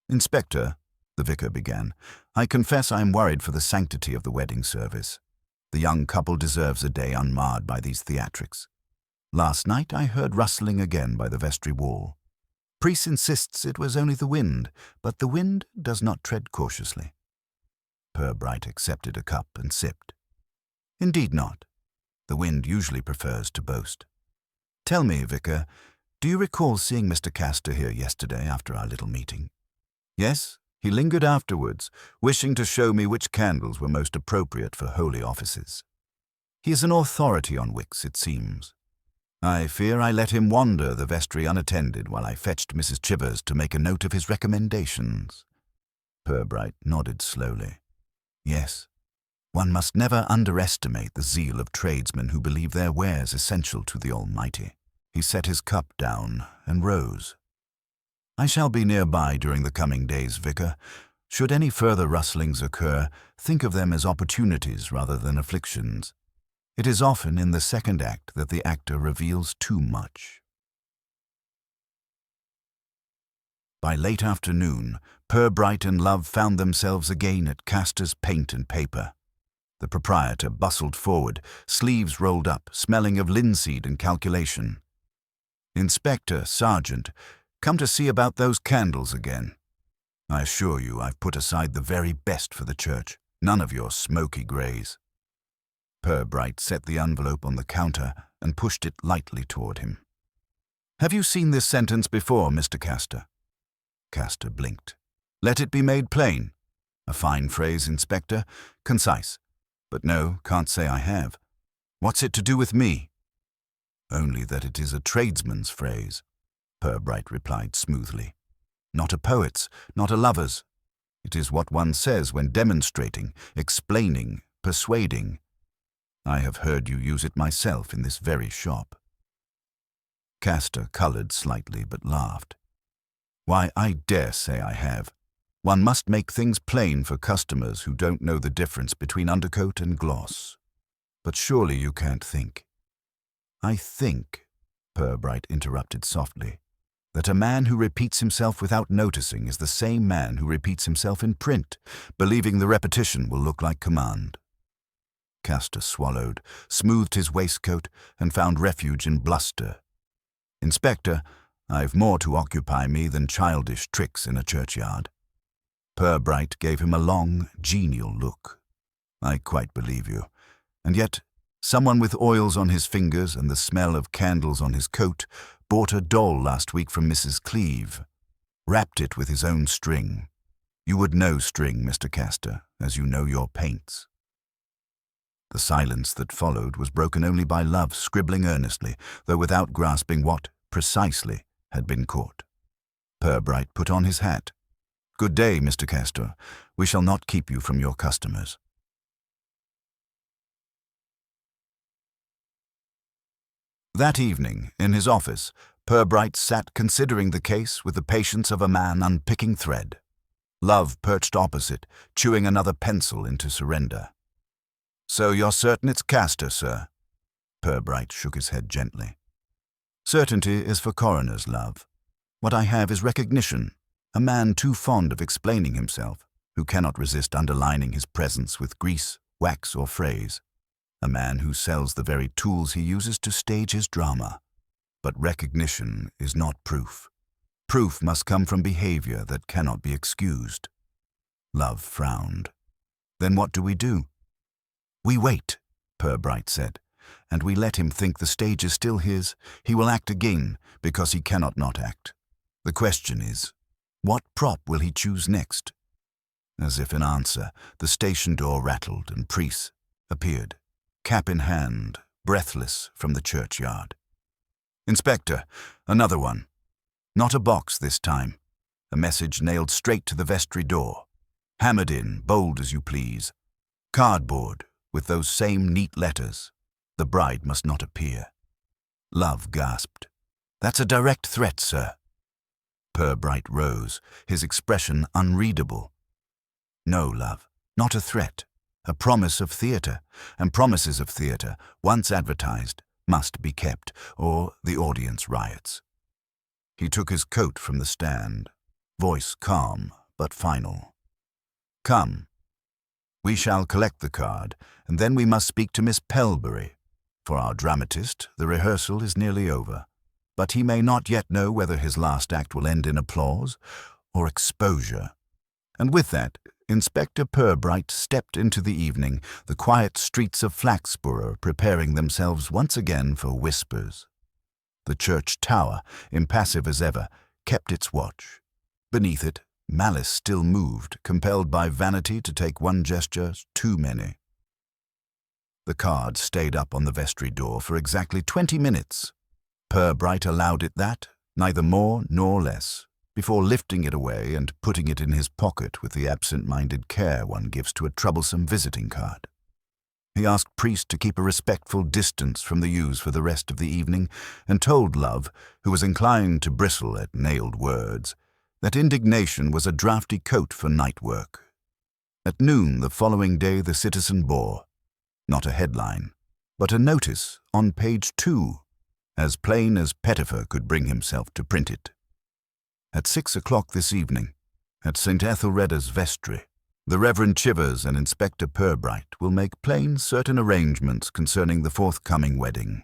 "Inspector," the vicar began, "I confess I am worried for the sanctity of the wedding service. The young couple deserves a day unmarred by these theatrics. Last night I heard rustling again by the vestry wall. Priest insists it was only the wind, but the wind does not tread cautiously." Purbright accepted a cup and sipped. "Indeed not. The wind usually prefers to boast. Tell me, Vicar, do you recall seeing Mr. Castor here yesterday after our little meeting?" "Yes, he lingered afterwards, wishing to show me which candles were most appropriate for holy offices. He is an authority on wicks, it seems. I fear I let him wander the vestry unattended while I fetched Mrs. Chivers to make a note of his recommendations." Purbright nodded slowly. "Yes, one must never underestimate the zeal of tradesmen who believe their wares essential to the Almighty." He set his cup down and rose. "I shall be nearby during the coming days, Vicar. Should any further rustlings occur, think of them as opportunities rather than afflictions. It is often in the second act that the actor reveals too much." By late afternoon, Purbright and Love found themselves again at Castor's Paint and Paper. The proprietor bustled forward, sleeves rolled up, smelling of linseed and calculation. "Inspector, Sergeant, come to see about those candles again. I assure you I've put aside the very best for the church, none of your smoky greys." Purbright set the envelope on the counter and pushed it lightly toward him. "Have you seen this sentence before, Mr. Castor?" Castor blinked. "Let it be made plain." A fine phrase, Inspector. Concise. But no, can't say I have. "What's it to do with me?" "Only that it is a tradesman's phrase," Purbright replied smoothly. "Not a poet's, not a lover's. It is what one says when demonstrating, explaining, persuading. I have heard you use it myself in this very shop." Castor coloured slightly but laughed. "Why, I dare say I have. One must make things plain for customers who don't know the difference between undercoat and gloss. But surely you can't think." "I think," Purbright interrupted softly, "that a man who repeats himself without noticing is the same man who repeats himself in print, believing the repetition will look like command." Castor swallowed, smoothed his waistcoat, and found refuge in bluster. "Inspector, I've more to occupy me than childish tricks in a churchyard." Purbright gave him a long, genial look. "I quite believe you. And yet, someone with oils on his fingers and the smell of candles on his coat bought a doll last week from Mrs. Cleeve, wrapped it with his own string. You would know string, Mr. Castor, as you know your paints. The silence that followed was broken only by Love scribbling earnestly, though without grasping what, precisely, had been caught. Purbright put on his hat. Good day, Mr. Castor. We shall not keep you from your customers. That evening, in his office, Purbright sat considering the case with the patience of a man unpicking thread. Love perched opposite, chewing another pencil into surrender. So you're certain it's Castor, sir? Purbright shook his head gently. Certainty is for coroners, Love. What I have is recognition, a man too fond of explaining himself, who cannot resist underlining his presence with grease, wax, or phrase. A man who sells the very tools he uses to stage his drama. But recognition is not proof. Proof must come from behavior that cannot be excused. Love frowned. Then what do? We wait, Purbright said, and we let him think the stage is still his. He will act again, because he cannot not act. The question is, what prop will he choose next? As if in answer, the station door rattled and Priest appeared, cap in hand, breathless from the churchyard. Inspector, another one. Not a box this time. A message nailed straight to the vestry door. Hammered in, bold as you please. Cardboard, with those same neat letters. The bride must not appear. Love gasped. That's a direct threat, sir. Purbright rose, his expression unreadable. No, Love, not a threat. A promise of theatre, and promises of theatre, once advertised, must be kept, or the audience riots. He took his coat from the stand, voice calm but final. Come. We shall collect the card, and then we must speak to Miss Pelbury. For our dramatist, the rehearsal is nearly over, but he may not yet know whether his last act will end in applause or exposure. And with that, Inspector Purbright stepped into the evening, the quiet streets of Flaxborough preparing themselves once again for whispers. The church tower, impassive as ever, kept its watch. Beneath it, Malice still moved, compelled by vanity to take one gesture too many. The card stayed up on the vestry door for exactly 20 minutes. Purbright allowed it that, neither more nor less, before lifting it away and putting it in his pocket with the absent-minded care one gives to a troublesome visiting card. He asked Priest to keep a respectful distance from the yews for the rest of the evening, and told Love, who was inclined to bristle at nailed words, that indignation was a draughty coat for night work. At noon the following day the Citizen bore, not a headline, but a notice on page 2, as plain as Pettifer could bring himself to print it. At 6 o'clock this evening, at St. Ethelreda's vestry, the Reverend Chivers and Inspector Purbright will make plain certain arrangements concerning the forthcoming wedding.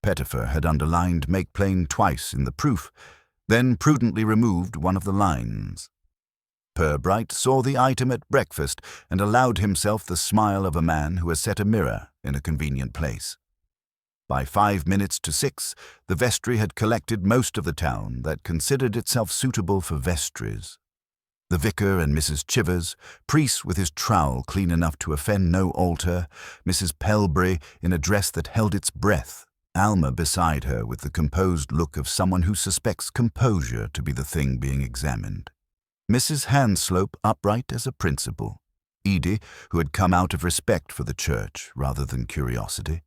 Pettifer had underlined "make plain" twice in the proof, then prudently removed one of the lines. Purbright saw the item at breakfast and allowed himself the smile of a man who has set a mirror in a convenient place. By 5 minutes to 6, the vestry had collected most of the town that considered itself suitable for vestries. The vicar and Mrs. Chivers, Priest with his trowel clean enough to offend no altar, Mrs. Pelbury in a dress that held its breath, Alma beside her with the composed look of someone who suspects composure to be the thing being examined. Mrs. Hanslope upright as a principal. Edie, who had come out of respect for the church rather than curiosity.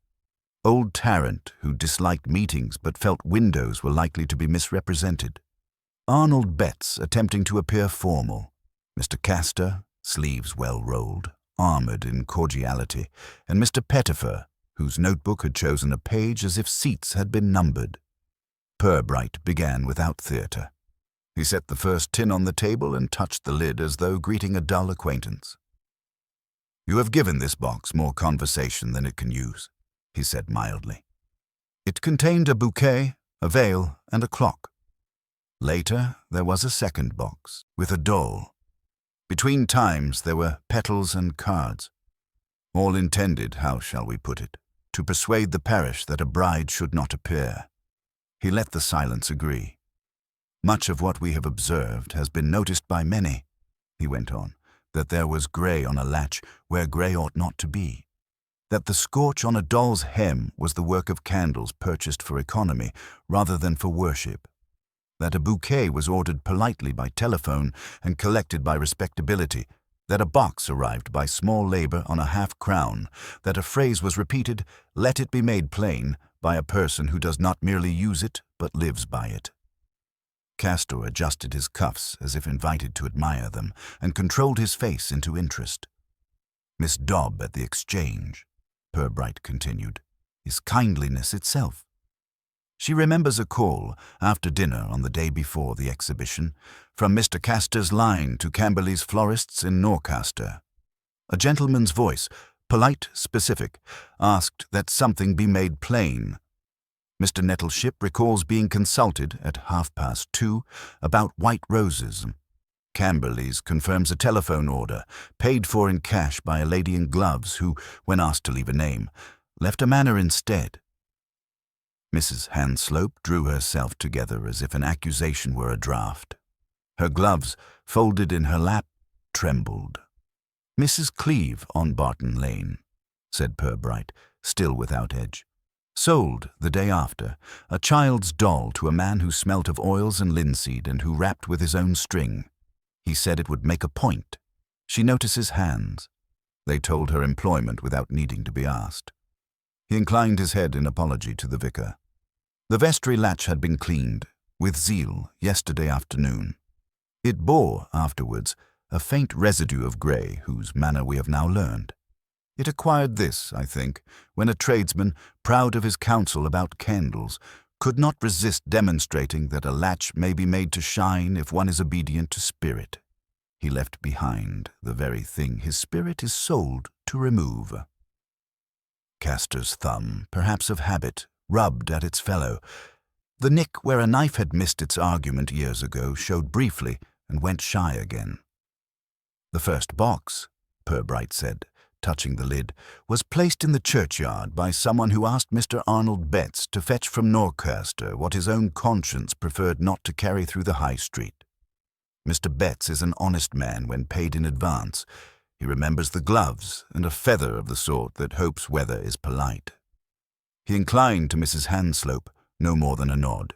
Old Tarrant, who disliked meetings but felt windows were likely to be misrepresented. Arnold Betts attempting to appear formal. Mr. Castor, sleeves well rolled, armoured in cordiality, and Mr. Pettifer, whose notebook had chosen a page as if seats had been numbered. Purbright began without theatre. He set the first tin on the table and touched the lid as though greeting a dull acquaintance. "You have given this box more conversation than it can use," he said mildly. It contained a bouquet, a veil, and a clock. Later, there was a second box, with a doll. Between times, there were petals and cards. All intended, how shall we put it, to persuade the parish that a bride should not appear. He let the silence agree. Much of what we have observed has been noticed by many," he went on, "that there was grey on a latch where grey ought not to be, that the scorch on a doll's hem was the work of candles purchased for economy rather than for worship, that a bouquet was ordered politely by telephone and collected by respectability, that a box arrived by small labour on a half-crown, that a phrase was repeated, 'Let it be made plain,' by a person who does not merely use it but lives by it." Castor adjusted his cuffs as if invited to admire them, and controlled his face into interest. "Miss Dobb at the Exchange," Purbright continued, "is kindliness itself. She remembers a call, after dinner on the day before the exhibition, from Mr. Castor's line to Camberley's florists in Norcaster. A gentleman's voice, polite, specific, asked that something be made plain. Mr. Nettleship recalls being consulted at 2:30 about white roses. Camberley's confirms a telephone order, paid for in cash by a lady in gloves who, when asked to leave a name, left a manner instead. Mrs. Hanslope drew herself together as if an accusation were a draft. Her gloves, folded in her lap, trembled. "Mrs. Cleeve on Barton Lane," said Purbright, still without edge. "Sold, the day after, a child's doll to a man who smelt of oils and linseed and who rapped with his own string. He said it would make a point. She notices hands. They told her employment without needing to be asked." He inclined his head in apology to the vicar. "The vestry latch had been cleaned, with zeal, yesterday afternoon. It bore, afterwards, a faint residue of grey, whose manner we have now learned. It acquired this, I think, when a tradesman, proud of his counsel about candles, could not resist demonstrating that a latch may be made to shine if one is obedient to spirit. He left behind the very thing his spirit is sold to remove." Castor's thumb, perhaps of habit, rubbed at its fellow. The nick where a knife had missed its argument years ago showed briefly and went shy again. "The first box," Purbright said, touching the lid, "was placed in the churchyard by someone who asked Mr. Arnold Betts to fetch from Norcaster what his own conscience preferred not to carry through the High Street. Mr. Betts is an honest man when paid in advance. He remembers the gloves and a feather of the sort that hopes weather is polite." He inclined to Mrs. Hanslope, no more than a nod.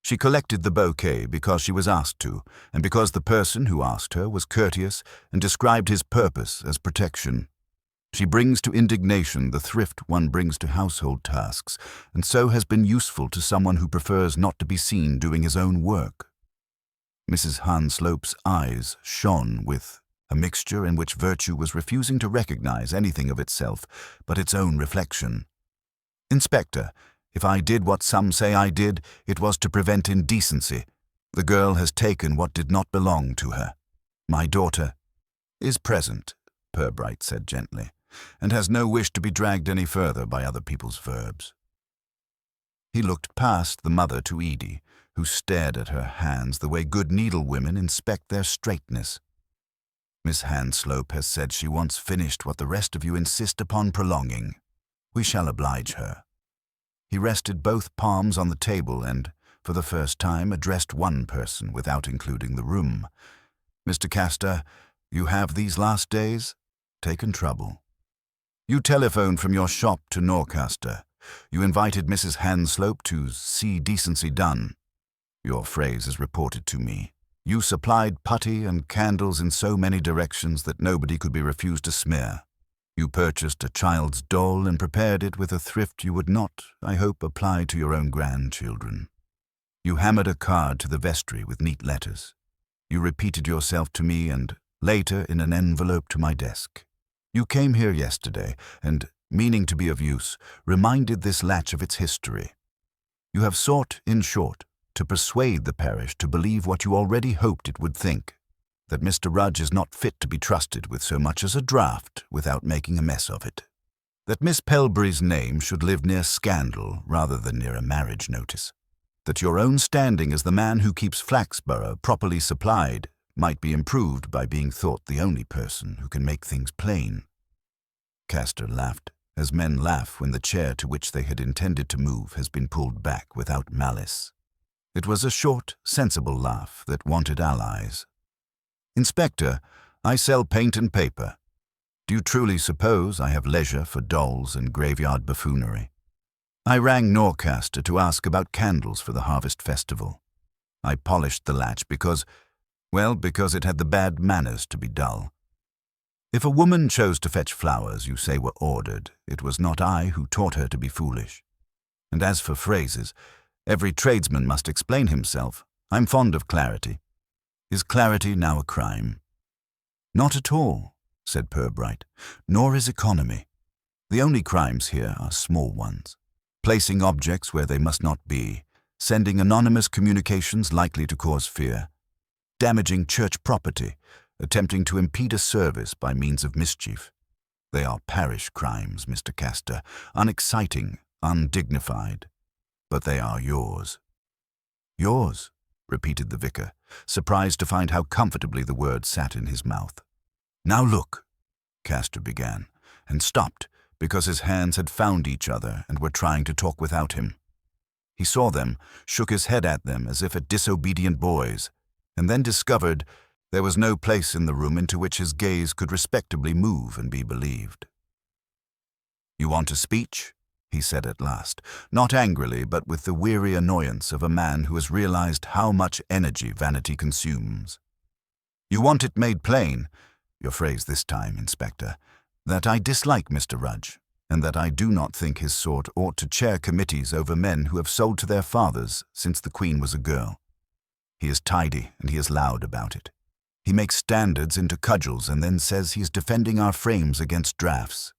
She collected the bouquet because she was asked to, and because the person who asked her was courteous and described his purpose as protection. She brings to indignation the thrift one brings to household tasks, and so has been useful to someone who prefers not to be seen doing his own work. Mrs. Hanslope's eyes shone with a mixture in which virtue was refusing to recognize anything of itself but its own reflection. "Inspector, if I did what some say I did, it was to prevent indecency. The girl has taken what did not belong to her. My daughter is present," Purbright said gently, "and has no wish to be dragged any further by other people's verbs." He looked past the mother to Edie, who stared at her hands the way good needlewomen inspect their straightness. "Miss Hanslope has said she wants finished what the rest of you insist upon prolonging. We shall oblige her." He rested both palms on the table and, for the first time, addressed one person without including the room. "Mr. Castor, you have these last days taken trouble. You telephoned from your shop to Norcaster. You invited Mrs. Hanslope to see decency done. Your phrase is reported to me. You supplied putty and candles in so many directions that nobody could be refused a smear. You purchased a child's doll and prepared it with a thrift you would not, I hope, apply to your own grandchildren. You hammered a card to the vestry with neat letters. You repeated yourself to me and, later, in an envelope to my desk. You came here yesterday and, meaning to be of use, reminded this latch of its history. You have sought, in short, to persuade the parish to believe what you already hoped it would think, that Mr. Rudge is not fit to be trusted with so much as a draft without making a mess of it, that Miss Pelbury's name should live near scandal rather than near a marriage notice, that your own standing as the man who keeps Flaxborough properly supplied might be improved by being thought the only person who can make things plain. Castor laughed, as men laugh when the chair to which they had intended to move has been pulled back without malice. It was a short, sensible laugh that wanted allies. "Inspector, I sell paint and paper. Do you truly suppose I have leisure for dolls and graveyard buffoonery? I rang Norcaster to ask about candles for the Harvest Festival. I polished the latch because it had the bad manners to be dull. If a woman chose to fetch flowers you say were ordered, it was not I who taught her to be foolish. And as for phrases, every tradesman must explain himself. I'm fond of clarity. Is clarity now a crime?" "Not at all," said Purbright, "nor is economy. The only crimes here are small ones. Placing objects where they must not be, sending anonymous communications likely to cause fear, damaging church property, attempting to impede a service by means of mischief. They are parish crimes, Mr. Castor, unexciting, undignified, but they are yours." "Yours," repeated the vicar, surprised to find how comfortably the word sat in his mouth. "Now look," Castor began, and stopped because his hands had found each other and were trying to talk without him. He saw them, shook his head at them as if at disobedient boys, and then discovered there was no place in the room into which his gaze could respectably move and be believed. "You want a speech?" he said at last, not angrily but with the weary annoyance of a man who has realized how much energy vanity consumes. "You want it made plain, your phrase this time, Inspector, that I dislike Mr. Rudge, and that I do not think his sort ought to chair committees over men who have sold to their fathers since the Queen was a girl. He is tidy and he is loud about it. He makes standards into cudgels and then says he is defending our frames against drafts.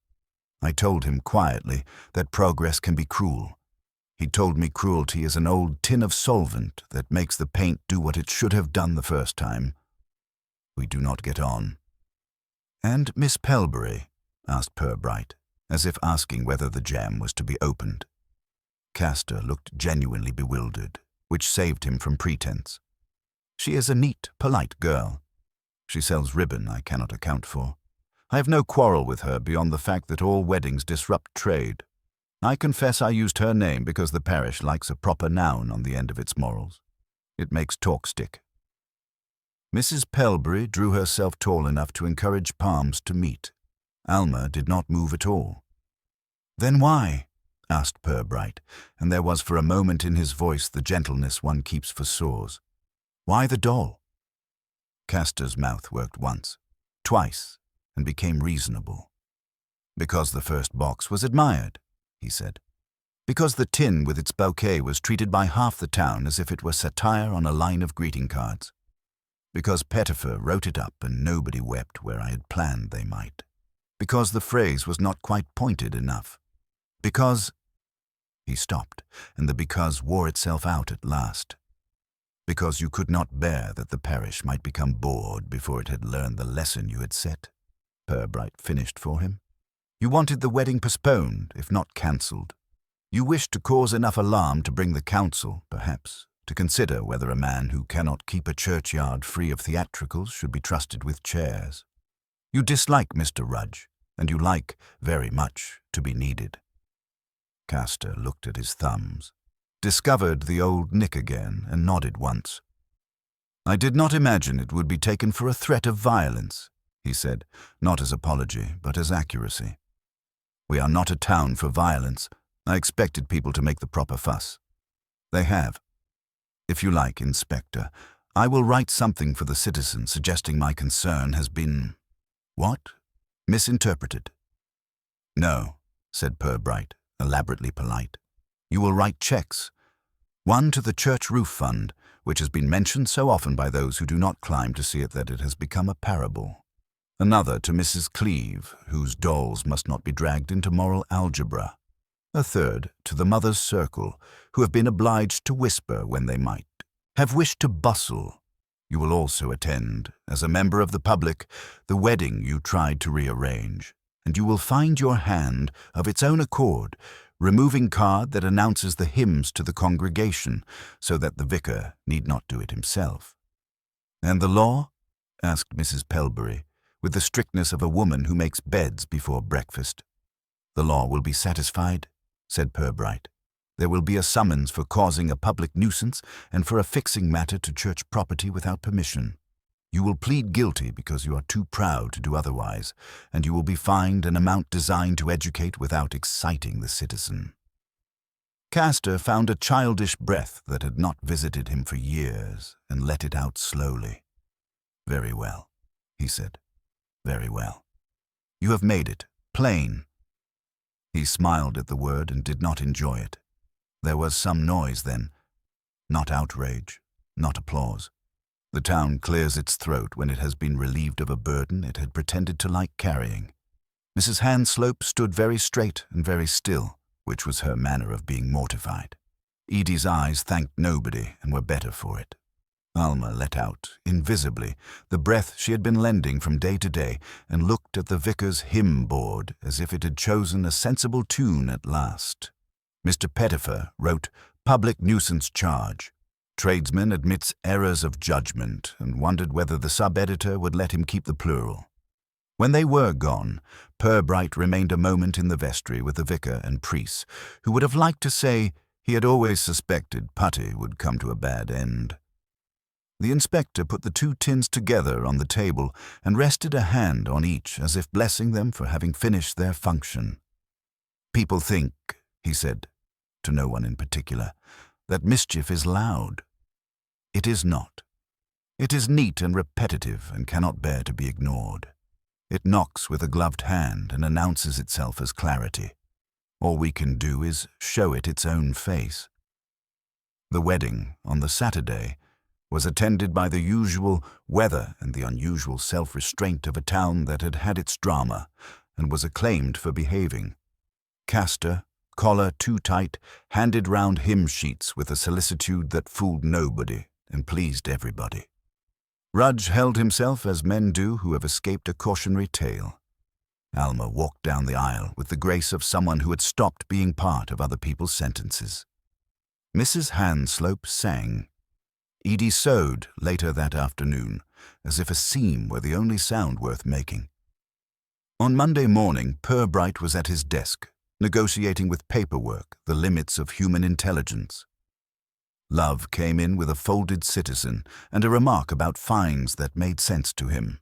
I told him quietly that progress can be cruel. He told me cruelty is an old tin of solvent that makes the paint do what it should have done the first time. We do not get on." "And Miss Pelbury?" asked Purbright, as if asking whether the jam was to be opened. Castor looked genuinely bewildered, which saved him from pretense. "She is a neat, polite girl. She sells ribbon I cannot account for. I have no quarrel with her beyond the fact that all weddings disrupt trade. I confess I used her name because the parish likes a proper noun on the end of its morals. It makes talk stick." Mrs. Pelbury drew herself tall enough to encourage palms to meet. Alma did not move at all. "Then why?" asked Purbright, and there was for a moment in his voice the gentleness one keeps for sores. "Why the doll?" Castor's mouth worked once, twice, and became reasonable. "Because the first box was admired," he said. "Because the tin with its bouquet was treated by half the town as if it were satire on a line of greeting cards. Because Pettifer wrote it up and nobody wept where I had planned they might. Because the phrase was not quite pointed enough. Because—" He stopped, and the because wore itself out at last. "Because you could not bear that the parish might become bored before it had learned the lesson you had set," Purbright finished for him. "You wanted the wedding postponed, if not cancelled. You wished to cause enough alarm to bring the council, perhaps, to consider whether a man who cannot keep a churchyard free of theatricals should be trusted with chairs. You dislike Mr. Rudge, and you like, very much, to be needed." Castor looked at his thumbs, discovered the old nick again, and nodded once. "I did not imagine it would be taken for a threat of violence," he said, not as apology, but as accuracy. "We are not a town for violence. I expected people to make the proper fuss. They have. If you like, Inspector, I will write something for the citizens suggesting my concern has been— what? Misinterpreted." "No," said Purbright, elaborately polite. "You will write checks. One to the Church Roof Fund, which has been mentioned so often by those who do not climb to see it that it has become a parable. Another to Mrs. Cleeve, whose dolls must not be dragged into moral algebra. A third to the Mother's Circle, who have been obliged to whisper when they might, have wished to bustle. You will also attend, as a member of the public, the wedding you tried to rearrange, and you will find your hand, of its own accord, removing card that announces the hymns to the congregation, so that the vicar need not do it himself." "And the law?" asked Mrs. Pelbury, with the strictness of a woman who makes beds before breakfast. "The law will be satisfied," said Purbright. There will be a summons for causing a public nuisance and for affixing matter to church property without permission. You will plead guilty because you are too proud to do otherwise, and you will be fined an amount designed to educate without exciting the citizen." Castor found a childish breath that had not visited him for years and let it out slowly. "Very well," he said. "Very well. You have made it plain." He smiled at the word and did not enjoy it. There was some noise then. Not outrage, not applause. The town clears its throat when it has been relieved of a burden it had pretended to like carrying. Mrs. Hanslope stood very straight and very still, which was her manner of being mortified. Edie's eyes thanked nobody and were better for it. Alma let out, invisibly, the breath she had been lending from day to day and looked at the vicar's hymn board as if it had chosen a sensible tune at last. Mr. Pettifer wrote, "Public nuisance charge. Tradesman admits errors of judgment," and wondered whether the sub-editor would let him keep the plural. When they were gone, Purbright remained a moment in the vestry with the vicar and priest, who would have liked to say he had always suspected Putty would come to a bad end. The inspector put the two tins together on the table and rested a hand on each as if blessing them for having finished their function. "People think," he said, to no one in particular, "that mischief is loud. It is not. It is neat and repetitive and cannot bear to be ignored. It knocks with a gloved hand and announces itself as clarity. All we can do is show it its own face." The wedding, on the Saturday, was attended by the usual weather and the unusual self-restraint of a town that had had its drama and was acclaimed for behaving. Castor, collar too tight, handed round hymn sheets with a solicitude that fooled nobody and pleased everybody. Rudge held himself as men do who have escaped a cautionary tale. Alma walked down the aisle with the grace of someone who had stopped being part of other people's sentences. Mrs. Hanslope sang. Edie sewed later that afternoon, as if a seam were the only sound worth making. On Monday morning, Purbright was at his desk, negotiating with paperwork the limits of human intelligence. Love came in with a folded citizen and a remark about fines that made sense to him.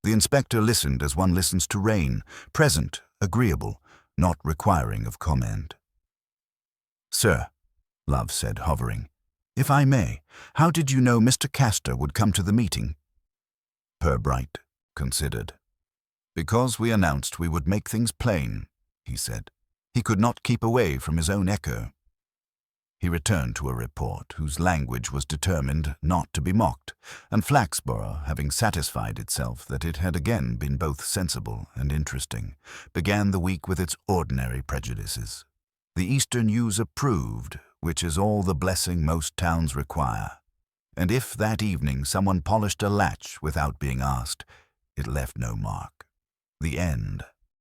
The inspector listened as one listens to rain, present, agreeable, not requiring of comment. "Sir," Love said, hovering, "if I may, how did you know Mr. Castor would come to the meeting?" Purbright considered. "Because we announced we would make things plain," he said. He could not keep away from his own echo. He returned to a report whose language was determined not to be mocked, and Flaxborough, having satisfied itself that it had again been both sensible and interesting, began the week with its ordinary prejudices. The Eastern yews approved, which is all the blessing most towns require, and if that evening someone polished a latch without being asked, it left no mark. The end